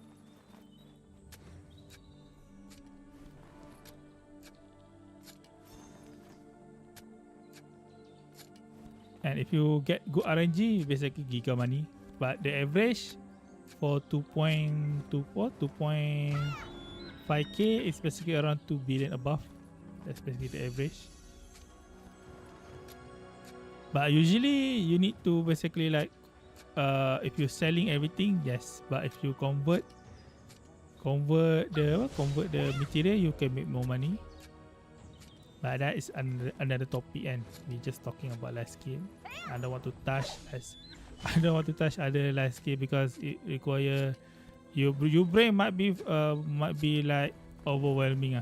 And if you get good RNG, basically giga money. But the average for 2.5k is basically around 2 billion above. That's basically the average. But usually you need to basically like if you're selling everything, yes. But if you convert the material, you can make more money. But that is another topic, and we just talking about Lifeskill. I don't want to touch other Lifeskill because it require your brain might be like overwhelming.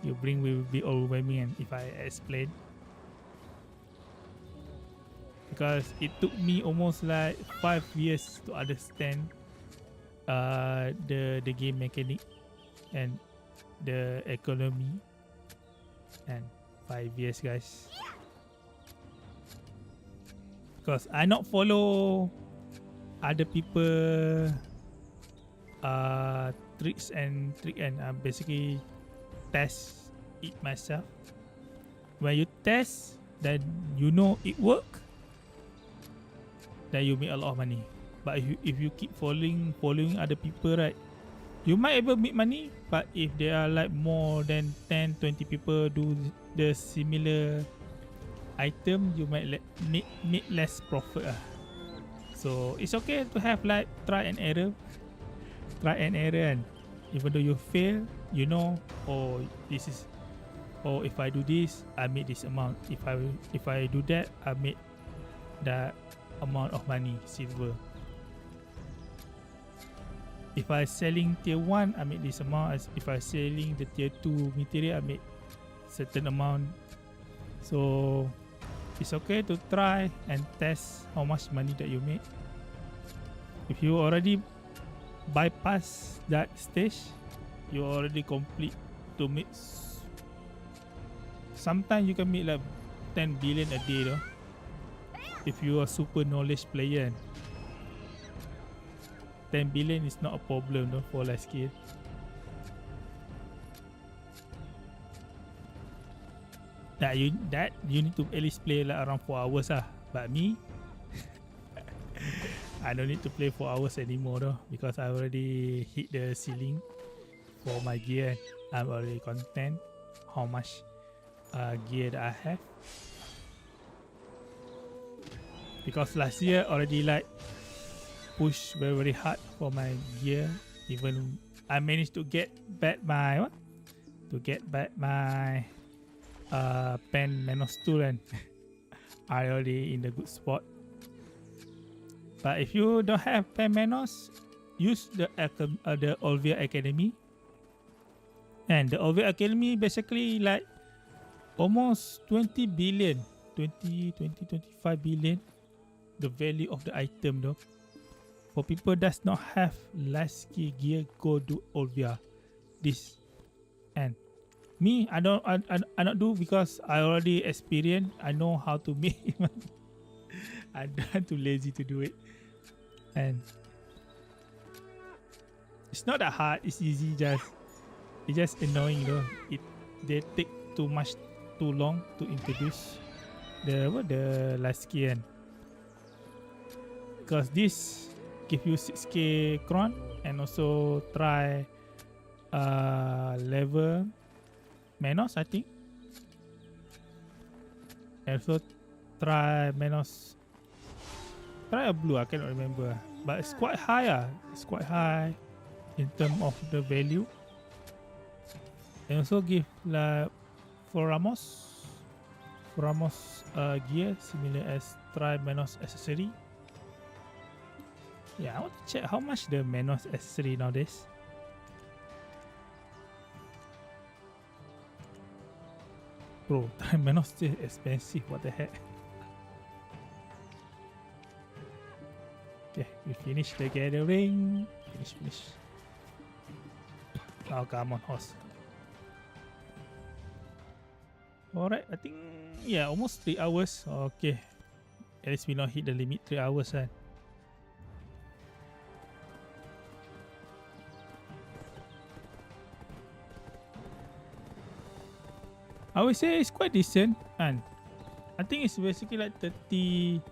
Your brain will be overwhelming, and if I explain, because it took me almost like 5 years to understand the game mechanic and the economy. And 5 years, guys, because I not follow other people trick and I basically test it myself. When you test, then you know it work, then you make a lot of money. But if you keep following other people, right, you might able make money, but if there are like more than 10-20 people do the similar item, you might make less profit. So it's okay to have like try and error, and even though you fail, you know, if I do this, I make this amount. If I do that, I make that amount of money, silver. If I selling tier 1, I make this amount. If I selling the tier 2 material, I make certain amount. So it's okay to try and test how much money that you make. If you already bypass that stage, you already complete to make. Sometimes you can make like 10 billion a day though, if you are super knowledge player. 10 billion is not a problem though for Lifeskill. That you need to at least play like around 4 hours lah. But me, I don't need to play 4 hours anymore though, because I already hit the ceiling for my gear. I'm already content how much gear that I have. Because last year already like push very hard for my gear. Even I managed to get back my pen Manos tool, and I already in the good spot. But if you don't have pen Manos, use the Olvia Academy. And the Olvia Academy basically like almost 20 billion, 25 billion the value of the item though. For people that does not have Lifeskill gear, go do Olvia this. And me, I not do because I already experienced. I know how to make. I'm too lazy to do it. And it's not that hard. It's easy. It's just annoying though. They take too long to introduce the Lifeskill. Because this give you 6k cron, and also try level Manos, I think. And also try Manos. Try a blue, I cannot remember. But it's quite high. It's quite high in terms of the value. And also give like for Ramos gear similar as try Manos accessory. Yeah, I want to check how much the Manos accessory nowadays. Bro, Manos still expensive. What the heck? Okay, we finish the gathering. Finish. Oh, come on, horse. Alright, I think, yeah, almost 3 hours. Okay. At least we not hit the limit 3 hours, right? I would say it's quite decent, and I think it's basically like 35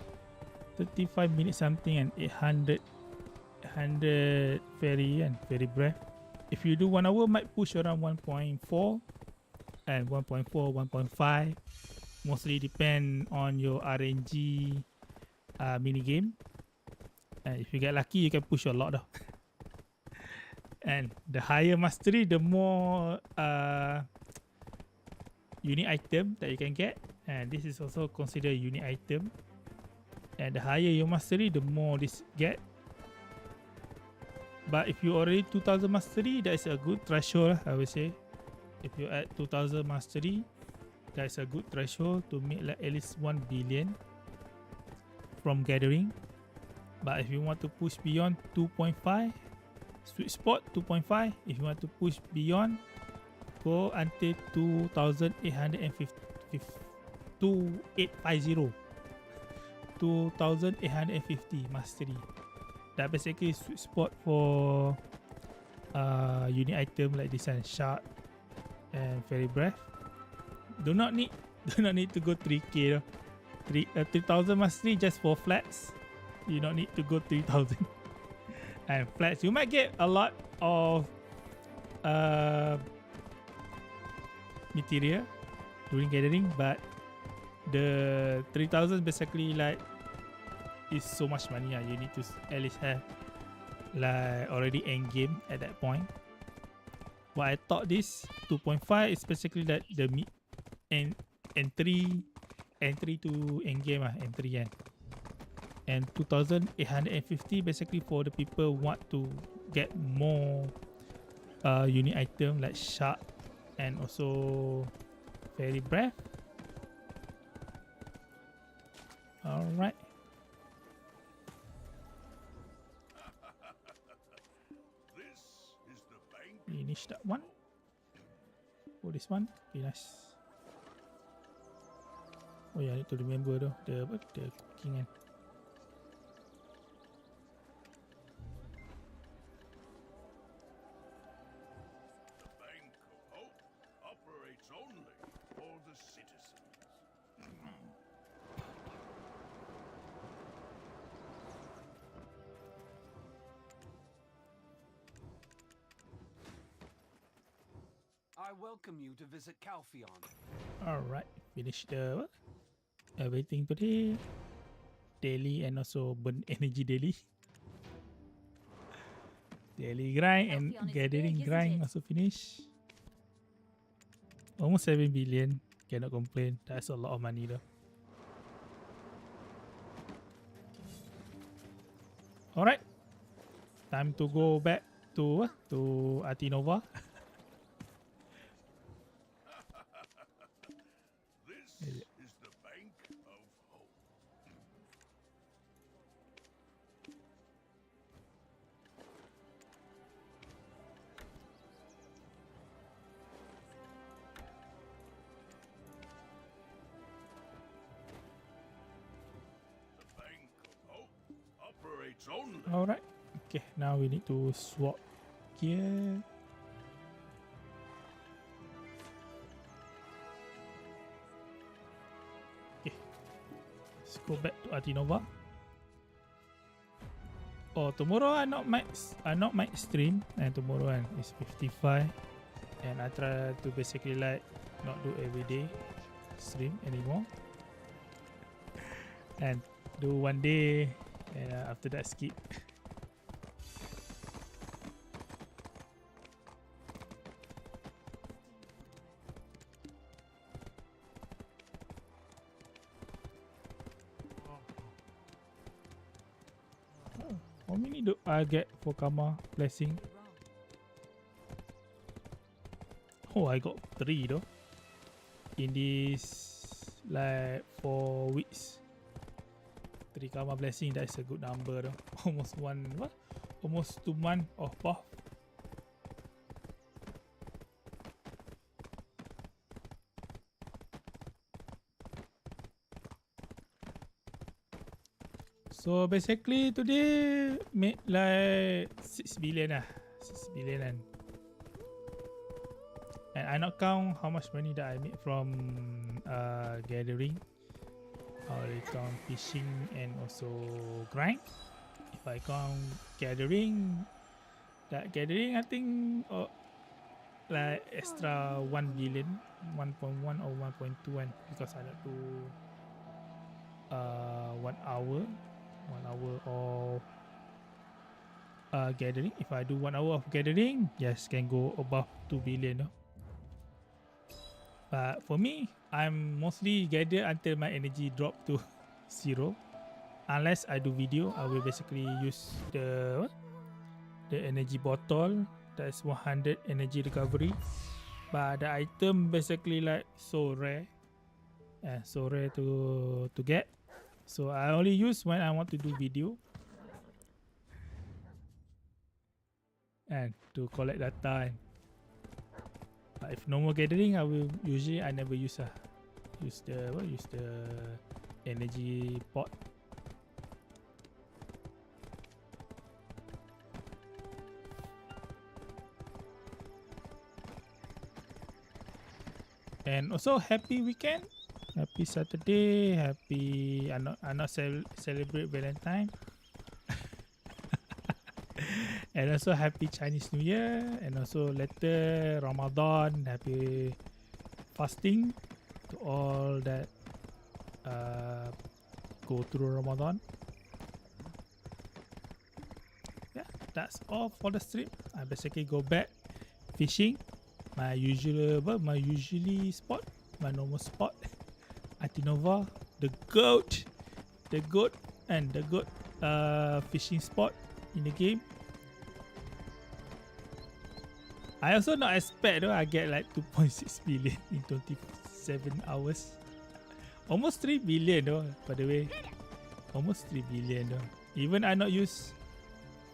minutes something, and 800 fairy and fairy breath. If you do 1 hour, might push around 1.4 and 1.4, 1.5. Mostly depend on your RNG mini game. And if you get lucky, you can push a lot though. And the higher mastery, the more unique item that you can get, and this is also considered a unique item. And the higher your mastery, the more this get. But if you already 2000 mastery, that is a good threshold, I would say. If you add 2000 mastery, that is a good threshold to make like at least 1 billion from gathering. But if you want to push beyond 2.5, sweet spot 2.5. If you want to push beyond, go until 2850 mastery. That basically sweet spot for unique item like this and shard and fairy breath. Do not need to go 3k though. 3000 mastery just for flats. You don't need to go 3000. And flats, you might get a lot of material during gathering, but the 3000 basically like is so much money. You need to at least have like already end game at that point. What I thought this 2.5 is basically that the entry to end game entry, and 2850 basically for the people who want to get more unique item like shard and also fairy breath. Alright. Finish that one. Oh, this one. Be nice. Oh yeah, I need to remember though the cooking. the citizens. I welcome you to visit Calpheon. Alright, finish the what? Everything today. Daily and also burn energy daily. Daily grind and Calpheon is gathering big, isn't grind it? also finish. Almost 7 billion. Cannot complain. That's a lot of money though. Alright. Time to go back to Atinova. This is the Bank of Hope. The Bank of Hope operates only. Alright. Okay, now we need to swap gear. Okay. Let's go back to Atinova. Oh, tomorrow I not might stream, and tomorrow is 55, and I try to basically like not do everyday stream anymore, and do one day, and after that skip. How many do I get for Karma Blessing? Oh, I got 3 though. In this like 4 weeks. 3 Karma Blessing, that's a good number though. Almost 2 months of path. So basically today made like 6 billion 6 billion and I not count how much money that I made from gathering. I count fishing and also grind. If I count gathering, that gathering I think like extra 1 billion, 1.1 or 1.2 because I like to 1 hour of gathering. If I do 1 hour of gathering, yes, can go above 2 billion. No? But for me, I'm mostly gather until my energy drop to 0. Unless I do video, I will basically use the energy bottle. That's 100 energy recovery. But the item basically like so rare to get. So I only use when I want to do video and to collect data. But if no more gathering, I never use the energy pot. And also happy weekend. Happy Saturday, happy I not celebrate Valentine. And also happy Chinese New Year, and also later Ramadan, happy fasting to all that go through Ramadan. Yeah, that's all for the stream. I basically go back fishing, my usually spot, my normal spot. Atinova, the goat fishing spot in the game. I also not expect though I get like 2.6 billion in 27 hours. Almost 3 billion though, by the way. Almost 3 billion though. Even I not use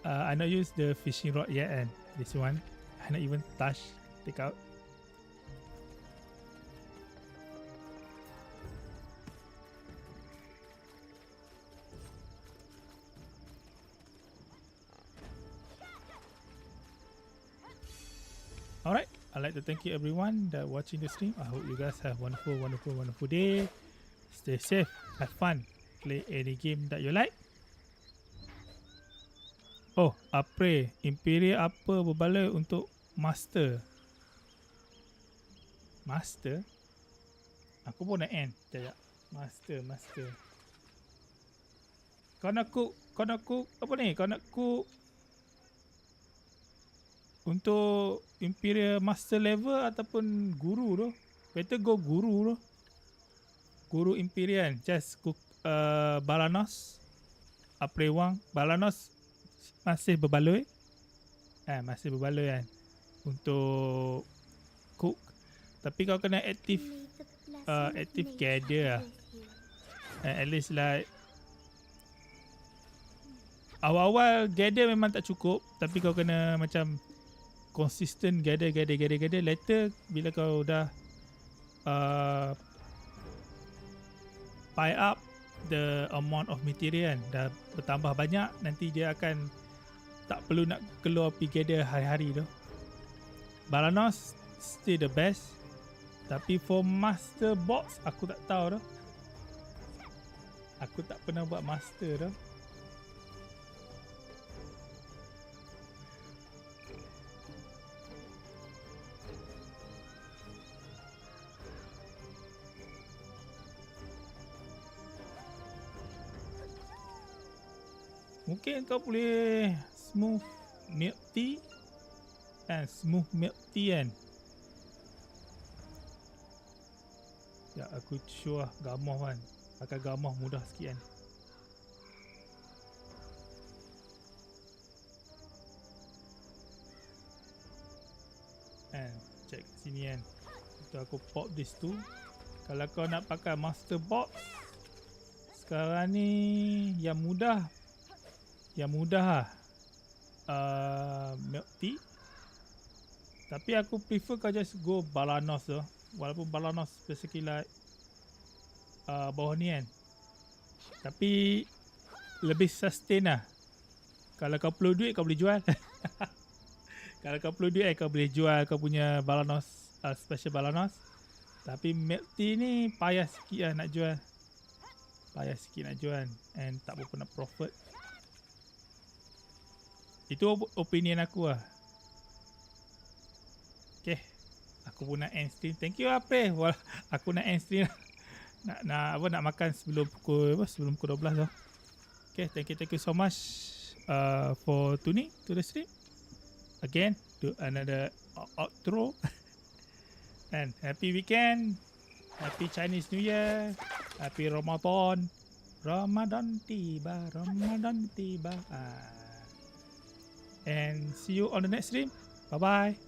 the fishing rod yet, and this one I not even take out. Alright, I'd like to thank you everyone that watching the stream. I hope you guys have wonderful day. Stay safe, have fun, play any game that you like. Oh, Apre, Imperial apa berbaloi untuk Master? Master? Aku pun nak end. Sekejap. Master. Kau nak cook apa ni? Kau nak cook untuk Imperial Master level ataupun Guru tu? Better go Guru tu. Guru Imperial. Just cook Balanos. Apre Wang. Balanos masih berbaloi. Masih berbaloi kan. Untuk cook. Tapi kau kena active gather lah. At least like awal-awal gather memang tak cukup, tapi kau kena macam consistent gather. Later bila kau dah pile up the amount of material kan, dah bertambah banyak, nanti dia akan tak perlu nak keluar pergi gather hari-hari tu. Balanos still the best. Tapi for master box aku tak tahu dah. Aku tak pernah buat master dah. Mungkin kau boleh smooth milk tea kan. Ya, aku show lah gamoh kan. Pakai gamoh mudah sikit kan. Check sini kan. Itu aku pop this tu. Kalau kau nak pakai master box, sekarang ni yang mudah lah. Milk tea. Tapi aku prefer kau just go Balanos tu. Walaupun Balanos basically like bawah ni kan. Tapi lebih sustain lah. Kalau kau perlu duit kau boleh jual. Kalau kau perlu duit kau boleh jual kau punya Balanos, special Balanos. Tapi milk tea ni payah sikit lah nak jual. And tak berapa nak profit. Itu opinion aku lah. Okay, aku pun nak end stream. Thank you Apre. Aku nak end stream. nak makan sebelum pukul 12 tu. Okay, thank you so much for tuning to the stream. Again, to another outro. And happy weekend. Happy Chinese New Year. Happy Ramadan. Ramadan tiba. And see you on the next stream. Bye bye.